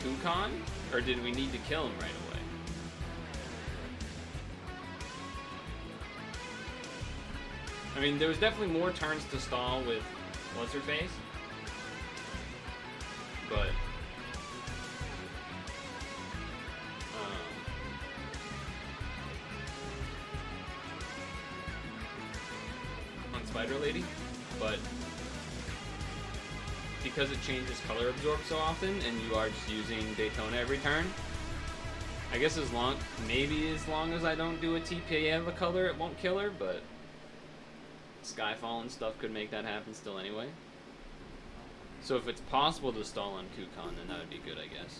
Kukan? Or did we need to kill him right away? I mean, there was definitely more turns to stall with What's-Her-Face. But on Spider Lady, but because it changes color absorb so often and you are just using Daytona every turn, I guess maybe as long as I don't do a TPA of a color, it won't kill her, but Skyfall and stuff could make that happen still anyway. So if it's possible to stall on Kukan, then that would be good, I guess.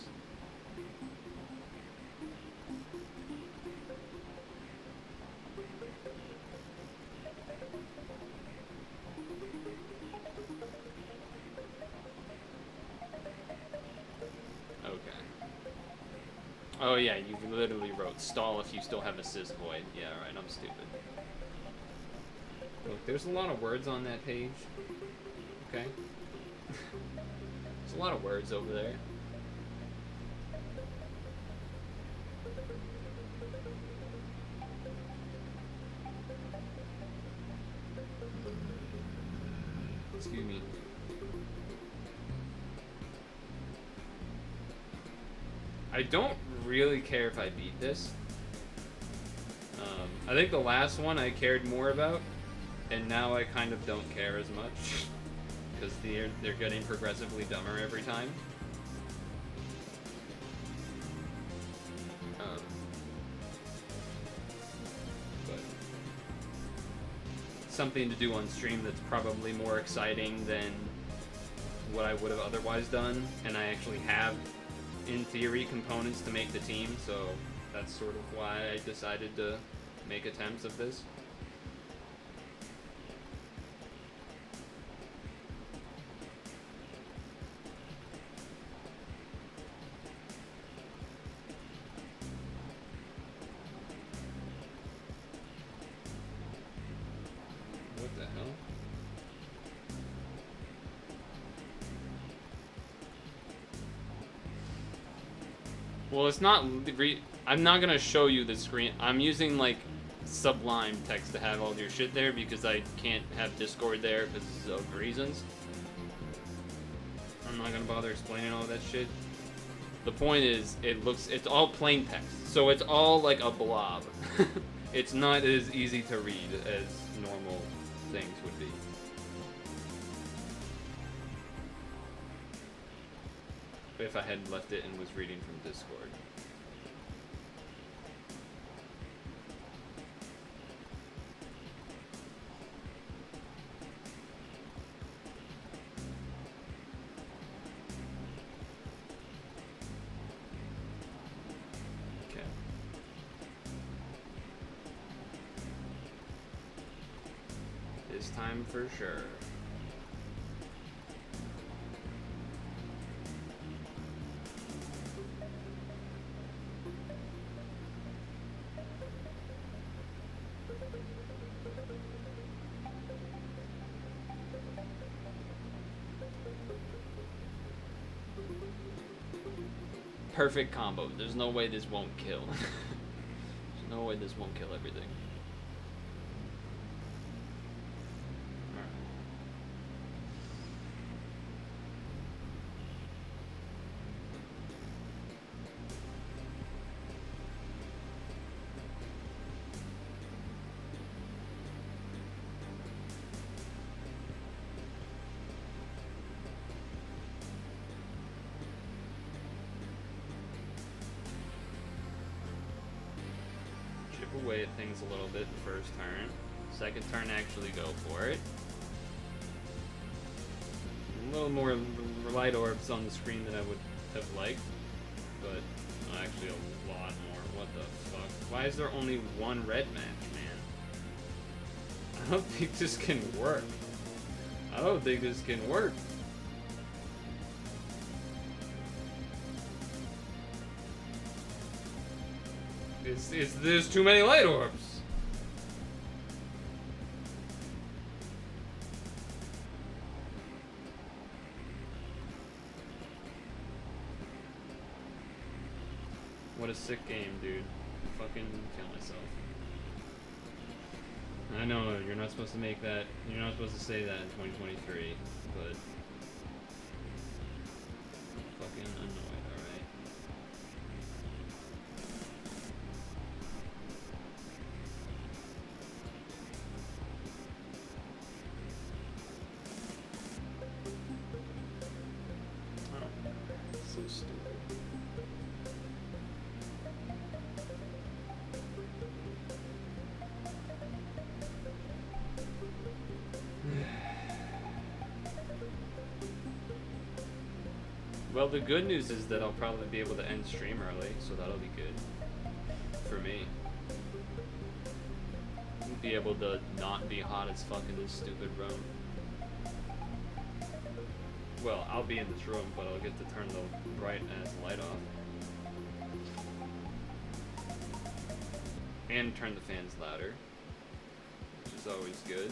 Oh yeah, you literally wrote stall if you still have a Sis Void. Yeah, right, I'm stupid. Look, there's a lot of words on that page. Okay? There's a lot of words over there. Excuse me. I don't really care if I beat this. I think the last one I cared more about, and now I kind of don't care as much because they're getting progressively dumber every time. But something to do on stream that's probably more exciting than what I would have otherwise done, and I actually have, in theory, components to make the team, so that's sort of why I decided to make attempts of this. What the hell? Well, it's not. I'm not gonna show you the screen. I'm using like Sublime text to have all your shit there because I can't have Discord there because of reasons. I'm not gonna bother explaining all that shit. The point is, it's all plain text, so it's all like a blob. It's not as easy to read as normal things would be. If I had left it and was reading from Discord. Okay. This time for sure. perfect combo. There's no way this won't kill. There's no way this won't kill everything. Away at things a little bit the first turn. Second turn, actually go for it. A little more light orbs on the screen than I would have liked, but actually a lot more. What the fuck? Why is there only one red match, man? I don't think this can work. I don't think this can work. There's too many light orbs. What a sick game, dude. Fucking kill myself. I know, you're not supposed to make that, you're not supposed to say that in 2023, but fucking annoyed, alright? So stupid. Well, the good news is that I'll probably be able to end stream early, so that'll be good for me. Be able to not be hot as fuck in this stupid room. Well, I'll be in this room, but I'll get to turn the bright ass light off. And turn the fans louder, which is always good.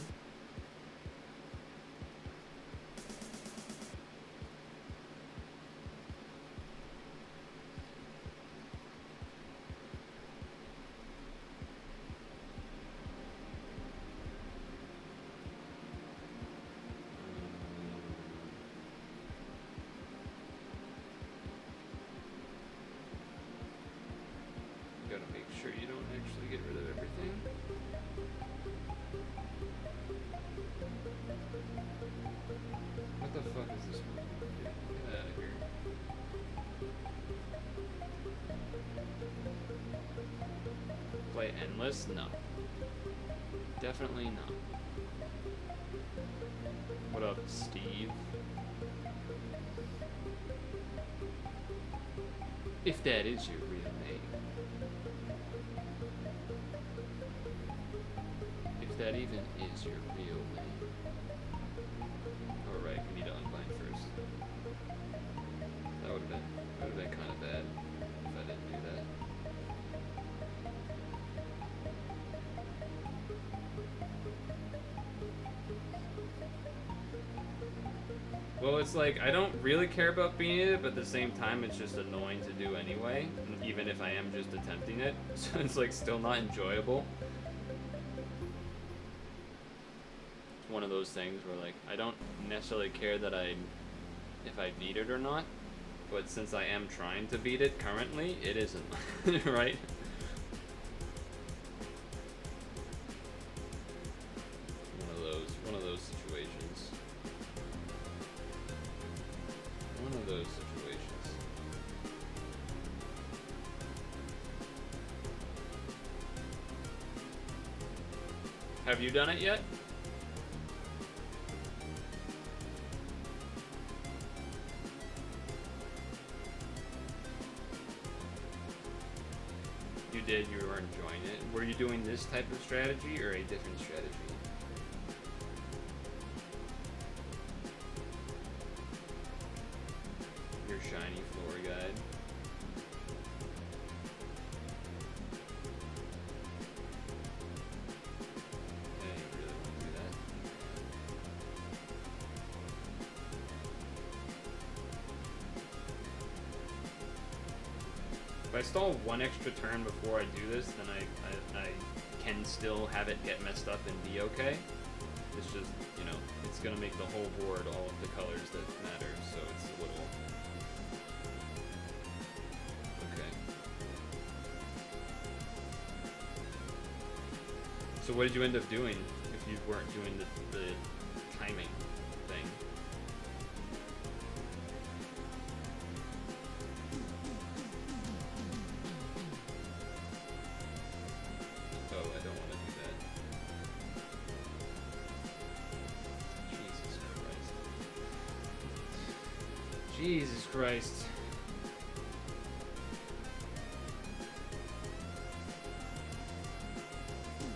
Sure you don't actually get rid of everything. What the fuck is this one? Get out of here. Play endless? No. Definitely not. What up, Steve? If that is your real name. That even is your real name. Alright, we need to unbind first. That would have been kind of bad if I didn't do that. Well, it's like, I don't really care about beating it, but at the same time, it's just annoying to do anyway, even if I am just attempting it. So it's like still not enjoyable. One of those things where like I don't necessarily care that if I beat it or not, but since I am trying to beat it currently, it isn't. Right? One of those situations. One of those situations. Have you done it yet? You were enjoying it. Were you doing this type of strategy or a different strategy? Your shiny floor guide. Yeah, you really want to do that. I stall one extra turn before I do this, then I can still have it get messed up and be okay. It's just, you know, it's gonna make the whole board all of the colors that matter, so it's a little... Okay. So what did you end up doing if you weren't doing the timing thing? Oh, I don't want to do that. Jesus Christ. Jesus Christ.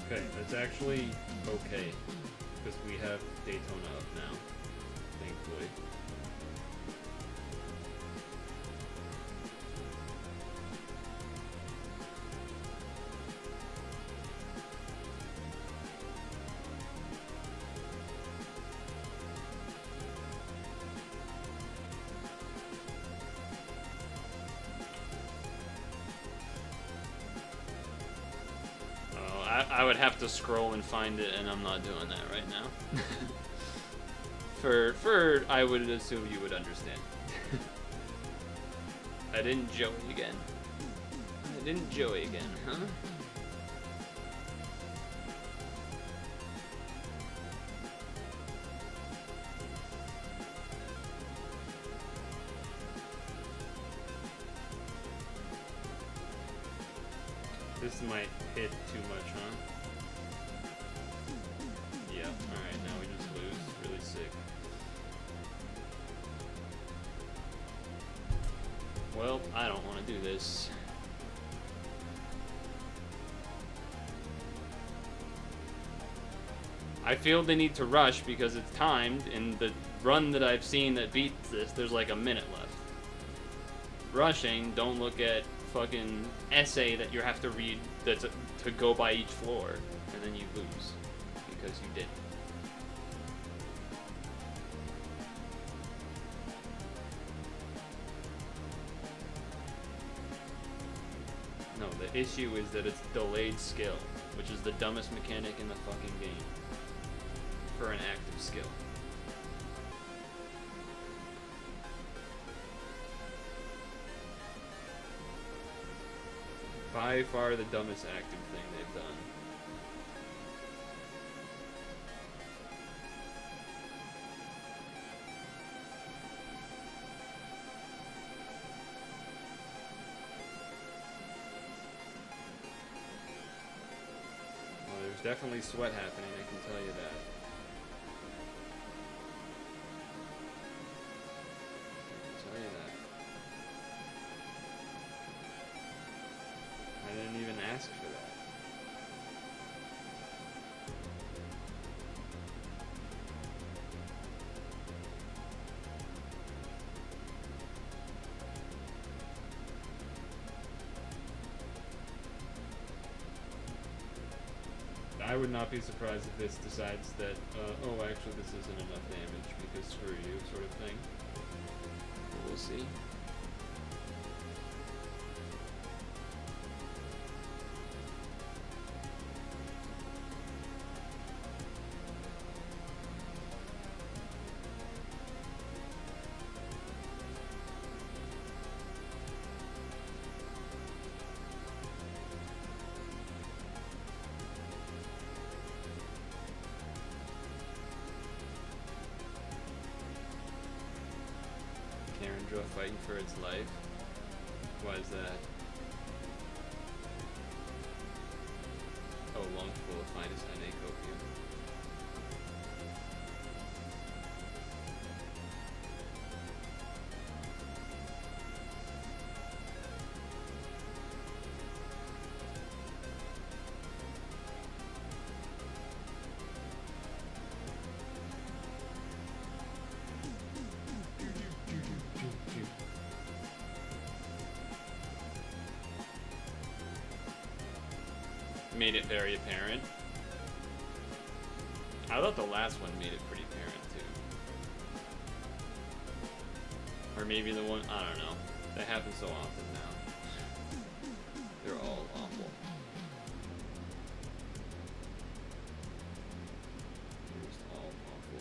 Okay, that's actually okay, because we have Daytona up now, thankfully. I would have to scroll and find it, and I'm not doing that right now. I would assume you would understand. I didn't Joey again. I didn't Joey again, huh? This might hit too much, huh? Yeah, alright, now we just lose. Really sick. Well, I don't want to do this. I feel the need to rush because it's timed, and the run that I've seen that beats this, there's like a minute left. Rushing, don't look at fucking essay that you have to read that's to go by each floor, and then you lose because you didn't. No, the issue is that it's delayed skill, which is the dumbest mechanic in the fucking game for an active skill. By far the dumbest active thing they've done. Well, there's definitely sweat happening, I can tell you that. I didn't even ask for that. I would not be surprised if this decides that, oh, actually this isn't enough damage because screw you, sort of thing. We'll see. Fighting for its life. Why is that? Oh, Longful of finest NA copium. Made it very apparent. I thought the last one made it pretty apparent too. Or maybe the one, I don't know. That happens so often now. They're all awful. They're just all awful.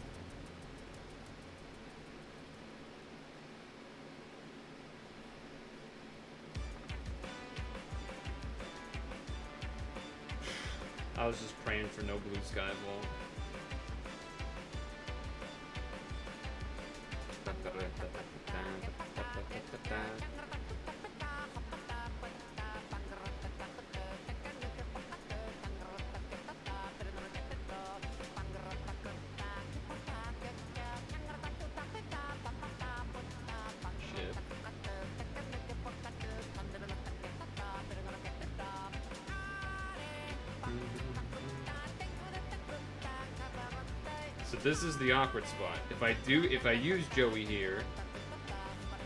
I was just praying for no blue sky wall. Shit. So this is the awkward spot. If I use Joey here,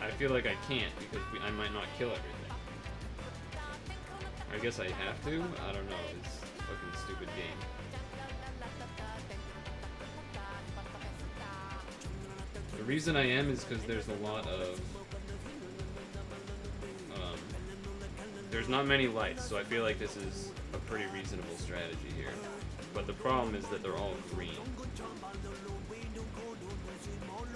I feel like I can't because I might not kill everything. I guess I have to? I don't know. It's a fucking stupid game. The reason I am is because there's a lot of... there's not many lights, so I feel like this is a pretty reasonable strategy here. But the problem is that they're all green.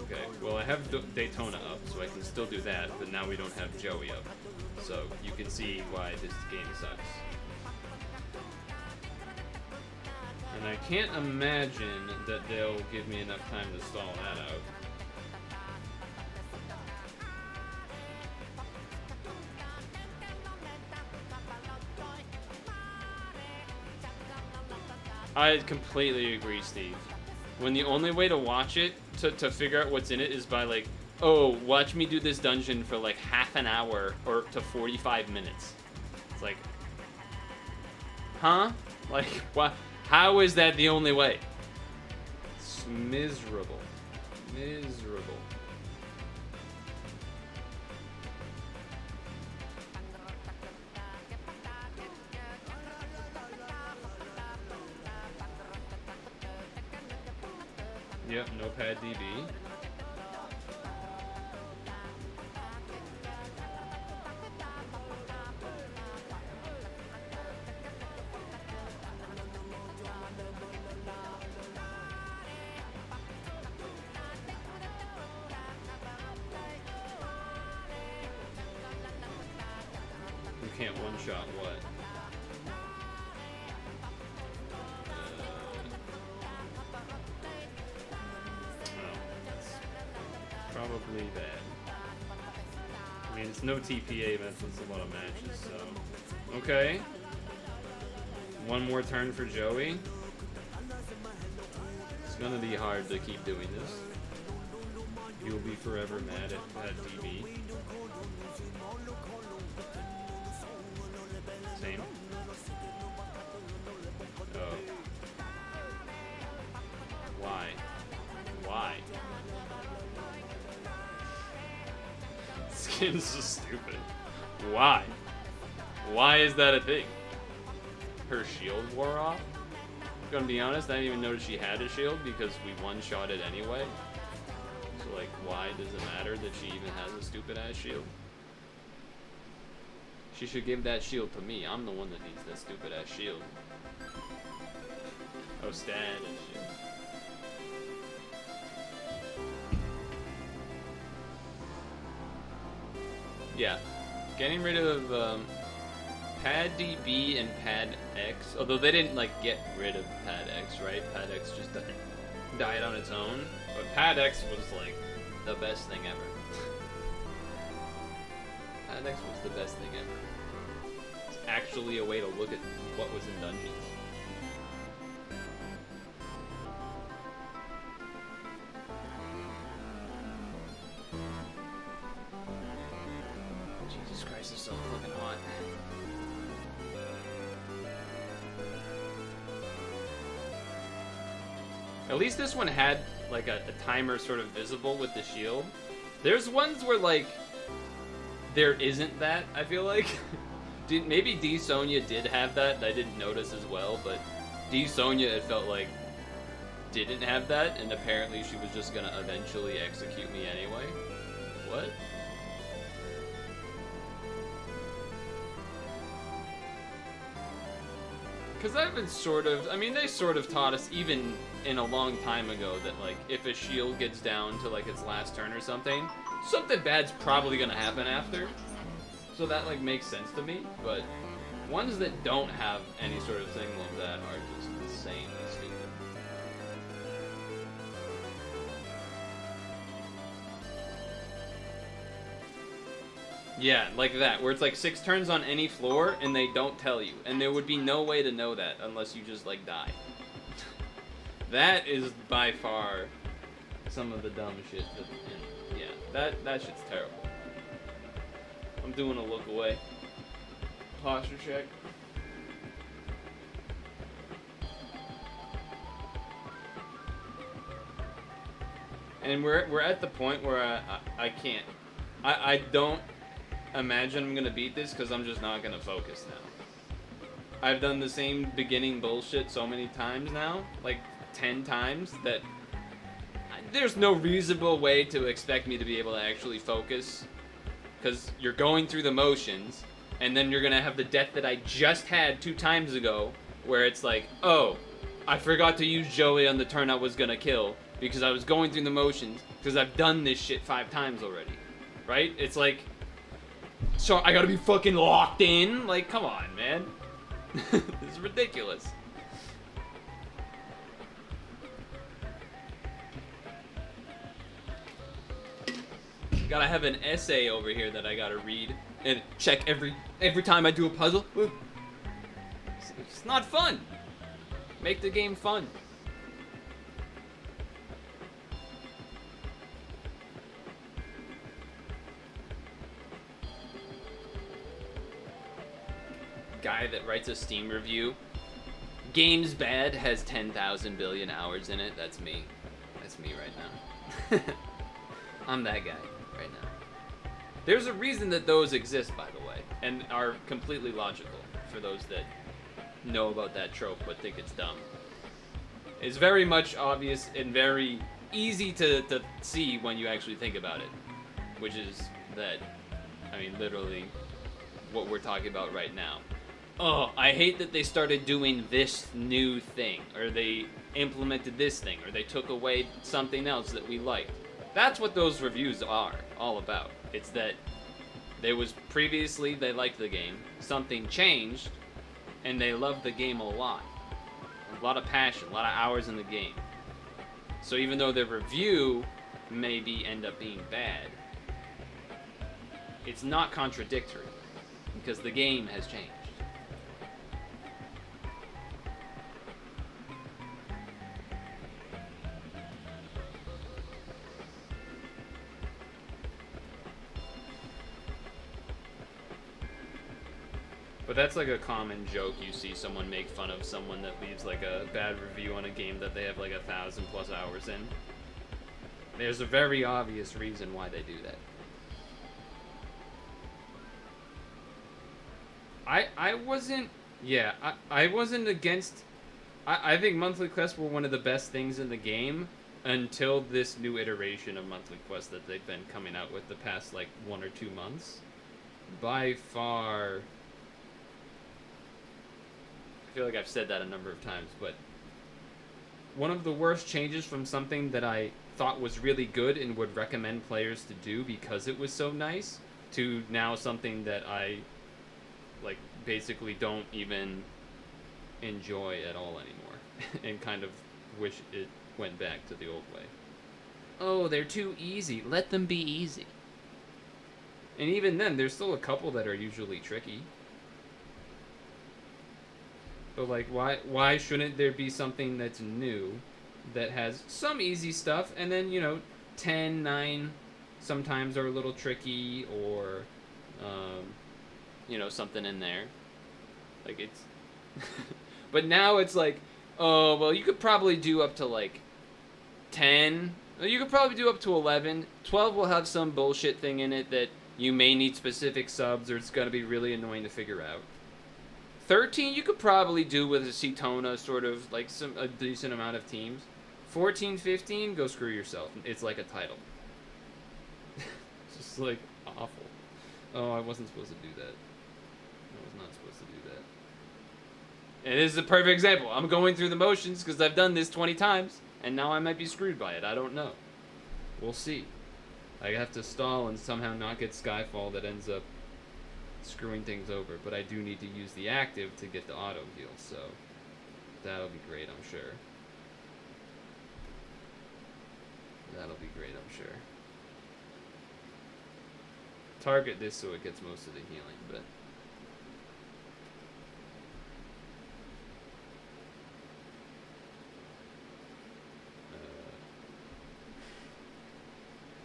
Okay, well I have Daytona up, so I can still do that, but now we don't have Joey up. So you can see why this game sucks. And I can't imagine that they'll give me enough time to stall that out. I completely agree, Steve. When the only way to watch it, to figure out what's in it, is by like, oh, watch me do this dungeon for like half an hour or to 45 minutes. It's like, huh? Like, what? How is that the only way? It's miserable. Miserable. Yep, no pad DB. You can't one-shot what? Probably bad. I mean, it's no TPA, but it's a lot of matches, so... Okay. One more turn for Joey. It's gonna be hard to keep doing this. You'll be forever mad at DB. Same. Oh. Why? Why? This game's so stupid. Why? Why is that a thing? Her shield wore off? I'm gonna be honest, I didn't even notice she had a shield because we one-shot it anyway. So like, why does it matter that she even has a stupid-ass shield? She should give that shield to me. I'm the one that needs that stupid-ass shield. Oh, stat and shit. Yeah, getting rid of Pad DB and Pad X, although they didn't like get rid of Pad X, right? Pad X just died on its own, but Pad X was like the best thing ever. Pad X was the best thing ever. It's actually a way to look at what was in dungeons. Jesus Christ, it's so fucking hot. At least this one had like a timer sort of visible with the shield. There's ones where like there isn't that, I feel like. Maybe D Sonya did have that and I didn't notice as well, but D Sonya, it felt like, didn't have that, and apparently she was just gonna eventually execute me anyway. What? Because I've been sort of, I mean, they sort of taught us even in a long time ago that, like, if a shield gets down to, like, its last turn or something, something bad's probably gonna happen after. So that, like, makes sense to me, but ones that don't have any sort of thing like that are just insanely stupid. Yeah, like that, where it's like 6 turns on any floor and they don't tell you. And there would be no way to know that unless you just, like, die. That is by far some of the dumb shit that, yeah, that shit's terrible. I'm doing a look away. Posture check. And we're at the point where I can't. I don't imagine I'm gonna beat this because I'm just not gonna focus now. I've done the same beginning bullshit so many times now, like 10 times, that there's no reasonable way to expect me to be able to actually focus. Because you're going through the motions, and then you're gonna have the death that I just had 2 times ago, where it's like, oh, I forgot to use Joey on the turn I was gonna kill, because I was going through the motions, because I've done this shit 5 times already. Right? It's like, so I gotta be fucking locked in? Like, come on, man. This is ridiculous. Gotta have an essay over here that I gotta read and check every time I do a puzzle. It's not fun. Make the game fun. Guy that writes a Steam review. Game's bad, has 10,000 billion hours in it. That's me. That's me right now. I'm that guy right now. There's a reason that those exist, by the way, and are completely logical for those that know about that trope but think it's dumb. It's very much obvious and very easy to see when you actually think about it, which is that, I mean, literally what we're talking about right now. Oh, I hate that they started doing this new thing, or they implemented this thing, or they took away something else that we liked. That's what those reviews are all about. It's that there was previously they liked the game, something changed, and they loved the game a lot. A lot of passion, a lot of hours in the game. So even though the review maybe end up being bad, it's not contradictory, because the game has changed. But that's like a common joke you see someone make fun of someone that leaves like a bad review on a game that they have like 1,000+ hours in. There's a very obvious reason why they do that. I wasn't against. I think monthly quests were one of the best things in the game until this new iteration of monthly quests that they've been coming out with the past like 1 or 2 months. By far, I feel like I've said that a number of times, but one of the worst changes from something that I thought was really good and would recommend players to do because it was so nice, to now something that I like basically don't even enjoy at all anymore and kind of wish it went back to the old way. Oh, they're too easy. Let them be easy. And even then, there's still a couple that are usually tricky. But like, why shouldn't there be something that's new that has some easy stuff, and then, you know, 10, 9 sometimes are a little tricky, or you know, something in there. Like, it's but now it's like, oh, well, you could probably do up to like 10. You could probably do up to 11. 12 will have some bullshit thing in it that you may need specific subs, or it's going to be really annoying to figure out. 13 you could probably do with a Cetona, sort of like a decent amount of teams. 14, 15, go screw yourself. It's like a title. It's just like awful. Oh, I wasn't supposed to do that. I was not supposed to do that. And this is a perfect example. I'm going through the motions because I've done this 20 times, and now I might be screwed by it. I don't know. We'll see. I have to stall and somehow not get Skyfall that ends up screwing things over. But I do need to use the active to get the auto heal, so that'll be great, I'm sure. That'll be great, I'm sure. Target this so it gets most of the healing, but...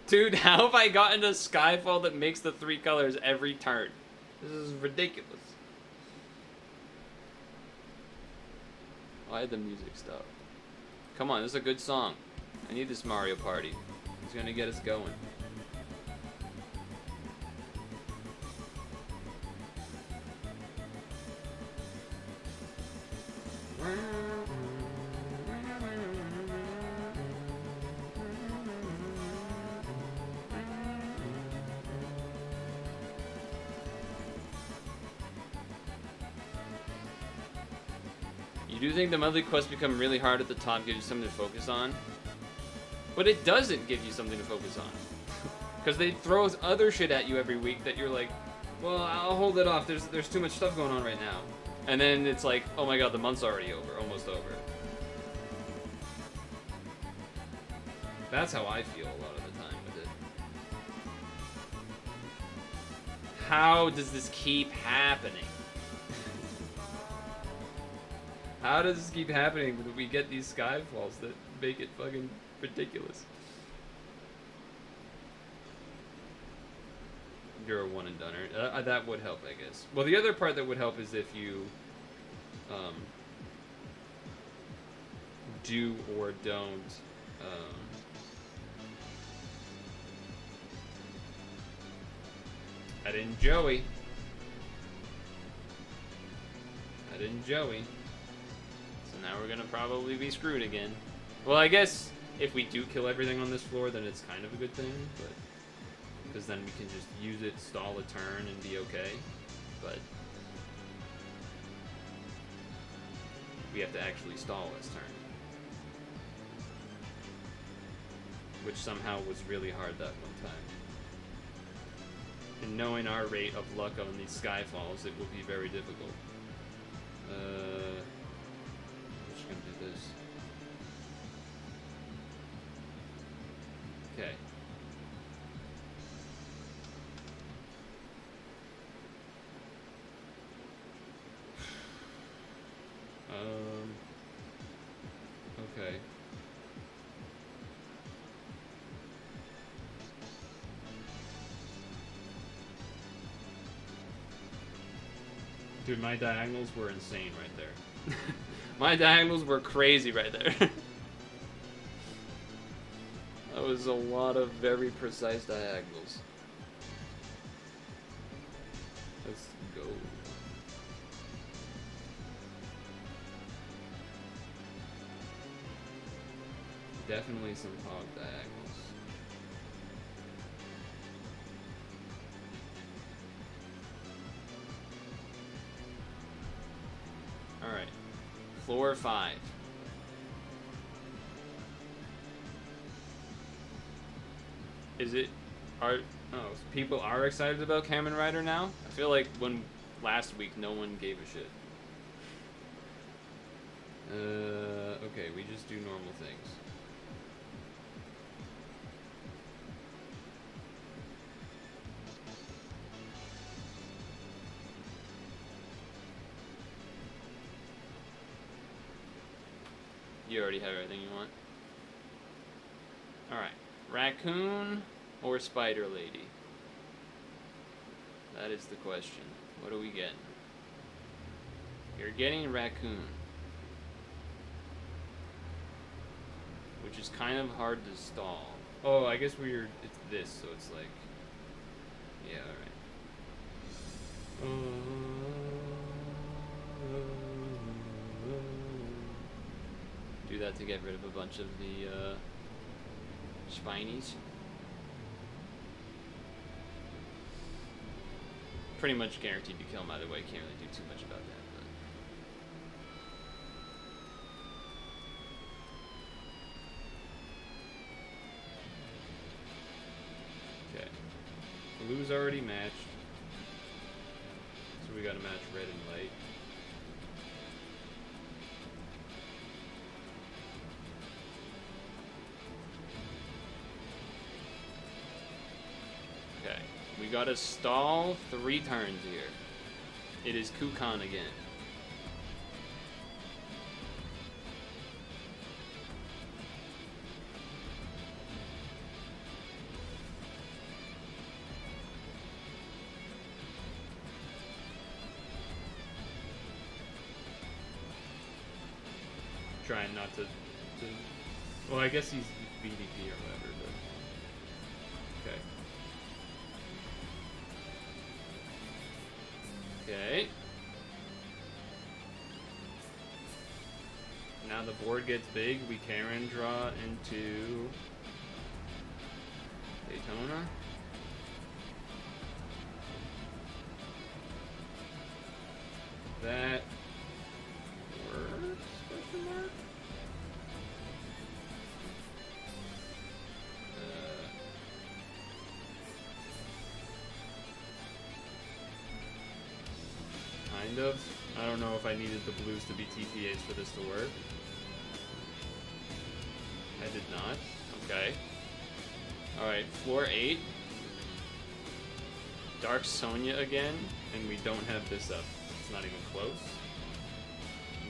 Dude, how have I gotten a Skyfall that makes the 3 colors every turn? This is ridiculous. Why did the music stop? Come on, this is a good song. I need this Mario Party. It's gonna get us going. You do think the monthly quests become really hard at the top, give you something to focus on? But it doesn't give you something to focus on. Because they throw other shit at you every week that you're like, well, I'll hold it off, there's too much stuff going on right now. And then it's like, oh my god, the month's already over, almost over. That's how I feel a lot of the time with it. How does this keep happening? How does this keep happening when we get these Skyfalls that make it fucking ridiculous? You're a one and doneer. That would help, I guess. Well, the other part that would help is if you do or don't add in Joey. Add in Joey. So now we're gonna probably be screwed again. Well, I guess if we do kill everything on this floor, then it's kind of a good thing, but because then we can just use it, stall a turn, and be okay. But we have to actually stall this turn, which somehow was really hard that one time. And knowing our rate of luck on these Skyfalls, it will be very difficult. I'm just gonna do this. Okay. Okay. Dude, my diagonals were insane right there. My diagonals were crazy right there. That was a lot of very precise diagonals. Let's go. Definitely some hog diagonals. Alright. Floor 5. Is it... people are excited about Kamen Rider now? I feel like when last week no one gave a shit. Okay, we just do normal things. You already have everything you want. Alright. Raccoon or Spider Lady? That is the question. What are we getting? You're getting Raccoon. Which is kind of hard to stall. Oh, I guess it's this, so it's like... Yeah, alright. Do that to get rid of a bunch of the spinies. Pretty much guaranteed to kill him either way. Can't really do too much about that. blue's already matched. So we gotta match red and light. Okay. We gotta stall 3 turns here. It is Kukan again. Trying not to. Well, I guess he's BDP or whatever, but. Okay. Okay. Now the board gets big. We Karen draw into Daytona. That works? Question mark? Kind of. I don't know if I needed the blues to be TPAs for this to work. I did not. Okay. Alright, floor 8. Dark Sonya again, and we don't have this up. It's not even close.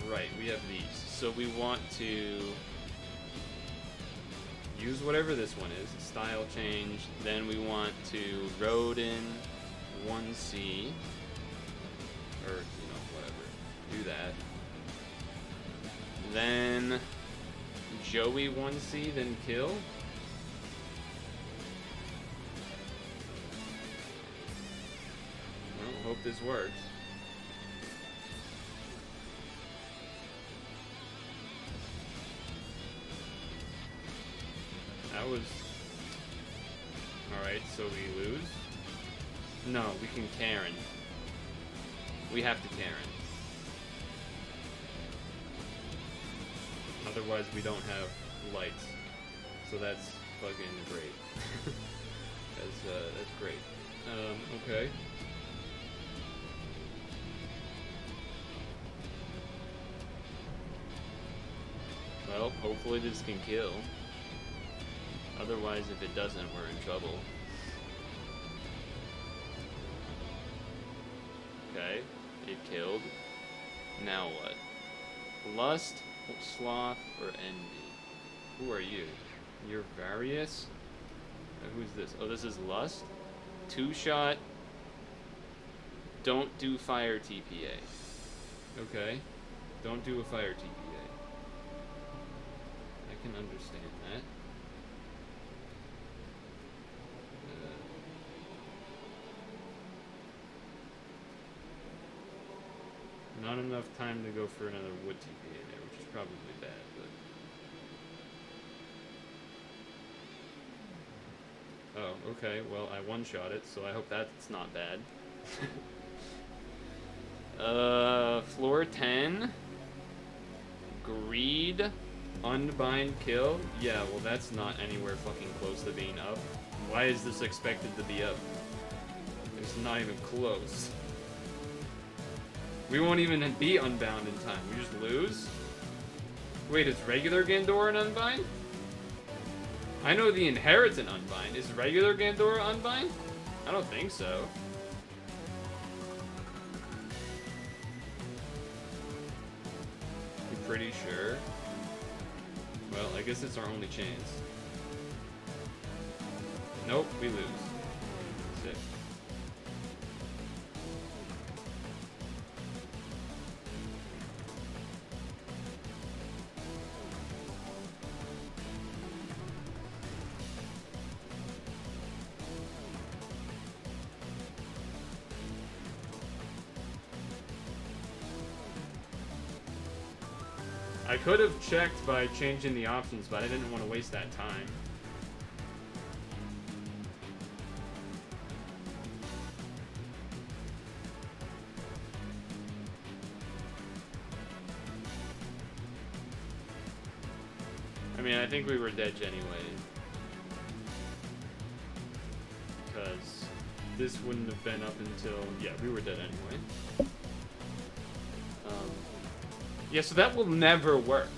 Right, we have these. So we want to use whatever this one is, style change. Then we want to road in 1C. Or, you know, whatever. Do that. Then Joey 1C, then kill. Well, hope this works. That was... Alright, so we lose? No, we can Karen. We have to Karen. Otherwise we don't have lights. So that's fucking great. That's great. Okay. Well, hopefully this can kill. Otherwise, if it doesn't, we're in trouble. Okay, it killed. Now what? Lust, sloth, or envy? Who are you? You're Various? Who's this? Oh, this is Lust? 2-shot. Don't do fire TPA. Okay. Don't do a fire TPA. I can understand that. Not enough time to go for another wood TPA there, which is probably bad, but... Oh, okay, well, I one-shot it, so I hope that's not bad. Floor 10. Greed. Unbind kill. Yeah, well, that's not anywhere fucking close to being up. Why is this expected to be up? It's not even close. We won't even be unbound in time. We just lose? Wait, is regular Gandora an unbind? I know the Inheritant unbind. Is regular Gandora unbind? I don't think so. I'm pretty sure. Well, I guess it's our only chance. Nope, we lose. Sick. I could have checked by changing the options, but I didn't want to waste that time. I mean, I think we were dead anyway. Because this wouldn't have been up until... Yeah, we were dead anyway. Yeah, so that will never work.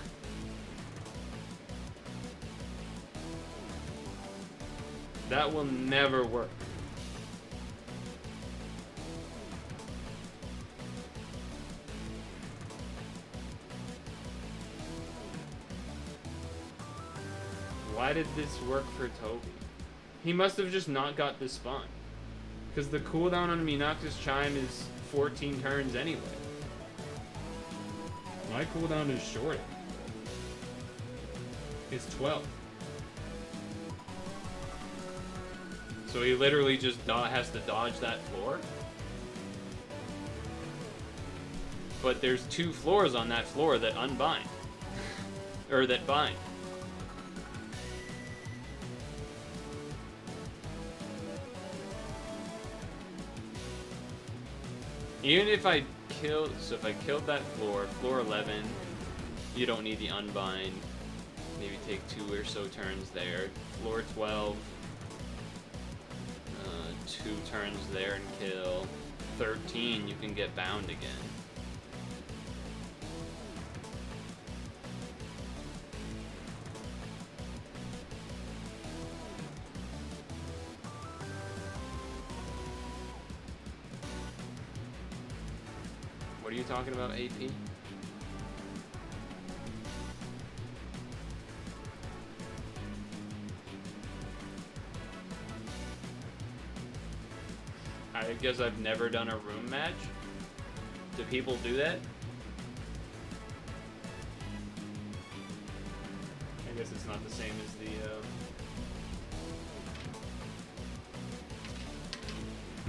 That will never work. Why did this work for Toby? He must have just not got this spawn. Because the cooldown on Minox's Chime is 14 turns anyway. My cooldown is shorter. It's 12. So he literally just has to dodge that floor? But there's 2 floors on that floor that unbind. Or that bind. Even if I killed, so if I killed that floor, floor 11, you don't need the unbind. Maybe take 2 or so turns there. Floor 12, 2 turns there and kill. 13, you can get bound again. What are you talking about, AP? I guess I've never done a room match. Do people do that? I guess it's not the same as the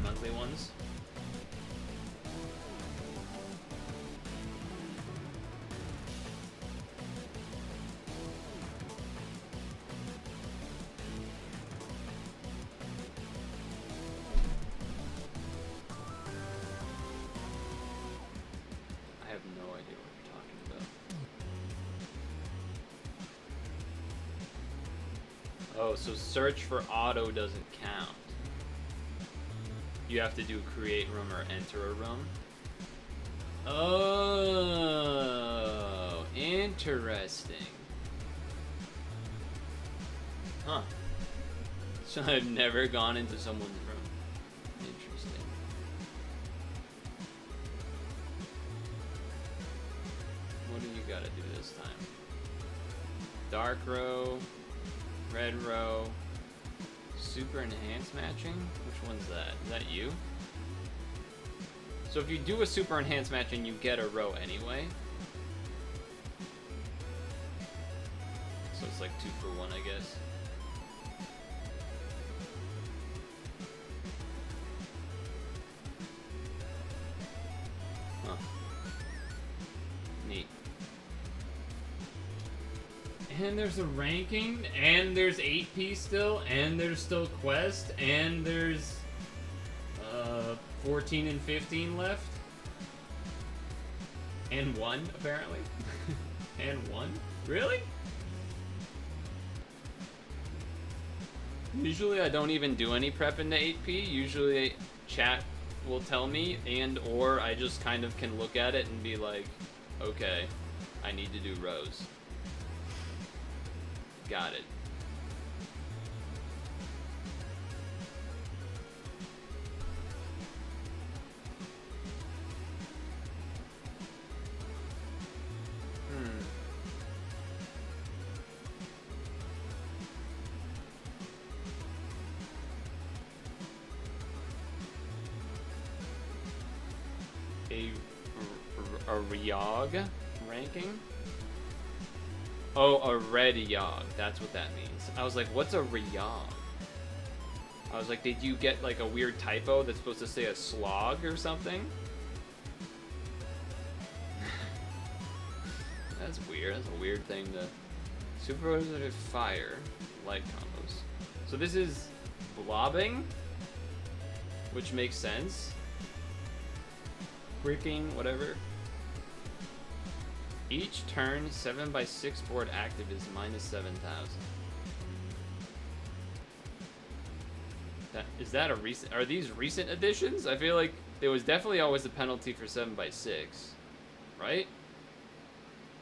monthly ones. Oh, so search for auto doesn't count. You have to do create room or enter a room. Oh, interesting. Huh. So I've never gone into someone's room. Interesting. What do you gotta do this time? Dark row. Red row, super enhanced matching? Which one's that? Is that you? So if you do a super enhanced matching, you get a row anyway. So it's like 2 for 1, I guess. Huh. Neat. And there's a ranking, and there's 8P still, and there's still quest, and there's 14 and 15 left. And 1, apparently. And 1? Really? Usually I don't even do any prep into 8P. Usually chat will tell me, and or I just kind of can look at it and be like, okay, I need to do rows. Got it. A Ryog ranking? Oh, a red Yogg. That's what that means. I was like, what's a Ryog? I was like, did you get like a weird typo that's supposed to say a slog or something? That's weird. That's a weird thing to... Super Positive Fire. Light combos. So this is blobbing, which makes sense. Bricking, whatever. Each turn, 7x6 board active is -7,000. Is that a recent? Are these recent additions? I feel like there was definitely always a penalty for 7x6, right?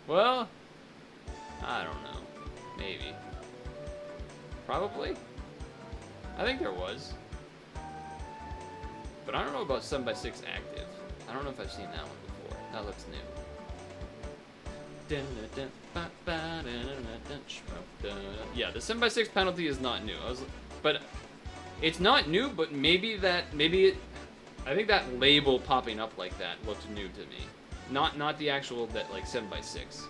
Well, I don't know. Maybe. Probably. I think there was. But I don't know about 7x6 active. I don't know if I've seen that one before. That looks new. Yeah, the 7x6 penalty is not new. But it's not new, but I think that label popping up like that looked new to me. Not the actual that like 7x6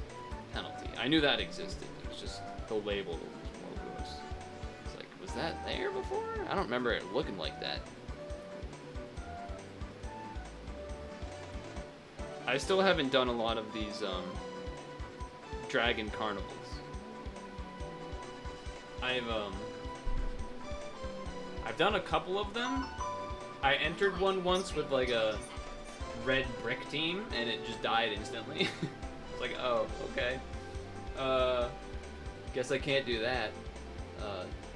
penalty. I knew that existed. It was just the label that was more gross. It's like, was that there before? I don't remember it looking like that. I still haven't done a lot of these Dragon Carnivals. I've done a couple of them. I entered one once with like a red brick team and it just died instantly. It's like, oh, okay. Guess I can't do that.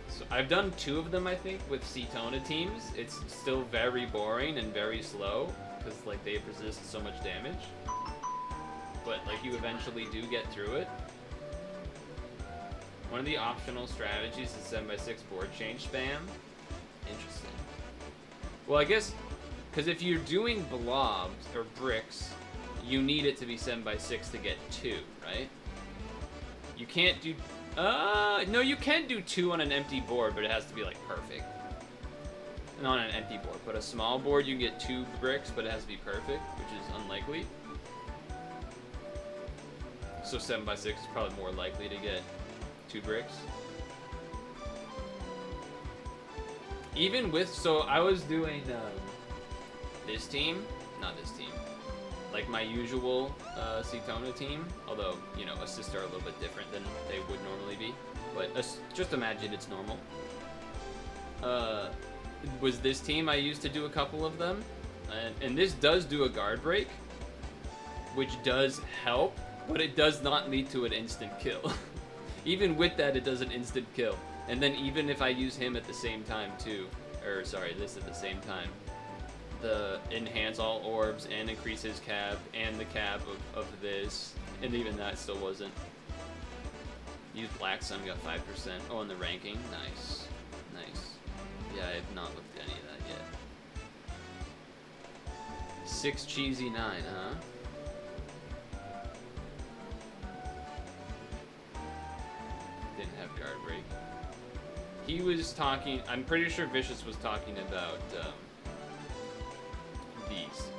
So I've done 2 of them, I think, with Cetona teams. It's still very boring and very slow because like they resist so much damage. But like you eventually do get through it. One of the optional strategies is 7x6 board change spam. Interesting. Well, I guess, because if you're doing blobs or bricks, you need it to be 7x6 to get 2, right? You can't do... no, you can do 2 on an empty board, but it has to be, like, perfect. Not on an empty board, but a small board, you can get 2 bricks, but it has to be perfect, which is unlikely. So 7x6 is probably more likely to get 2 bricks. Even with, so I was doing this team, not this team, like my usual Cetona team, although, you know, assists are a little bit different than they would normally be, but just imagine it's normal. Was this team I used to do a couple of them, and this does do a guard break, which does help, but it does not lead to an instant kill. Even with that, it does an instant kill. And then even if I use him at the same time too, or sorry, this at the same time, the enhance all orbs and increase his cab and the cab of this, and even that still wasn't. Use Black Sun, got 5%. Oh, and the ranking, nice, nice. Yeah, I have not looked at any of that yet. 6 cheesy 9, huh? Didn't have guard break. He was talking, I'm pretty sure Vicious was talking about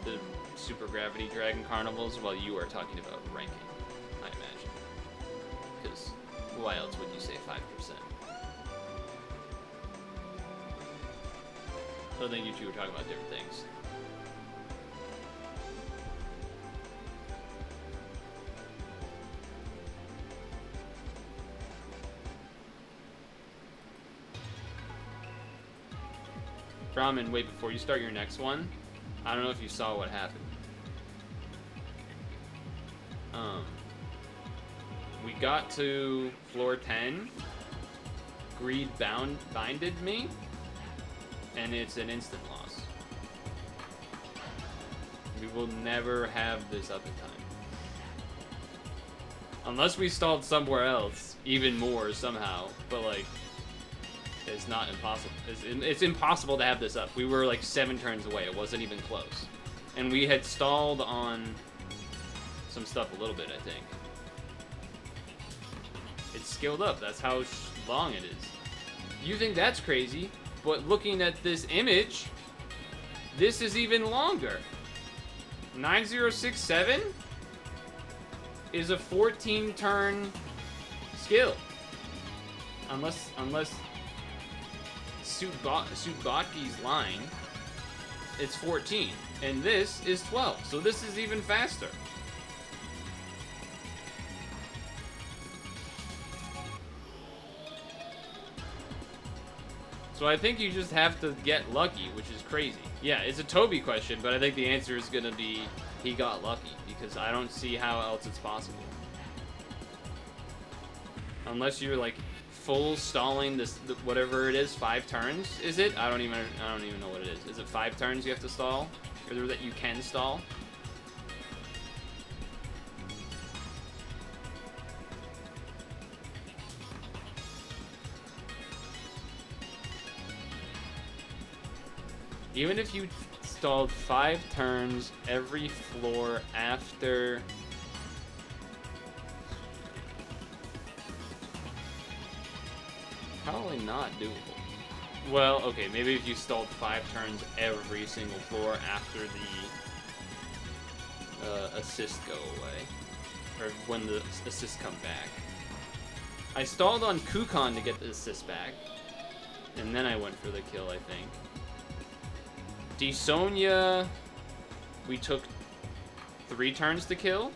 the Super Gravity Dragon Carnivals, while you are talking about ranking, I imagine. Because why else would you say 5%? So I think you two were talking about different things. Brahmin, wait, before you start your next one, I don't know if you saw what happened. We got to floor 10, Greed binded me, and it's an instant loss. We will never have this up in time. Unless we stalled somewhere else, even more somehow, but like, it's not impossible. It's impossible to have this up. We were like 7 turns away. It wasn't even close. And we had stalled on some stuff a little bit, I think. It's scaled up. That's how long it is. You think that's crazy, but looking at this image, this is even longer. 9067 is a 14 turn skill. Unless Subatki's line, it's 14, and this is 12, so this is even faster. So I think you just have to get lucky, which is crazy. Yeah, it's a Toby question, but I think the answer is gonna be he got lucky, because I don't see how else it's possible. Unless you're like full stalling this whatever it is 5 turns. Is it? I don't even know what it is. Is it 5 turns you have to stall, or that you can stall? Even if you stalled 5 turns every floor after... Probably not doable. Well, okay, maybe if you stalled 5 turns every single floor after the assist go away. Or when the assists come back. I stalled on Kukon to get the assist back. And then I went for the kill, I think. Sonya, we took 3 turns to kill.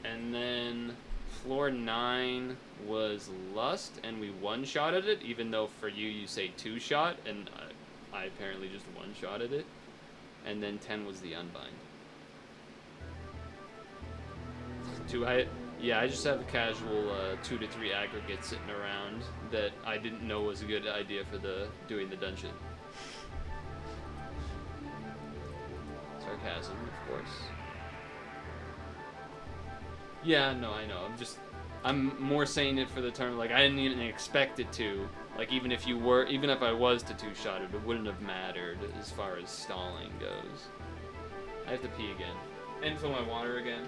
And then floor 9 was Lust, and we one-shotted it, even though for you say 2-shot, and I apparently just one-shotted it. And then 10 was the Unbind. Yeah, I just have a casual 2 to 3 aggregate sitting around that I didn't know was a good idea for doing the dungeon. Sarcasm, of course. Yeah, no, I know. I'm more saying it for the term, like, I didn't even expect it to. Like, even if I was to 2-shot it, it wouldn't have mattered as far as stalling goes. I have to pee again. And fill my water again.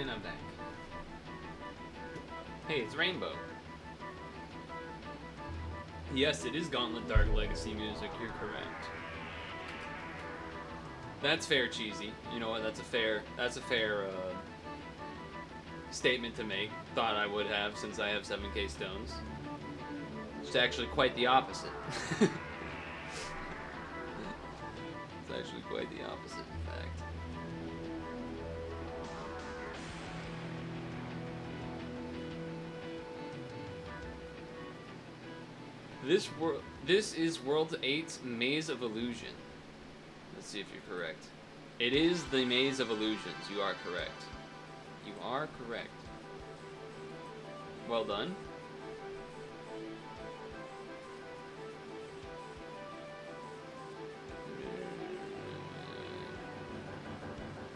And I'm back. Hey, it's Rainbow. Yes, it is Gauntlet Dark Legacy music, you're correct. That's fair, Cheesy. You know what, that's a fair statement to make. Thought I would have, since I have 7k stones. It's actually quite the opposite. It's actually quite the opposite, in fact. This is World 8's Maze of Illusion. Let's see if you're correct. It is the Maze of Illusions. You are correct. You are correct. Well done.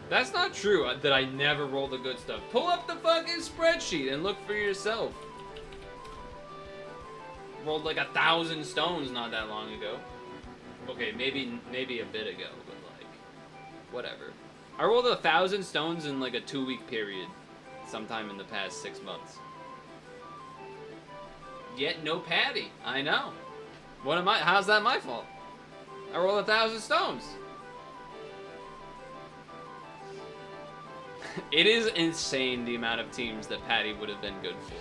That's not true that I never roll the good stuff. Pull up the fucking spreadsheet and look for yourself. Rolled like 1,000 stones not that long ago. Okay, maybe a bit ago, but like, whatever. I rolled 1,000 stones in like a 2-week period, sometime in the past 6 months. Yet no Patty. I know. What am I? How's that my fault? I rolled 1,000 stones. It is insane the amount of teams that Patty would have been good for.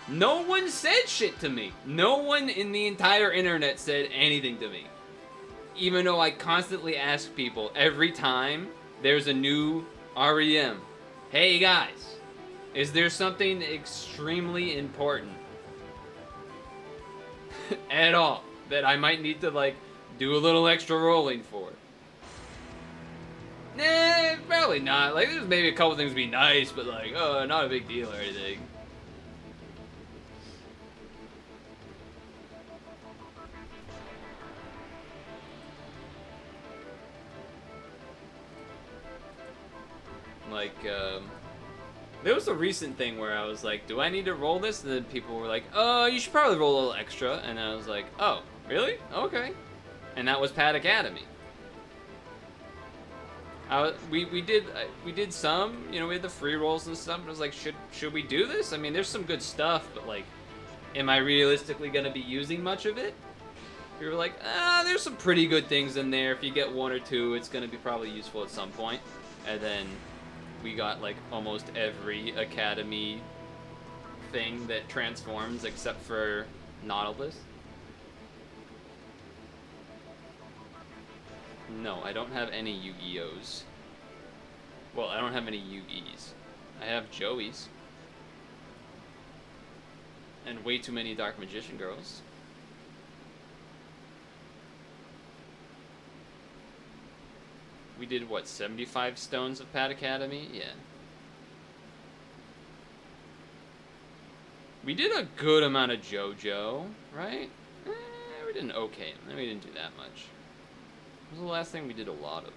No one said shit to me. No one in the entire internet said anything to me. Even though I constantly ask people every time there's a new REM, hey guys, is there something extremely important at all that I might need to like do a little extra rolling for? Nah, probably not. Like, there's maybe a couple things be nice, but like, oh, not a big deal or anything. Like, there was a recent thing where I was like, do I need to roll this? And then people were like, oh, you should probably roll a little extra. And I was like, oh, really? Okay. And that was Pad Academy. We did some, you know, we had the free rolls and stuff. But I was like, should we do this? I mean, there's some good stuff, but like, am I realistically gonna be using much of it? We were like, there's some pretty good things in there. If you get one or two, it's gonna be probably useful at some point. And then we got like almost every Academy thing that transforms except for Nautilus. No, I don't have any Yu-Gi-Ohs. Well, I don't have any Yu-Gis. I have Joeys. And way too many Dark Magician girls. We did, what, 75 stones of Pad Academy? Yeah. We did a good amount of JoJo, right? We did an okay. We didn't do that much. What was the last thing we did a lot of?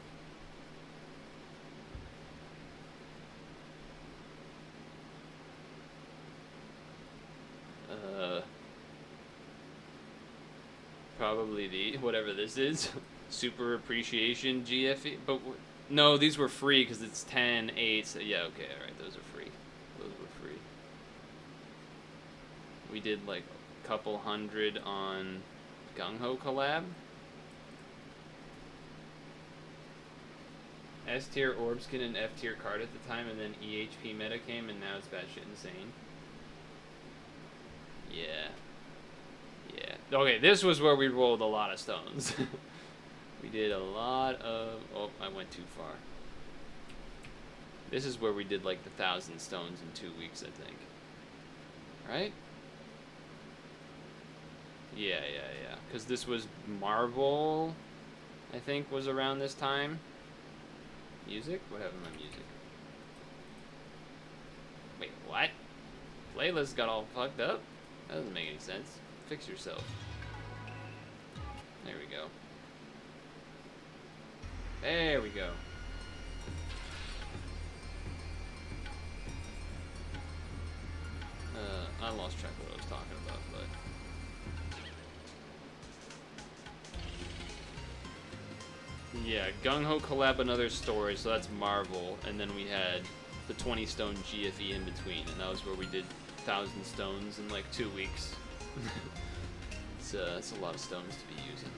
Probably the, whatever this is. Super Appreciation GFE. But, no, these were free because it's 10, 8. So yeah, okay, alright, those are free. Those were free. We did like a couple hundred on Gung Ho collab. S tier orb skin and F tier card at the time, and then EHP meta came, and now it's batshit insane. Yeah. Yeah. Okay, this was where we rolled a lot of stones. We did a lot of... Oh, I went too far. This is where we did like the 1,000 stones in 2 weeks, I think. Right? Yeah. Because this was Marvel, I think, was around this time. Music? What happened to my music? Wait, what? Playlist got all fucked up? That doesn't make any sense. Fix yourself. There we go. There we go. I lost track of what I was talking about, but... Yeah, Gung Ho collab another story, so that's Marvel, and then we had the 20 stone GFE in between, and that was where we did 1,000 stones in like 2 weeks. It's a lot of stones to be using.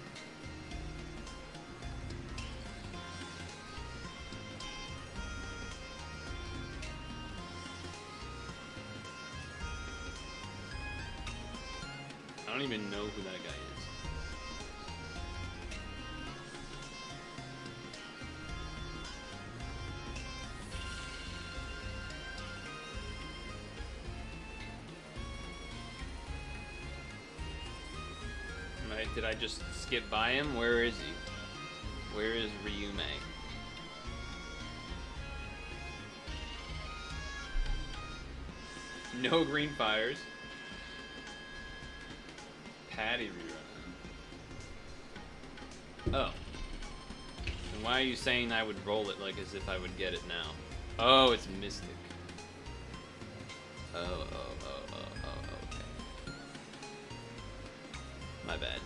I don't even know who that guy is. Did I just skip by him? Where is he? Where is Ryume? No green fires. Patty rerun. Oh. And why are you saying I would roll it like as if I would get it now? Oh, it's Mystic. Oh, okay. My bad.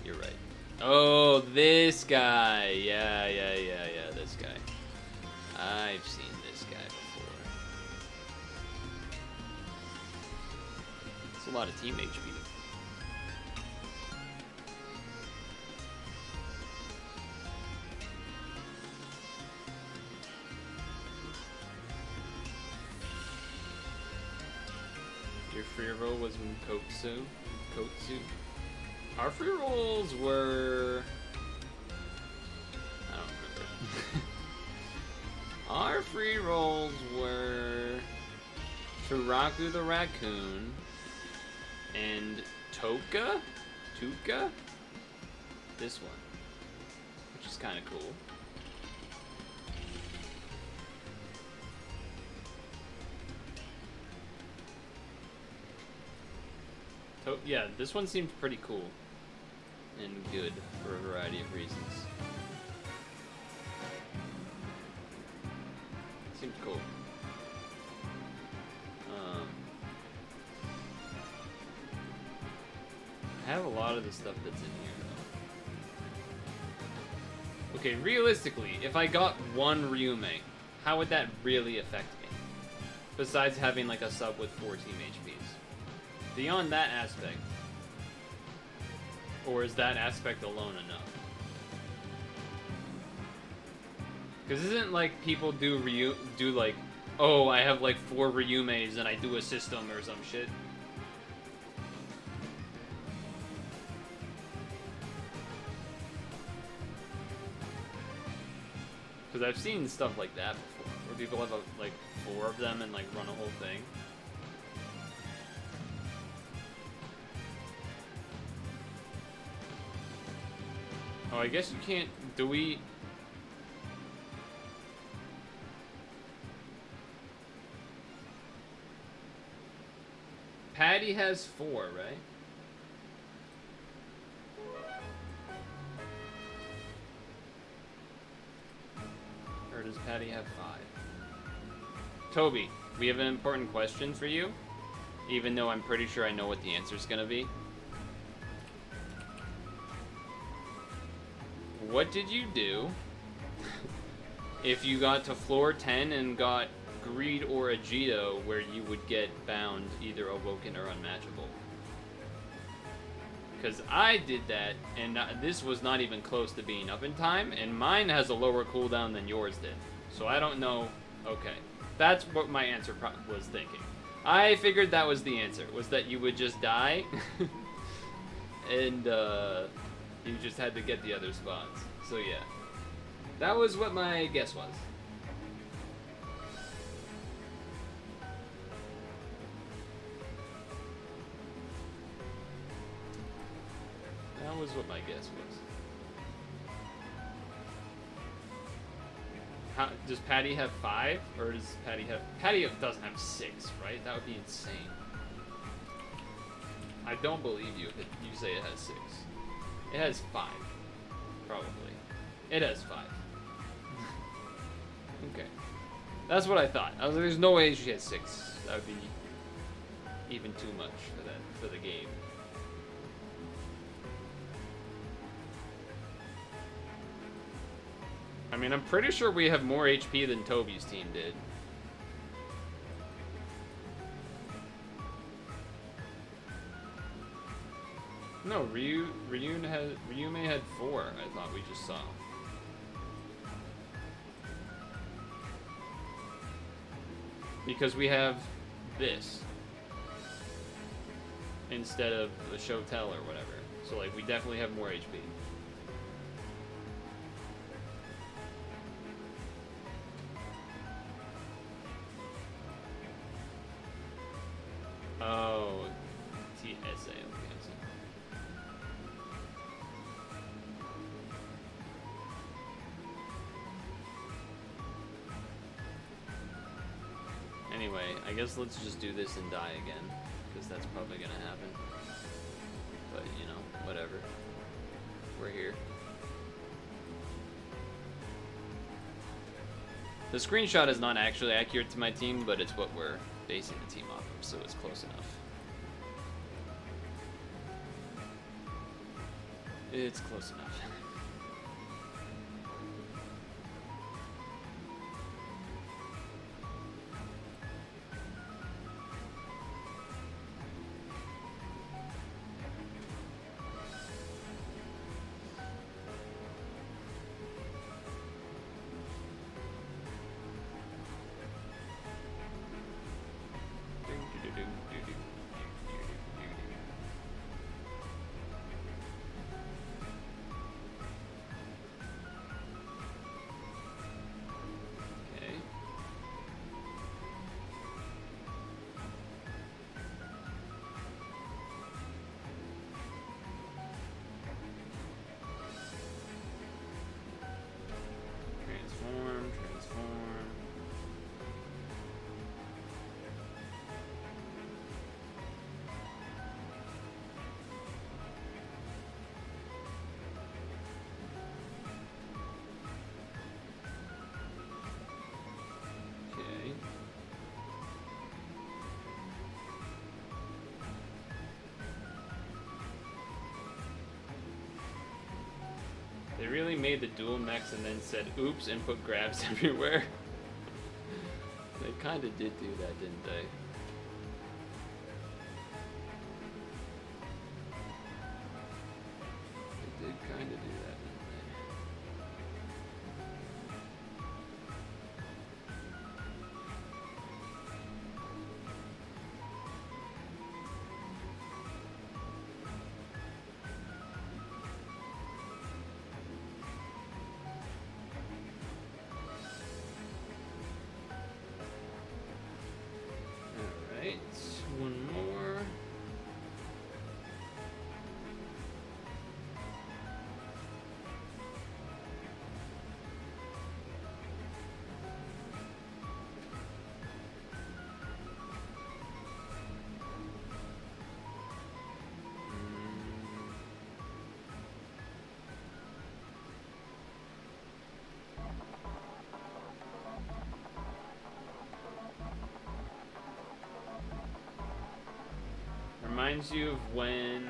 You're right. Oh, this guy. Yeah, this guy. I've seen this guy before. It's a lot of team HP. Your free roll was Mukotsu. Kotsu. Our free rolls were... I don't remember. Our free rolls were... Furaku the Raccoon. And Toka? Tuka? This one. Which is kind of cool. Yeah, this one seems pretty cool and good for a variety of reasons. Seems cool. I have a lot of the stuff that's in here, though. Okay, realistically, if I got one Ryume, how would that really affect me? Besides having like a sub with 4 team HPs. Beyond that aspect, or is that aspect alone enough? Because isn't like people do like, oh, I have like 4 Ryumes and I do a system or some shit? Because I've seen stuff like that before, where people have like 4 of them and like run a whole thing. Oh, I guess you can't... Do we... Patty has 4, right? Or does Patty have 5? Toby, we have an important question for you. Even though I'm pretty sure I know what the answer's gonna be. What did you do if you got to floor 10 and got Greed or Agito where you would get bound either Awoken or Unmatchable? Because I did that, and this was not even close to being up in time, and mine has a lower cooldown than yours did. So I don't know. Okay. That's what my answer was thinking. I figured that was the answer, was that you would just die, and you just had to get the other spots. So yeah, that was what my guess was. That was what my guess was. How, does Patty have 5, or does Patty have... Patty doesn't have 6, right? That would be insane. I don't believe you if you say it has 6. It has 5, probably. It has 5. Okay. That's what I thought. I was like, there's no way she has 6. That would be even too much for the game. I mean, I'm pretty sure we have more HP than Toby's team did. No, Ryume had 4, I thought we just saw. Because we have this instead of the Shotel or whatever. So like we definitely have more HP. Oh, TSA, okay. Anyway, I guess let's just do this and die again, because that's probably gonna happen. But, you know, whatever. We're here. The screenshot is not actually accurate to my team, but it's what we're basing the team off of, so it's close enough. It's close enough. made the dual mechs and then said oops and put grabs everywhere. They kind of did do that, didn't they? They did kind of do that, didn't they? Alright, one more. Reminds you of when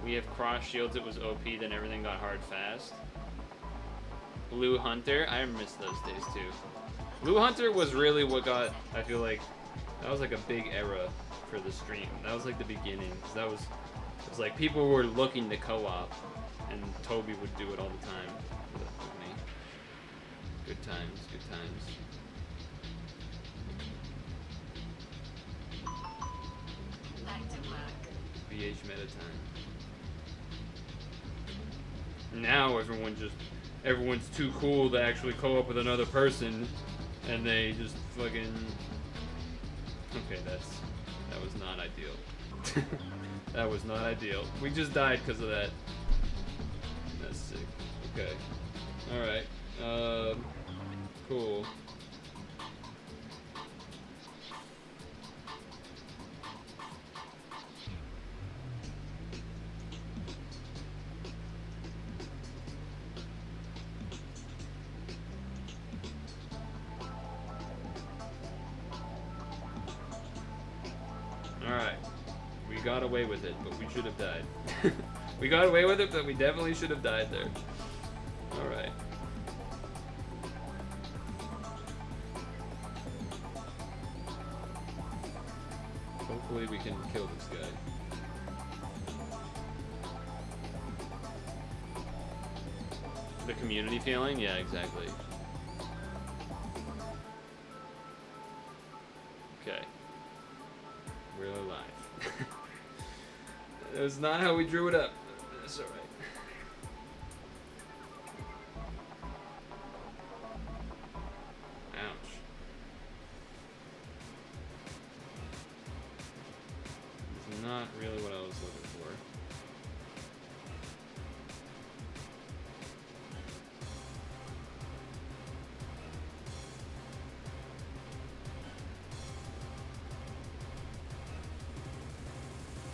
we have cross shields, it was OP, then everything got hard fast. Blue Hunter, I miss those days too. Blue Hunter was really what got, I feel like, that was like a big era for the stream. That was like the beginning. That was, it was like people were looking to co-op, and Toby would do it all the time with me. Good times, good times. Back to work. BH meta time. Now everyone's too cool to actually co-op with another person, and they just fucking. Okay, that was not ideal. That was not ideal. We just died because of that. That's sick. Okay. All right. Cool. Alright. We got away with it, but we should have died. We got away with it, but we definitely should have died there. Alright. Hopefully we can kill this guy. The community feeling? Yeah, exactly. Okay. We're alive. That was not how we drew it up. That's alright. Ouch. It's not really what I was looking for.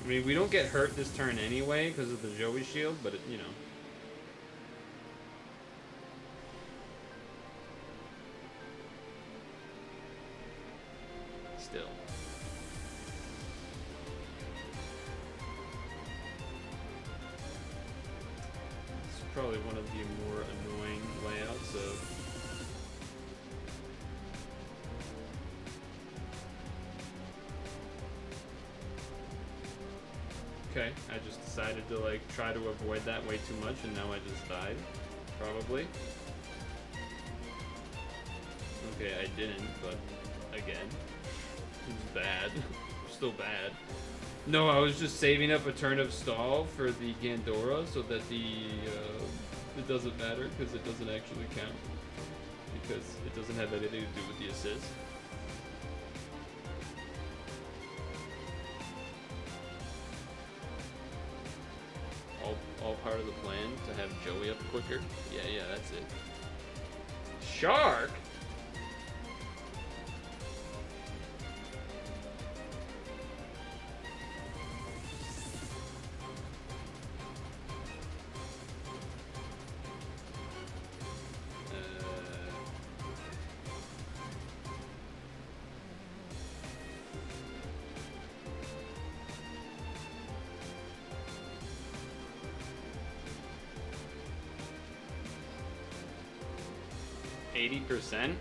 I mean, we don't get hurt this turn anyway because of the Joey shield, but it, you know. Still. It's probably one of the more annoying layouts of. Okay, I just decided to like try to avoid that way too much, and now I just died. Probably. Okay, I didn't, but again, it's bad. Still bad. No, I was just saving up a turn of stall for the Gandora so that the it doesn't matter because it doesn't actually count because it doesn't have anything to do with the assist. All part of the plan to have Joey up quicker. Yeah, that's it. Shark? 80%?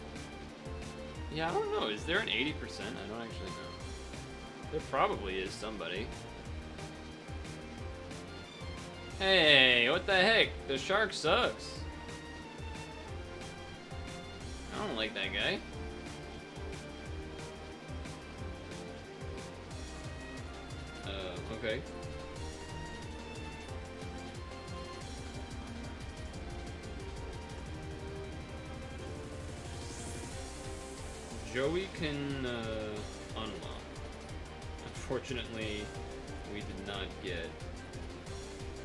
Yeah, I don't know. Is there an 80%? I don't actually know. There probably is somebody. Hey, what the heck? The shark sucks. I don't like that guy. Okay. Joey can unlock. Unfortunately, we did not get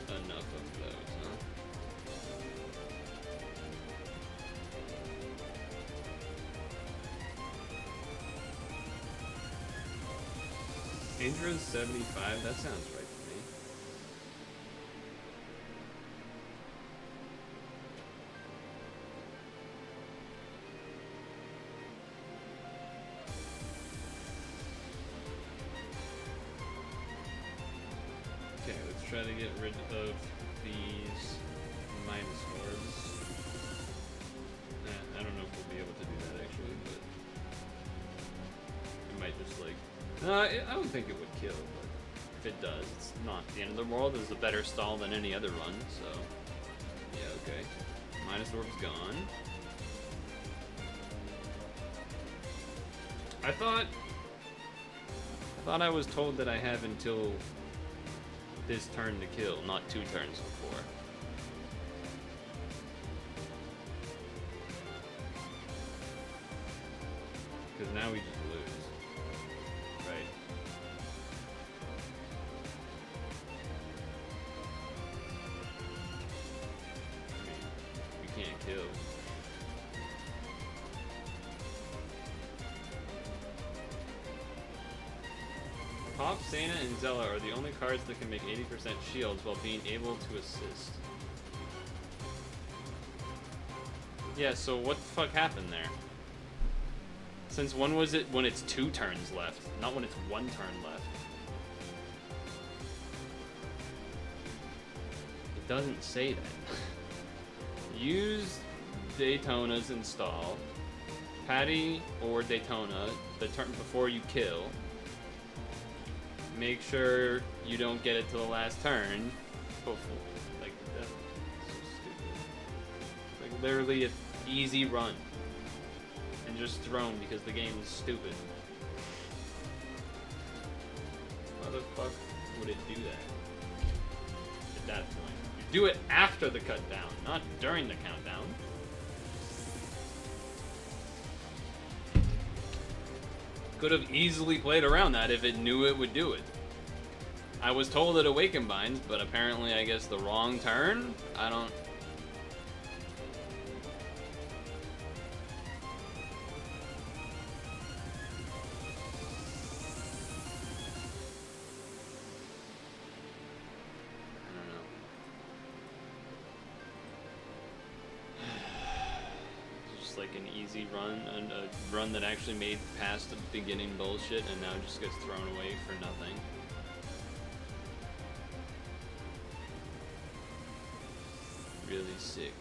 enough of those, huh? Indra's 75? That sounds right to me. Okay, let's try to get rid of these minus orbs. I don't know if we'll be able to do that actually, but it might just like... I don't think it would kill, but if it does, it's not the end of the world. It's a better stall than any other run, so... Yeah, okay. Minus orb's gone. I thought I was told that I have until this turn to kill, not 2 turns before. Because now we just lose. Right. I mean, we can't kill. Pop, Sana, and Zella are the only cards that can make 80% shields while being able to assist. Yeah, so what the fuck happened there? Since when was it when it's 2 turns left, not when it's 1 turn left? It doesn't say that. Use Daytona's install. Patty or Daytona the turn before you kill. Make sure you don't get it to the last turn. Before, like, that's so stupid. Like, literally an easy run. And just thrown because the game is stupid. Why the fuck would it do that? At that point. You do it after the cut down, not during the countdown. Could have easily played around that if it knew it would do it. I was told it awaken binds, but apparently I guess the wrong turn? I don't... Like an easy run, and a run that actually made past the beginning bullshit and now just gets thrown away for nothing. Really sick.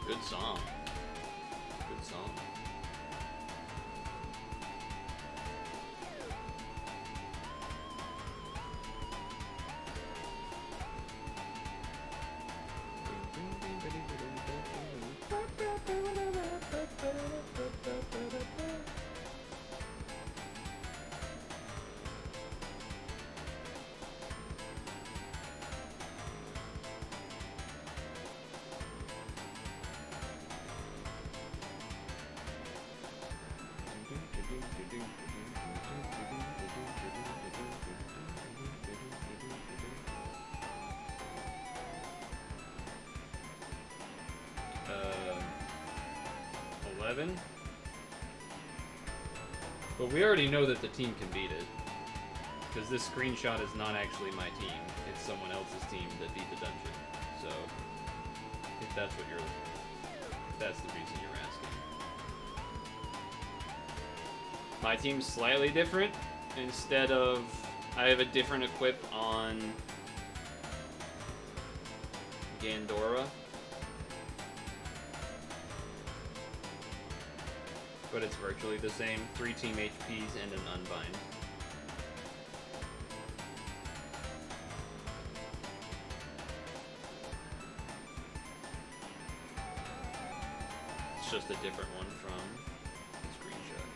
Good song. Good song. But we already know that the team can beat it. Because this screenshot is not actually my team. It's someone else's team that beat the dungeon. So, if that's what if that's the reason you're asking. My team's slightly different. instead of... I have a different equip on Gandora. But it's virtually the same. 3 team HPs and an unbind. It's just a different one from the screenshot.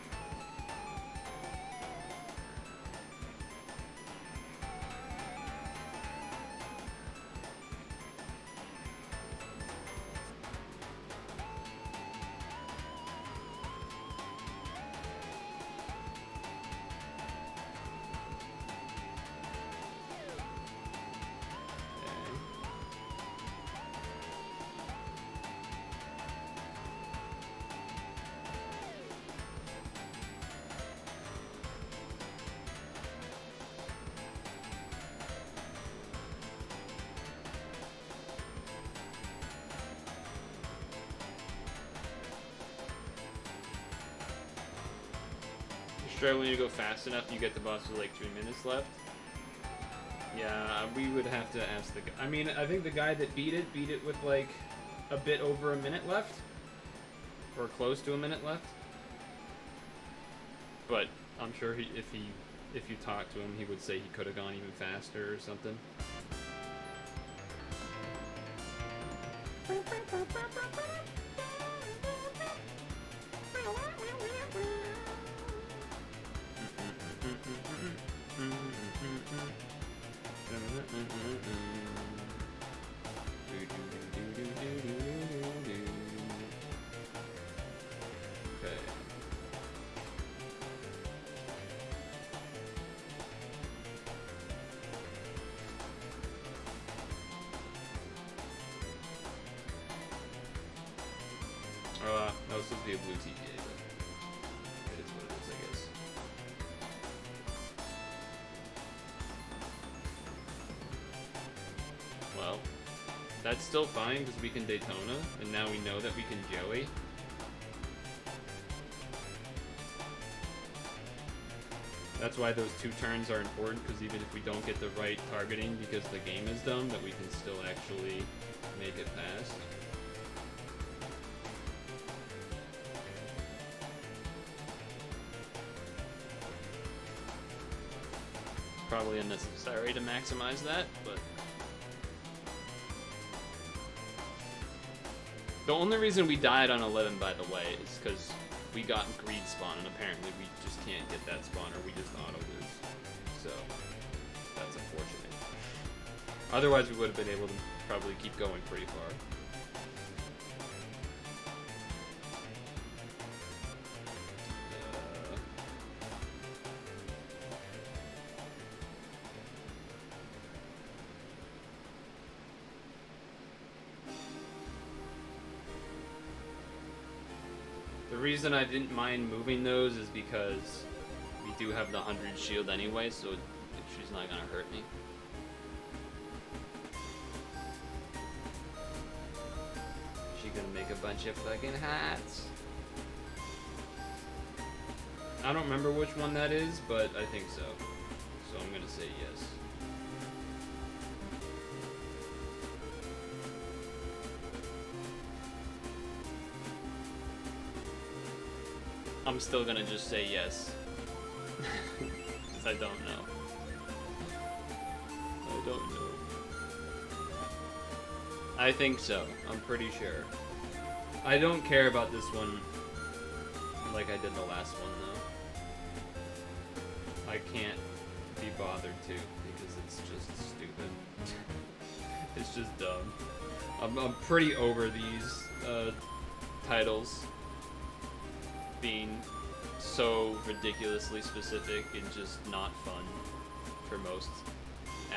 Struggling to go fast enough, you get the boss with like 3 minutes left. Yeah, we would have to ask the guy. I mean, I think the guy that beat it with like a bit over a minute left, or close to a minute left. But I'm sure if you talk to him, he would say he could have gone even faster or something. That was supposed to be a blue TVA, but it is what it is, I guess. Well, that's still fine because we can Daytona, and now we know that we can Joey. That's why those 2 turns are important, because even if we don't get the right targeting because the game is dumb, that we can still actually make it past. Probably unnecessary to maximize that, but the only reason we died on 11, by the way, is because we got greed spawn, and apparently we just can't get that spawn, or we just auto lose. So that's unfortunate. Otherwise, we would have been able to probably keep going pretty far. The reason I didn't mind moving those is because we do have the 100 shield anyway, so she's not gonna hurt me. She gonna make a bunch of fucking hats. I don't remember which one that is, but I think so. So I'm gonna say yes. I'm still gonna just say yes. Because I don't know. I don't know. I think so. I'm pretty sure. I don't care about this one like I did the last one, though. I can't be bothered to, because it's just stupid. It's just dumb. I'm pretty over these titles being so ridiculously specific and just not fun for most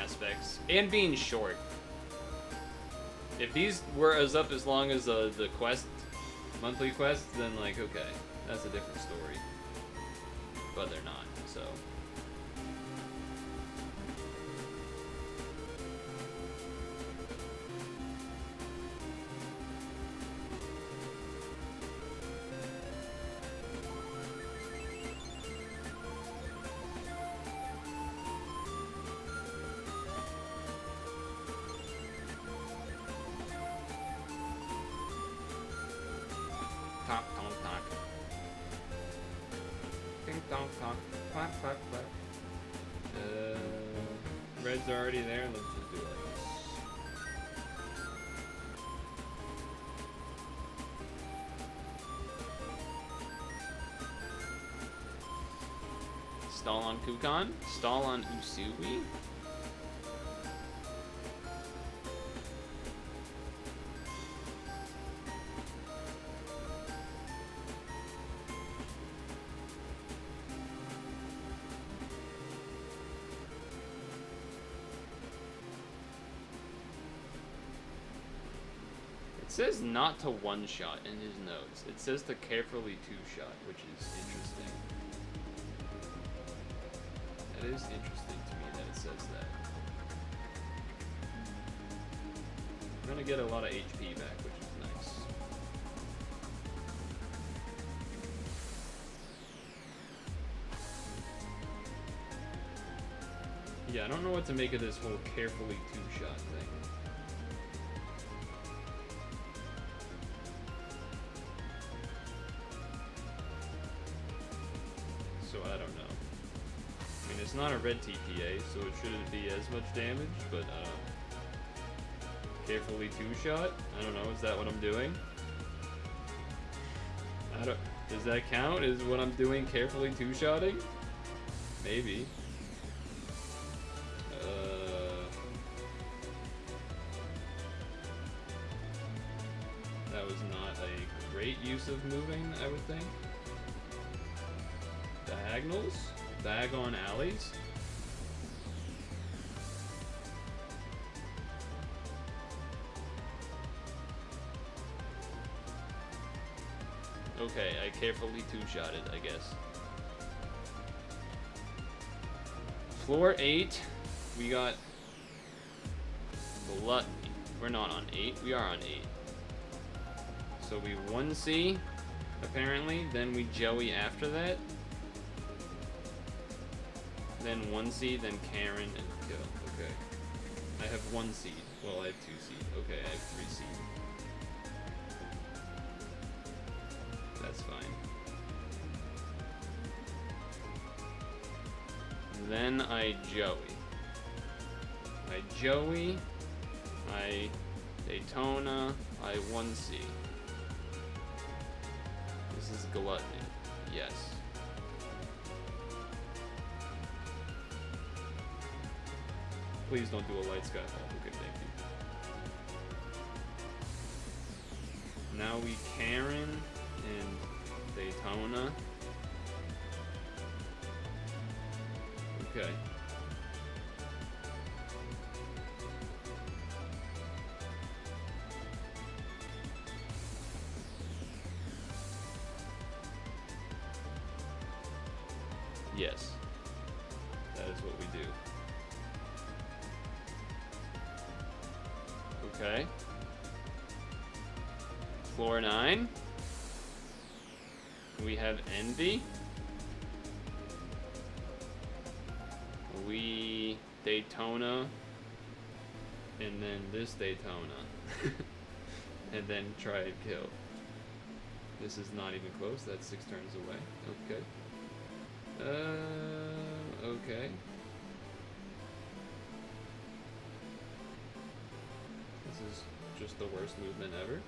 aspects, and being short. If these were as long as the quest, monthly quests, then like, okay, that's a different story. But they're not, so. reds are already there. Let's just do it like this. Stall on Kukan. Stall on Usui. It says not to one-shot in his notes. It says to carefully two-shot, which is interesting. That is interesting to me that it says that. I'm gonna get a lot of HP back, which is nice. Yeah, I don't know what to make of this whole carefully two-shot thing. So I don't know. I mean, it's not a red TPA, so it shouldn't be as much damage, but carefully two-shot? I don't know, is that what I'm doing? Does that count? Is what I'm doing carefully two-shotting? Maybe. That was not a great use of moving, I would think. Diagonals? Diagon alleys? Okay, I carefully two-shotted, I guess. Floor 8, we got Gluttony. We're not on 8, we are on 8. So we 1C, apparently, then we Joey after that. Then 1C, then Karen, and kill. Okay. I have 1 seed. Well, I have 2 seed. Okay, I have 3 seed. That's fine. Then I Joey. I Daytona, I 1C. This is Gluttony. Yes. Please don't do a light skyfall. Okay, thank you. Now we Karen and Daytona. Okay. Yes. That is what we do. Okay. Floor 9. We have Envy. We Daytona. And then this Daytona. And then try and kill. This is not even close. That's 6 turns away. Okay. Okay. This is just the worst movement ever.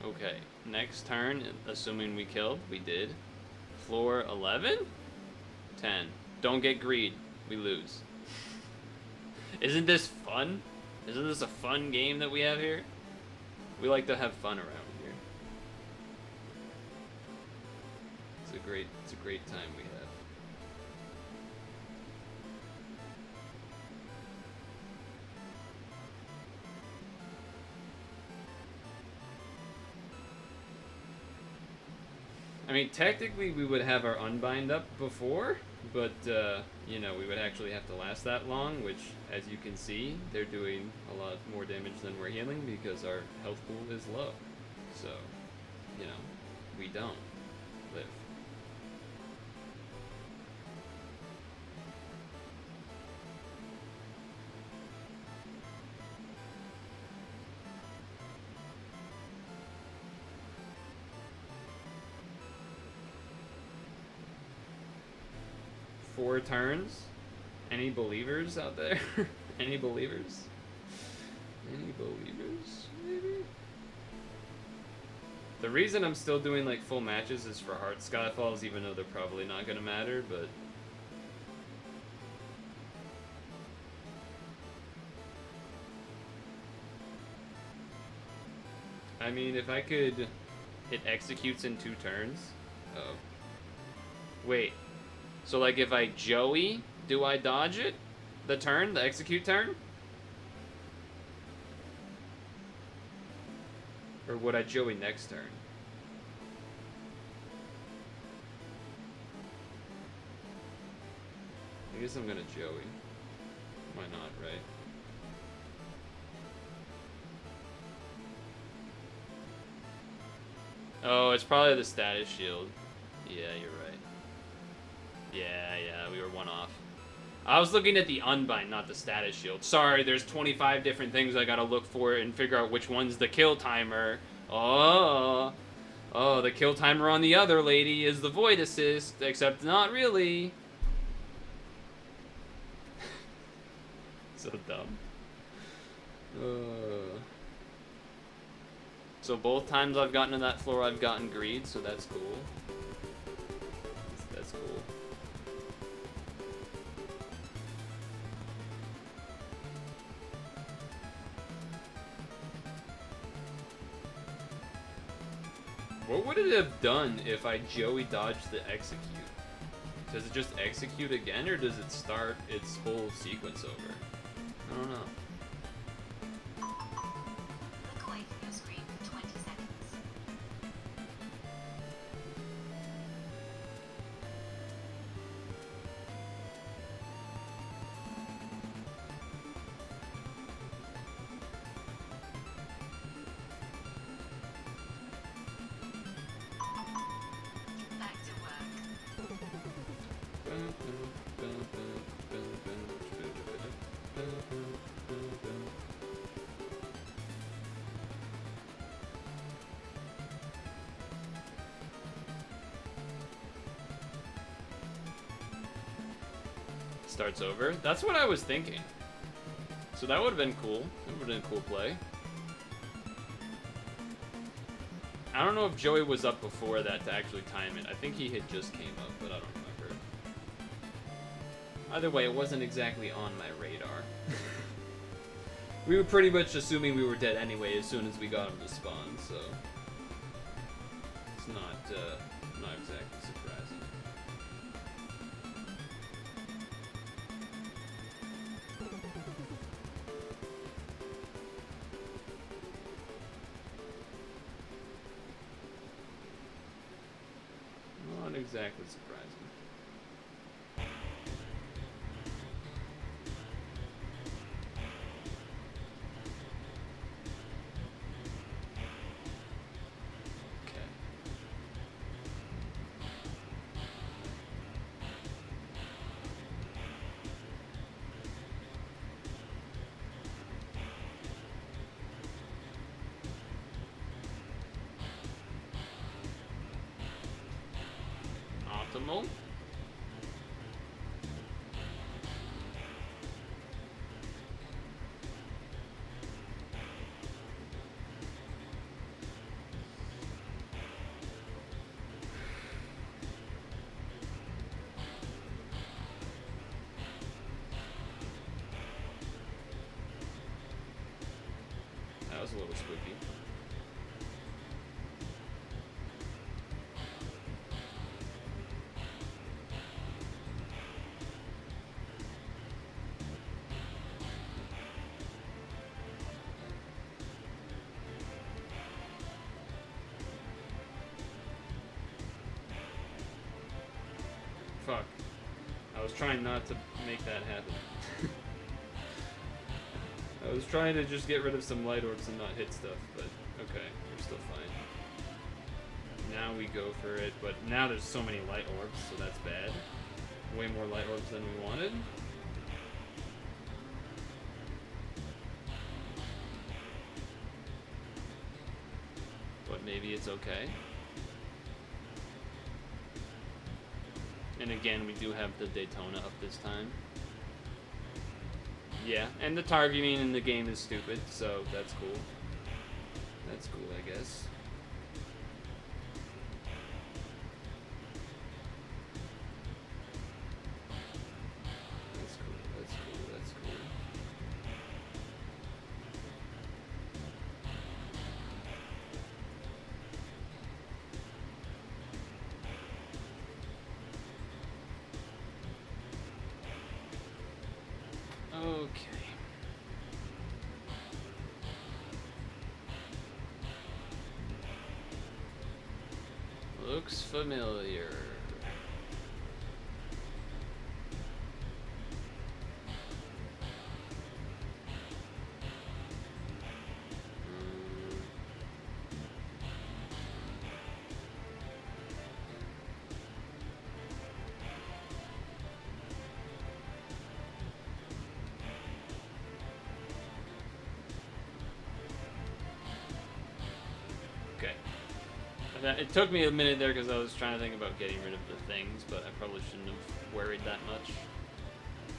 Okay, next turn, assuming we killed, we did. Floor 11? 10. Don't get greed, we lose. Isn't this fun? Isn't this a fun game that we have here? We like to have fun around here. It's a great time we have. I mean, technically we would have our unbind up before, but, you know, we would actually have to last that long, which, as you can see, they're doing a lot more damage than we're healing because our health pool is low. So, you know, we don't live. 4 turns? Any believers out there? Any believers? Any believers, maybe? The reason I'm still doing like full matches is for Heart Skyfalls, even though they're probably not gonna matter, but I mean, if I could, it executes in 2 turns. Oh. Wait. So like if I Joey, do I dodge it? The turn? The execute turn? Or would I Joey next turn? I guess I'm gonna Joey. Why not, right? Oh, it's probably the status shield. Yeah, you're right. Yeah, we were 1 off. I was looking at the unbind, not the status shield. Sorry, there's 25 different things I gotta look for and figure out which one's the kill timer. Oh, the kill timer on the other lady is the void assist, except not really. So dumb. So both times I've gotten to that floor, I've gotten greed, so that's cool. That's cool. What would it have done if I Joey dodged the execute? Does it just execute again, or does it start its whole sequence over? I don't know. Look away from your screen for 20 seconds. Back to work. Starts over. That's what I was thinking. So that would have been cool. That would have been a cool play. I don't know if Joey was up before that to actually time it. I think he had just came up, but I don't remember. Either way, it wasn't exactly on my radar. We were pretty much assuming we were dead anyway as soon as we got him to spawn, so it's not exactly surprising. Not exactly surprising. Okay. Optimal. That was a little spooky. Fuck. I was trying not to make that happen. I was trying to just get rid of some light orbs and not hit stuff, but okay, we're still fine. Now we go for it, but now there's so many light orbs, so that's bad. Way more light orbs than we wanted. But maybe it's okay. And again, we do have the Daytona up this time. Yeah, and the targeting in the game is stupid, so that's cool. That's cool, I guess. That's cool, that's cool, that's cool. Okay. Looks familiar. Okay. It took me a minute there because I was trying to think about getting rid of the things, but I probably shouldn't have worried that much.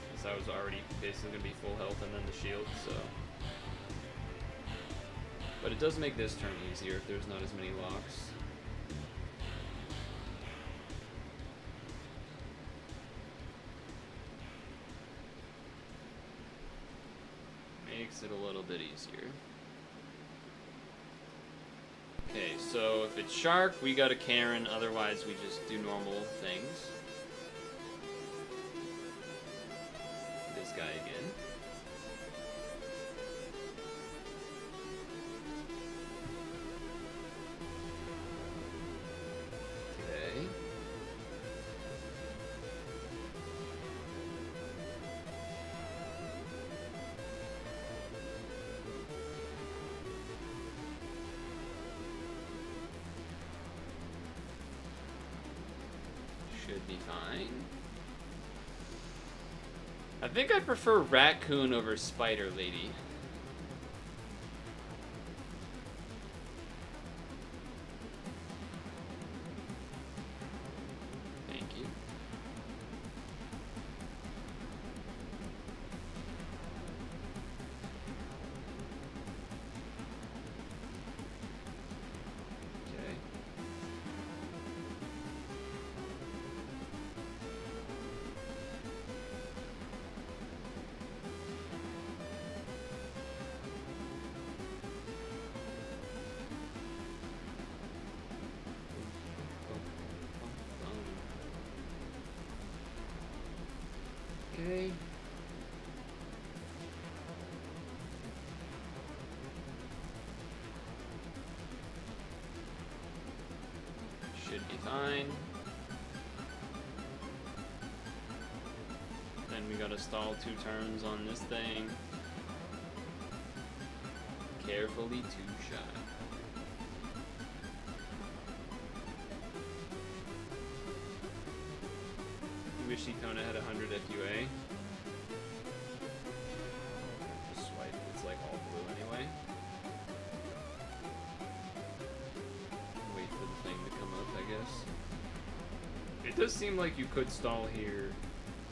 Because I was already basically going to be full health and then the shield, so... But it does make this turn easier if there's not as many locks. Makes it a little bit easier. Okay, so if it's Shark, we got a Karen, otherwise we just do normal things. This guy again. Okay. Should be fine. I think I prefer Raccoon over Spider Lady. Thank you. Okay. Okay. Should be fine. Then we gotta stall 2 turns on this thing. Carefully 2 shot. Wish Daytona had 100 FUA. Just swipe, it's like all blue anyway. Wait for the thing to come up, I guess. It does seem like you could stall here,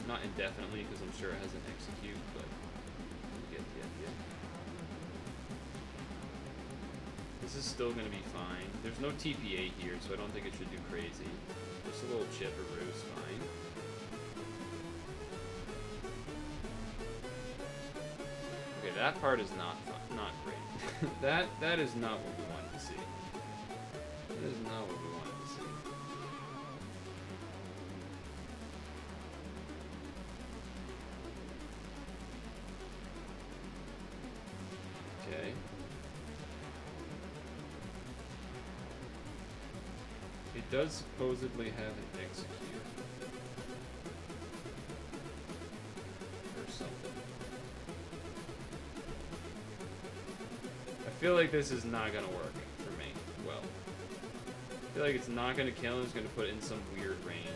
not indefinitely, because I'm sure it has an execute, but you get the idea. This is still going to be fine. There's no TPA here, so I don't think it should do crazy. Just a little chip or ruse, fine. Okay, that part is not great. that is not what we wanted to see. That is not what we wanted to see. Okay. It does supposedly have an execute. Or something. I feel like this is not gonna work for me. Well. I feel like it's not gonna kill and it's gonna put it in some weird range.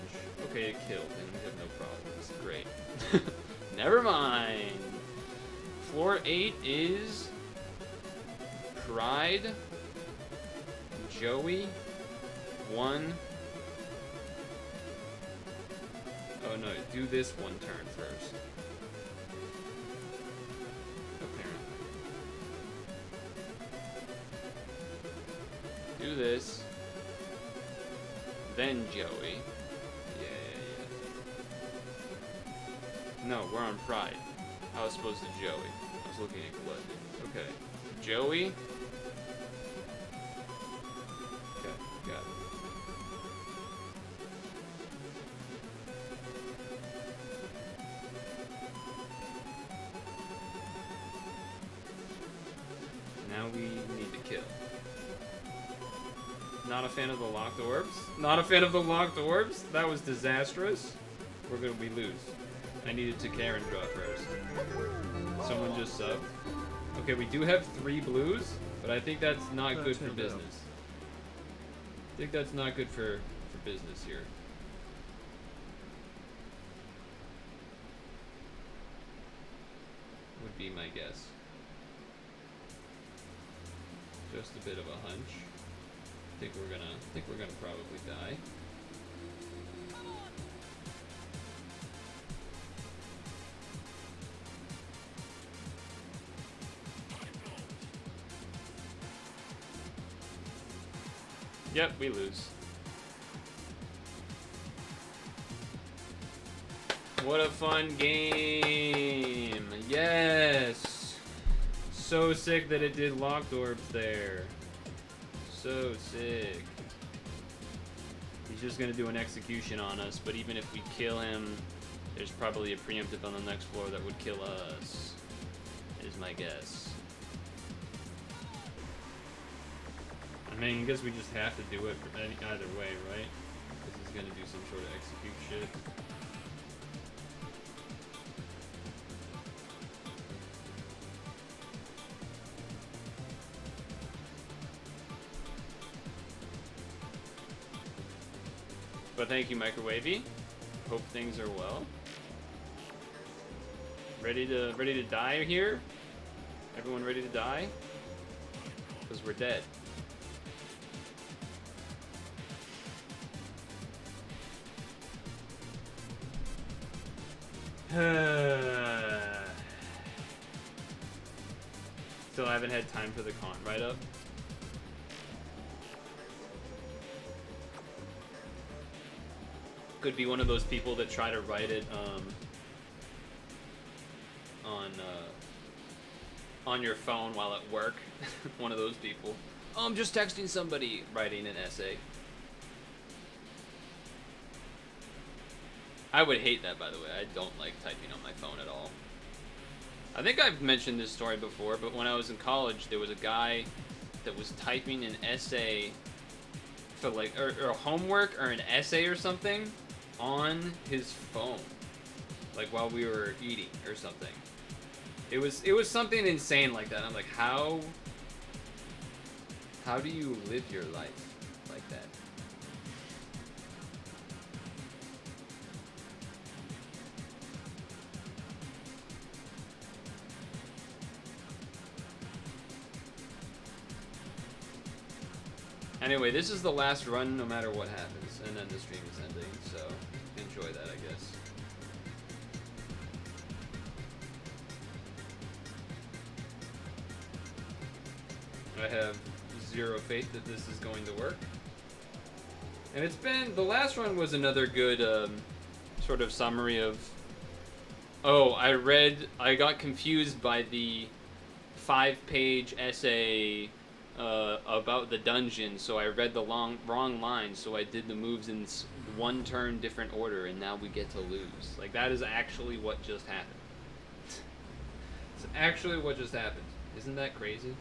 Okay, it killed and we have no problems. Great. Never mind. Floor 8 is Pride, Joey, 1, Oh no, do this one turn first. Apparently. Do this. Then Joey. Yeah. No, we're on Pride. I was supposed to Joey. I was looking at Gluttony. Okay. Joey. Okay, got it. Now we need to kill. Not a fan of the locked orbs? Not a fan of the locked orbs? That was disastrous. We lose. I needed to Karen draw first. Someone just subbed. Okay, we do have 3 blues, but I think that's not good for business. I think that's not good for business here. Would be my guess. Just a bit of a hunch. I think we're gonna probably die. Yep, we lose. What a fun game! Yes! So sick that it did locked orbs there. So sick. He's just gonna do an execution on us, but even if we kill him, there's probably a preemptive on the next floor that would kill us, is my guess. I mean, I guess we just have to do it either way, right? Because he's gonna do some sort of execute shit. But thank you, Microwavy. Hope things are well. Ready to die here? Everyone ready to die? Because we're dead. Still haven't had time for the con write-up. Could be one of those people that try to write it on your phone while at work. One of those people. Oh, I'm just texting somebody, writing an essay. I would hate that, by the way. I don't like typing on my phone at all. I think I've mentioned this story before, but when I was in college, there was a guy that was typing an essay for like, or homework or an essay or something on his phone, like while we were eating or something. It was something insane like that. I'm like, how do you live your life like that? Anyway, this is the last run no matter what happens, and then the stream is ending, so enjoy that, I guess. I have zero faith that this is going to work. And it's been, the last one was another good sort of summary of, oh, I got confused by the 5-page essay about the dungeon, so I read the wrong line, so I did the moves in one turn different order, and now we get to lose. Like, that is actually what just happened. It's actually what just happened. Isn't that crazy?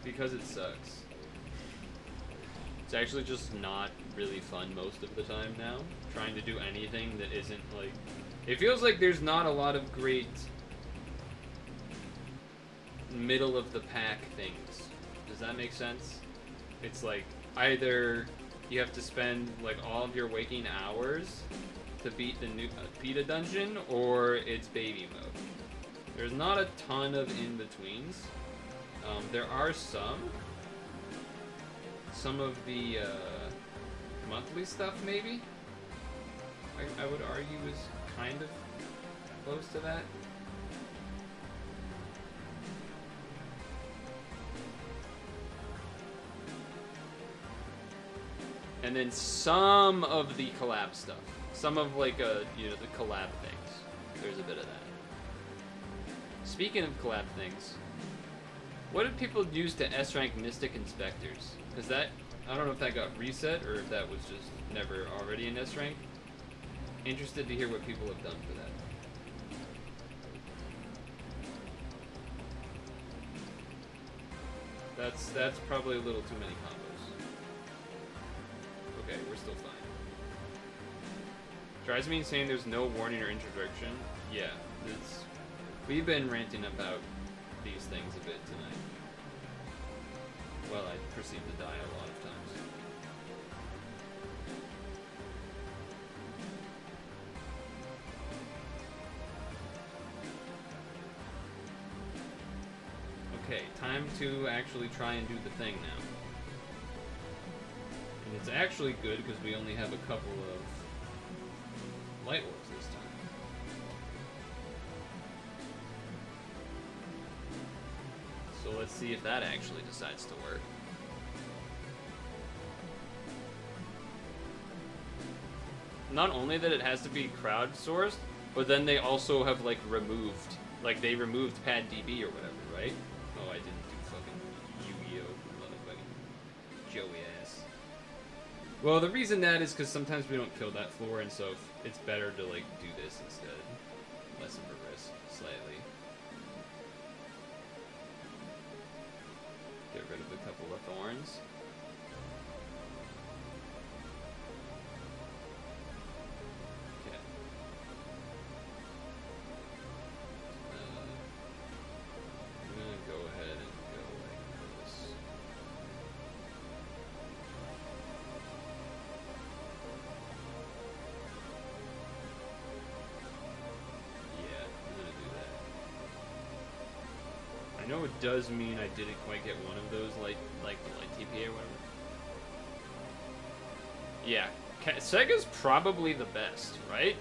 Because it sucks. It's actually just not really fun most of the time now, trying to do anything that isn't like... It feels like there's not a lot of great middle of the pack things. Does that make sense? It's like either you have to spend like all of your waking hours to beat the new beat a dungeon, or it's baby mode. There's not a ton of in-betweens. There are some of the monthly stuff maybe I would argue is kind of close to that. And then some of the collab stuff. Some of like the collab things. There's a bit of that. Speaking of collab things, what did people use to S-rank Mystic Inspectors? Is that, I don't know if that got reset or if that was just never already in S-rank. Interested to hear what people have done for that. That's probably a little too many combos. Okay, we're still fine. Drives me insane there's no warning or introduction. Yeah, we've been ranting about these things a bit tonight. Well, I proceed to die a lot of times. Okay, time to actually try and do the thing now. And it's actually good because we only have a couple of light orbs this time. So let's see if that actually decides to work. Not only that it has to be crowdsourced, but then they also have like removed Pad DB or whatever, right? Oh, I didn't do fucking Yu-Gi-Oh! Motherfucking Joey ass. Well, the reason that is because sometimes we don't kill that floor, and so it's better to like do this instead. Less of a risk, slightly. Get rid of a couple of thorns. Okay. I'm gonna go ahead and go like this. Yeah, I'm gonna do that. I know it does mean I didn't quite get one of those, like the light TPA or whatever. Yeah, Sega's probably the best, right?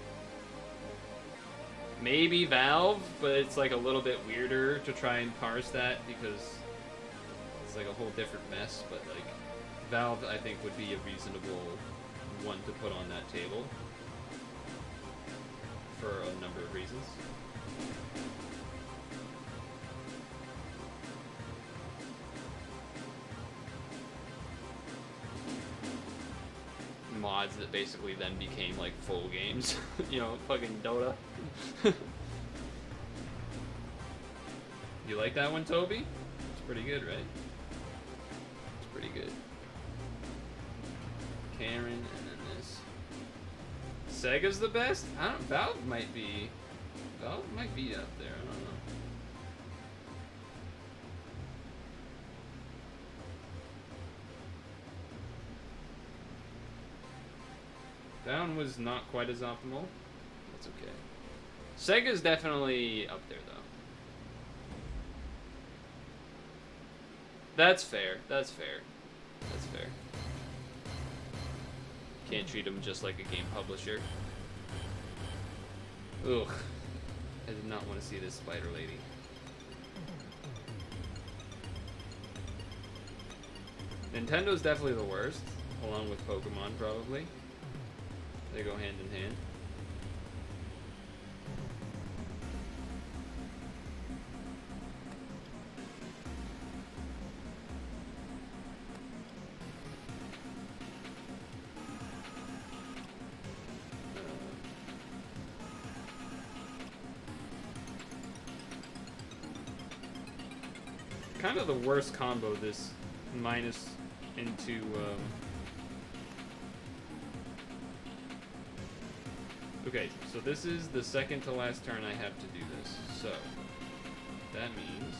Maybe Valve, but it's like a little bit weirder to try and parse that because it's like a whole different mess. But like Valve, I think would be a reasonable one to put on that table for a number of reasons. Mods that basically then became like full games, you know, fucking Dota. You like that one, Toby? It's pretty good, right? It's pretty good. Karen, and then this. Sega's the best? I don't. Valve might be up there. I don't know. That one was not quite as optimal. That's okay. Sega's definitely up there, though. That's fair. That's fair. That's fair. Can't treat them just like a game publisher. Ugh. I did not want to see this spider lady. Nintendo's definitely the worst, along with Pokemon, probably. They go hand in hand. Kind of the worst combo, this minus into okay, so this is the second to last turn I have to do this. So that means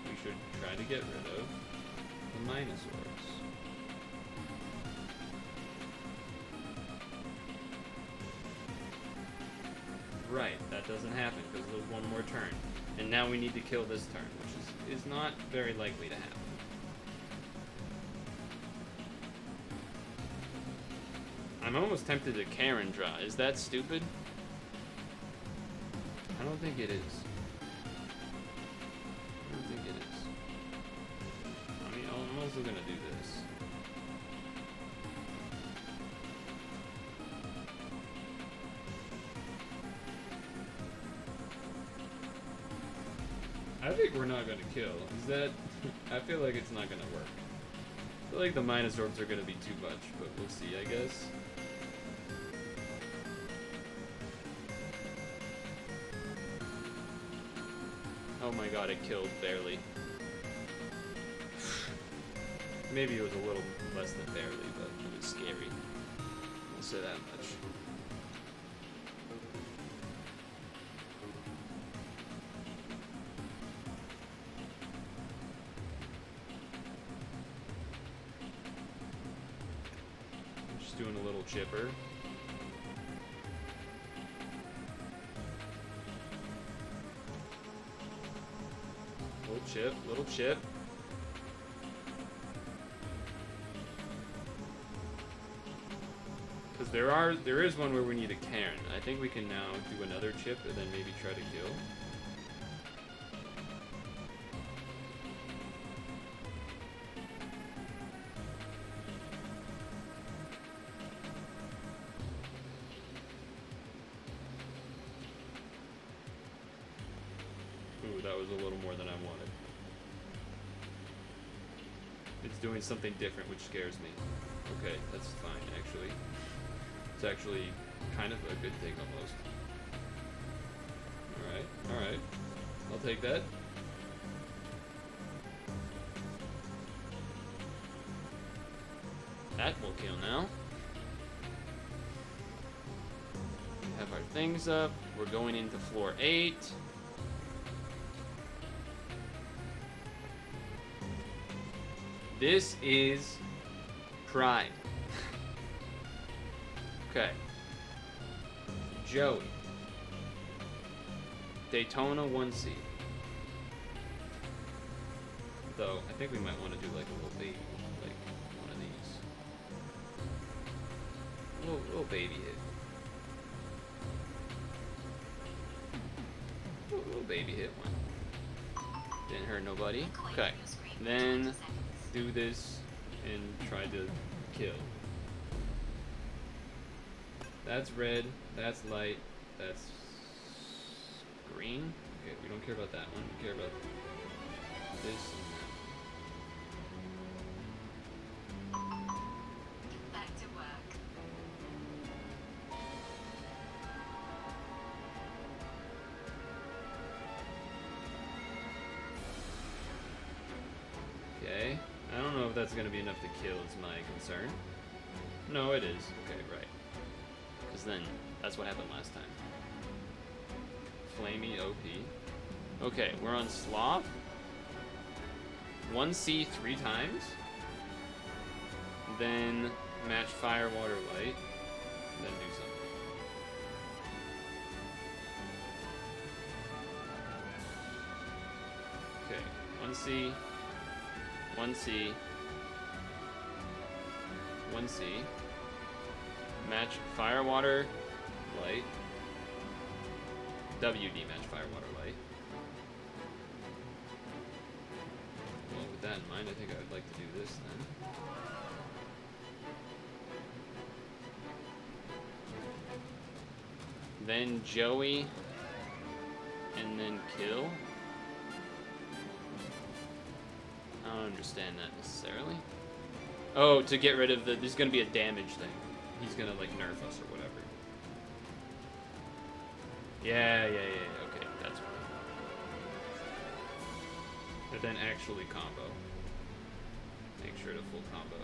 we should try to get rid of the minus orbs. right. That doesn't happen because there's one more turn. And now we need to kill this turn, which is not very likely to happen. I'm almost tempted to Karen draw. Is that stupid? I don't think it is. I don't think it is. I mean, I'm also gonna do this. I think we're not gonna kill. Is that? I feel like it's not gonna work. I feel like the minus orbs are gonna be too much, but we'll see, I guess. Oh my god, it killed barely. Maybe it was a little less than barely, but it was scary. I'll say that much. I'm just doing a little chipper. Little chip. Because there is one where we need a Karen. I think we can now do another chip and then maybe try to kill. Ooh, that was a little more than I wanted. It's doing something different, which scares me. Okay, that's fine, actually. It's actually kind of a good thing, almost. Alright. I'll take that. That will kill now. We have our things up. We're going into floor 8. This is Pride. Okay. Joey. Daytona 1C. Though, I think we might want to do like a little baby. Like one of these. Little baby hit. Little baby hit one. Didn't hurt nobody. Okay. Then do this and try to kill. That's red, that's light, that's green. Okay, we don't care about that one. We care about this and that. Back to work. Okay. I don't know if that's gonna be enough to kill is my concern. No, it is. Okay, right. Because then, that's what happened last time. Flamey OP. Okay, we're on Sloth. 1C 3 times. Then match fire, water, light. Then do something. Okay, 1C. 1C. 1C. Match fire, water, light. WD match fire, water, light. Well, with that in mind, I think I would like to do this then. Then Joey, and then kill. I don't understand that necessarily. Oh, to get rid of the... There's going to be a damage thing. He's going to, like, nerf us or whatever. Yeah, okay, that's right. But then actually combo. Make sure to full combo.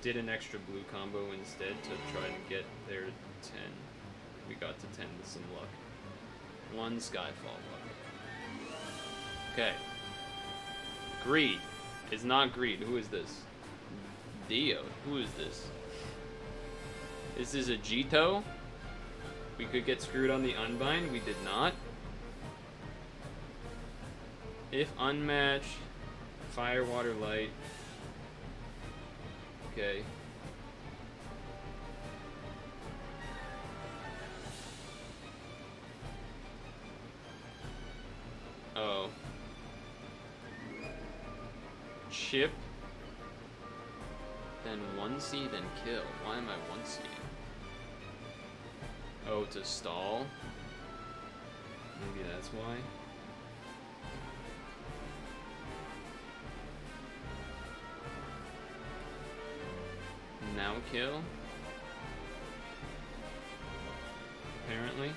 Did an extra blue combo instead to try and get their 10. we got to 10 with some luck. One Skyfall luck. Okay. Greed. It's not Greed. Who is this? Dio. Who is this? This is a Jito. We could get screwed on the Unbind. We did not. If unmatched, Fire, Water, Light. Okay. Oh. Chip. Then 1C, then kill. Why am I 1C? Oh, to stall? Maybe that's why. Now kill? Apparently.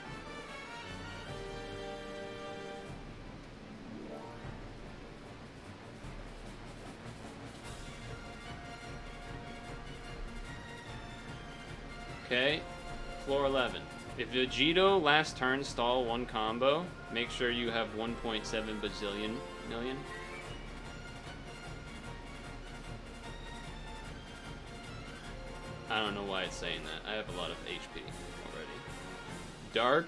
Okay, floor 11. If Vegito last turn stall one combo, make sure you have 1.7 bazillion million. I don't know why it's saying that. I have a lot of HP already. Dark,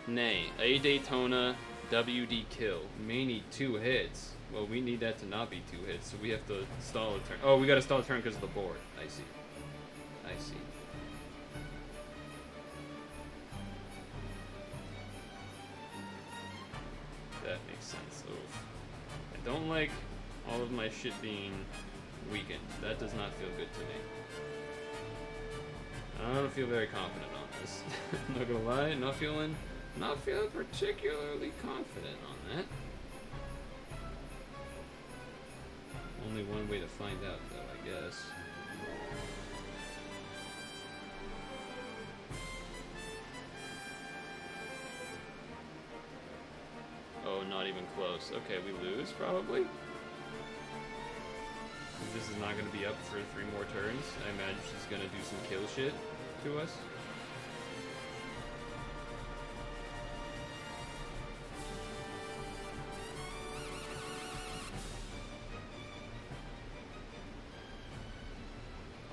nay. A Daytona, WD kill. May need 2 hits. Well, we need that to not be 2 hits, so we have to stall a turn. Oh, we gotta stall a turn because of the board. I see. I see. That makes sense. Oof. I don't like all of my shit being weakened. That does not feel good to me. I don't feel very confident on this. I'm not gonna lie, not feeling particularly confident on that. Only one way to find out, though, I guess. Oh, not even close. Okay, we lose, probably. This is not going to be up for 3 more turns. I imagine she's going to do some kill shit to us.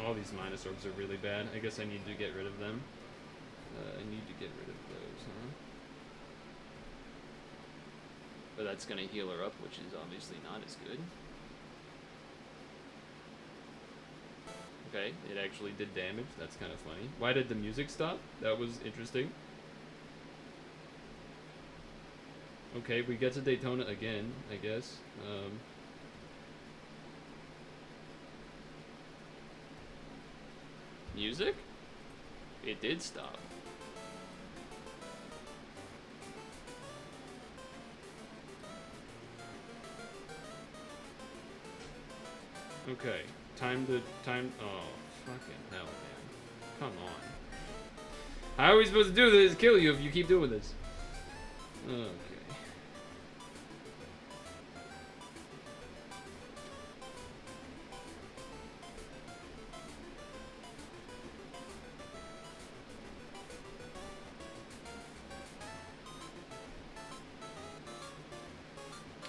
All these minus orbs are really bad. I guess I need to get rid of them. I need to get rid of those, huh? But that's going to heal her up, which is obviously not as good. Okay, it actually did damage. That's kind of funny. Why did the music stop? That was interesting. Okay, we get to Daytona again, I guess. Music? It did stop. Okay, oh, fucking hell, man. Come on. How are we supposed to do this? Kill you if you keep doing this. Okay.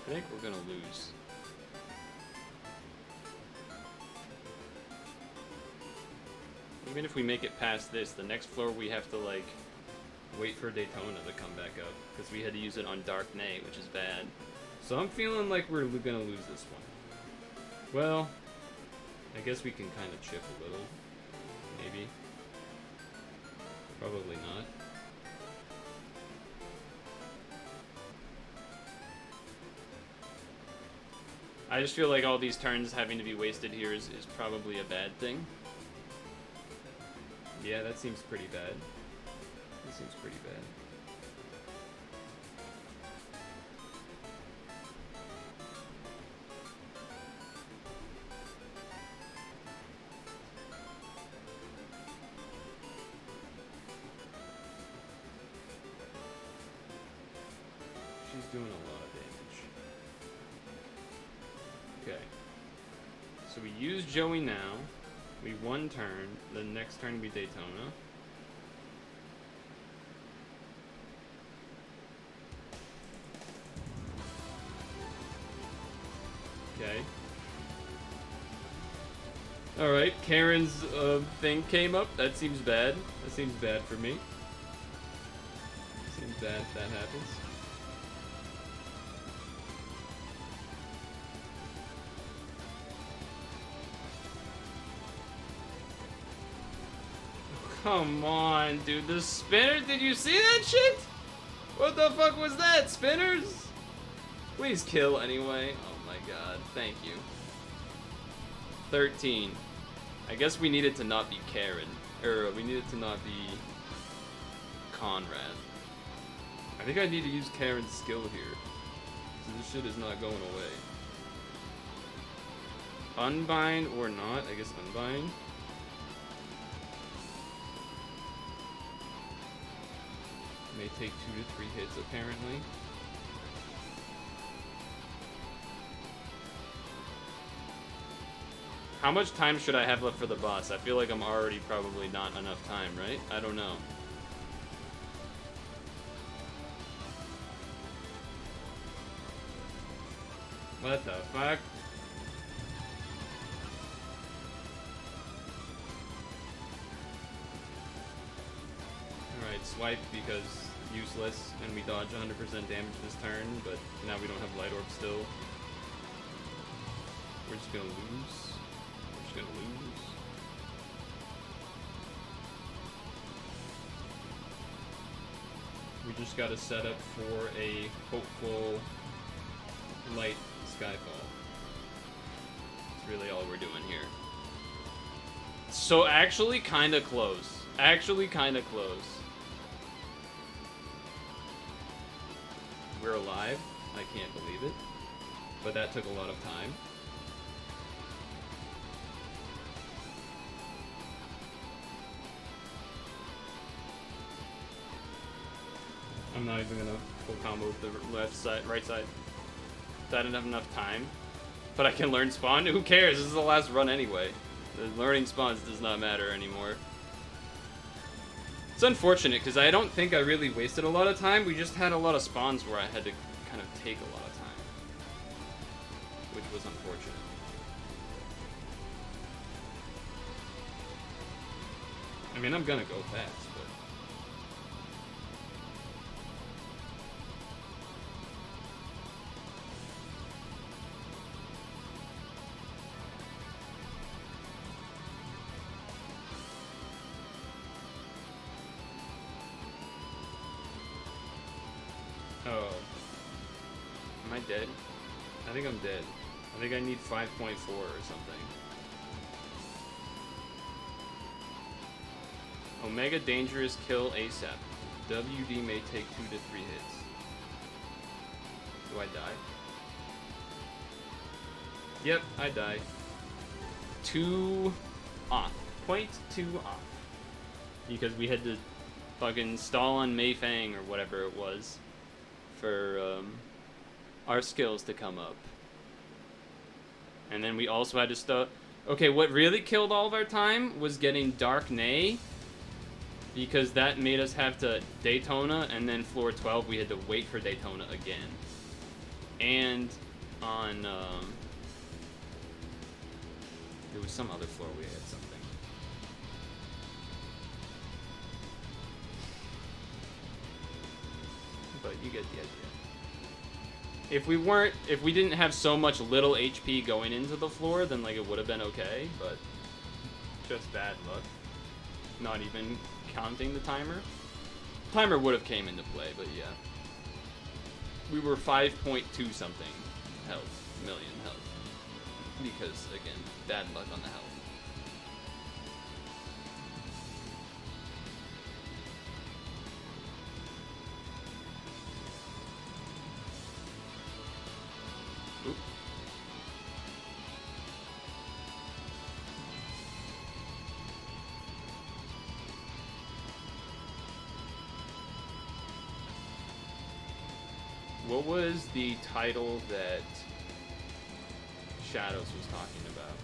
I think we're gonna lose. Even if we make it past this, the next floor we have to, like, wait for Daytona to come back up. Because we had to use it on Dark Nay, which is bad. So I'm feeling like we're gonna lose this one. Well, I guess we can kind of chip a little. Maybe. Probably not. I just feel like all these turns having to be wasted here is probably a bad thing. Yeah, that seems pretty bad. That seems pretty bad. She's doing a lot of damage. Okay. So we use Joey now. We 1 turn. The next turn we Daytona. Okay. Alright, Karen's thing came up. That seems bad. That seems bad for me. Seems bad if that happens. Come on, dude. The spinner? Did you see that shit? What the fuck was that? Spinners? Please kill anyway. Oh my god. Thank you. 13. I guess we needed to not be Karen. Or we needed to not be Conrad. I think I need to use Karen's skill here. So this shit is not going away. Unbind or not? I guess unbind. May take 2 to 3 hits apparently. How much time should I have left for the boss? I feel like I'm already probably not enough time, right? I don't know. What the fuck? Alright, swipe because useless, and we dodge 100% damage this turn, but now we don't have Light Orb still. We're just gonna lose. We're just gonna lose. We just gotta set up for a hopeful light Skyfall. That's really all we're doing here. So actually kinda close. Actually kinda close. We're alive. I can't believe it. But that took a lot of time. I'm not even gonna full combo with the left side, right side. I didn't have enough time. But I can learn spawn? Who cares? This is the last run anyway. The learning spawns does not matter anymore. It's unfortunate, because I don't think I really wasted a lot of time. We just had a lot of spawns where I had to kind of take a lot of time. Which was unfortunate. I mean, I'm gonna go fast, but... Oh. Am I dead? I think I'm dead. I think I need 5.4 or something. Omega Dangerous Kill ASAP. WD may take 2 to 3 hits. Do I die? Yep, I die. 2 off. 0.2 off. Because we had to fucking stall on Mei Fang or whatever it was for our skills to come up. And then we also had to stop. Okay, what really killed all of our time was getting Dark Nay, because that made us have to Daytona, and then floor 12 we had to wait for Daytona again. And on there was some other floor we had something. But you get the idea. If we didn't have so much little HP going into the floor, then like it would have been okay, but just bad luck. Not even counting the timer. Timer would have came into play, but yeah. We were 5.2 something million health. Because again, bad luck on the health. What was the title that Shadows was talking about?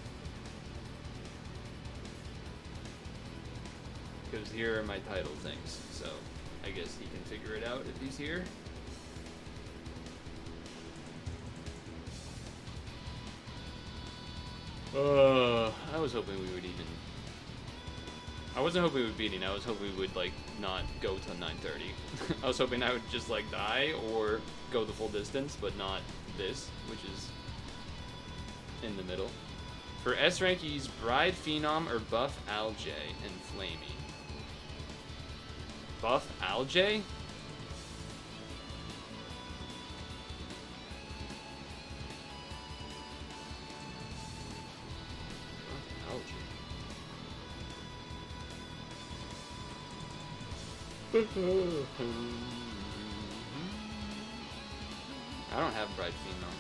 Because here are my title things, so I guess he can figure it out if he's here. I was hoping we would even... I wasn't hoping we would beating. I was hoping we would, like, not go to 9:30. I was hoping I would just, like, die or go the full distance, but not this, which is in the middle. For S rank, you use Bride Phenom or Buff Alj and Flamey. Buff Alj? I don't have Bride Phenom.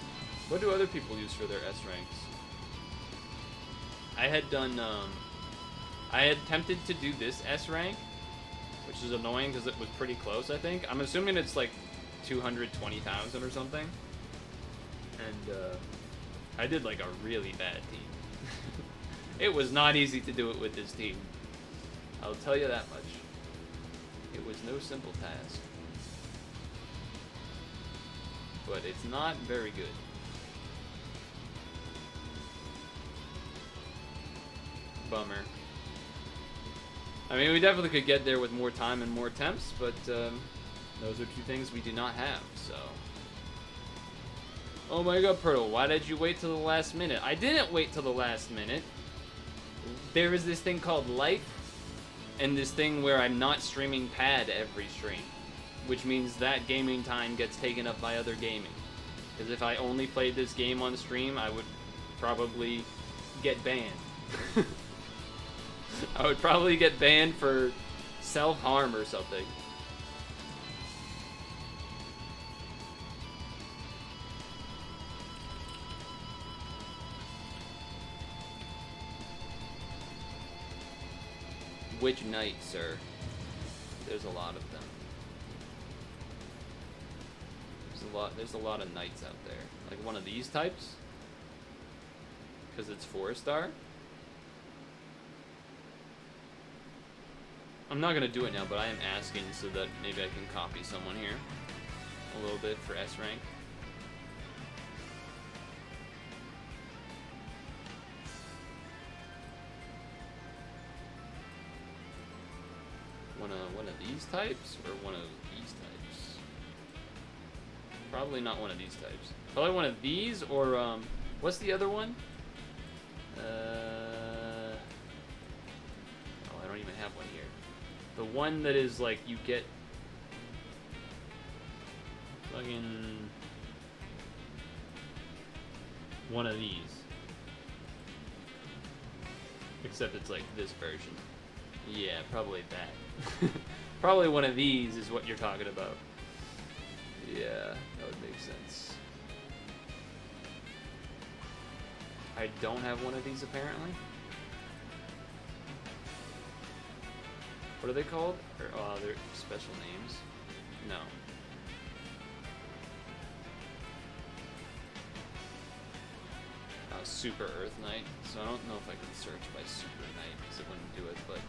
What do other people use for their S ranks? I had done, I had attempted to do this S rank, which is annoying because it was pretty close, I think. I'm assuming it's like 220,000 or something. And, I did like a really bad team. It was not easy to do it with this team. I'll tell you that much. It was no simple task. But it's not very good. Bummer. I mean, we definitely could get there with more time and more attempts, but those are two things we do not have, so... Oh my god, Purtle, why did you wait till the last minute? I didn't wait till the last minute. There is this thing called life, and this thing where I'm not streaming pad every stream, which means that gaming time gets taken up by other gaming. Because if I only played this game on stream, I would probably get banned. I would probably get banned for self-harm or something. Which knight, sir? There's a lot of them. There's a lot of knights out there. Like one of these types? Because it's 4-star? I'm not gonna do it now, but I am asking so that maybe I can copy someone here. A little bit for S rank. One of these types, or one of these types? Probably not one of these types. Probably one of these, or, what's the other one? Oh, I don't even have one here. The one that is, like, you get... fucking... one of these. Except it's, like, this version. Yeah, probably that. Probably one of these is what you're talking about. Yeah, that would make sense. I don't have one of these, apparently. What are they called? Or, oh, they're special names. No. Super Earth Knight. So I don't know if I can search by Super Knight because it wouldn't do it, but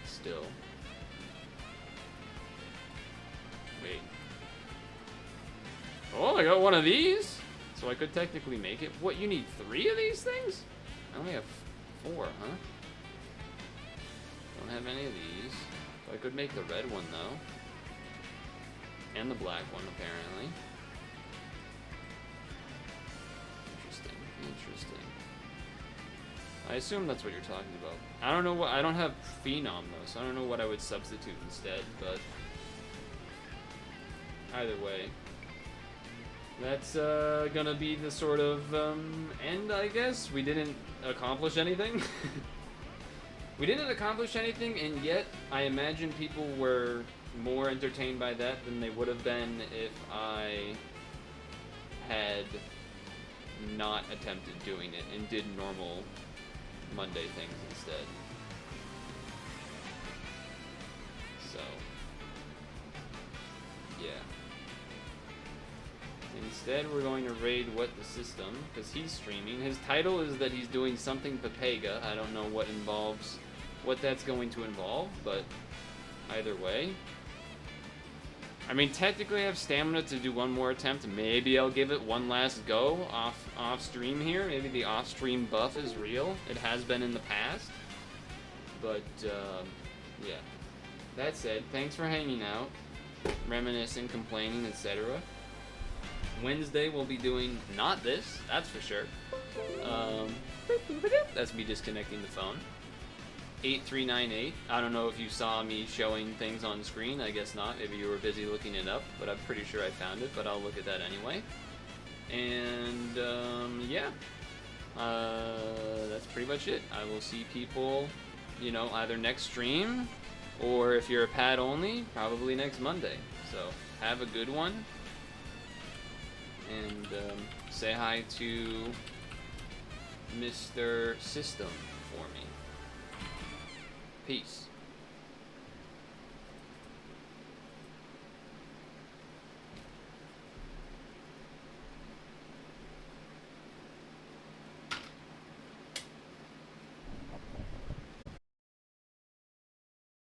still. Wait. Oh, I got one of these? So I could technically make it. What, you need 3 of these things? I only have 4, huh? Don't have any of these. So I could make the red one, though. And the black one, apparently. Interesting. I assume that's what you're talking about. I don't know what, I don't have Phenom though, so I don't know what I would substitute instead, but either way. That's gonna be the sort of end, I guess. We didn't accomplish anything. We didn't accomplish anything, and yet I imagine people were more entertained by that than they would have been if I had not attempted doing it and did normal Monday things instead. So, yeah. Instead, we're going to raid What the System, because he's streaming. His title is that he's doing something Pepega. I don't know what that's going to involve, but either way. I mean, technically I have stamina to do one more attempt. Maybe I'll give it one last go off stream here. Maybe the off-stream buff is real. It has been in the past. But, yeah. That said, thanks for hanging out, reminiscing, complaining, etc. Wednesday we'll be doing not this, that's for sure. That's me disconnecting the phone. 8398. I don't know if you saw me showing things on screen. I guess not. Maybe you were busy looking it up, but I'm pretty sure I found it, but I'll look at that anyway. And, yeah. That's pretty much it. I will see people, you know, either next stream, or if you're a pad only, probably next Monday. So, have a good one. And, say hi to Mr. System for me. Peace.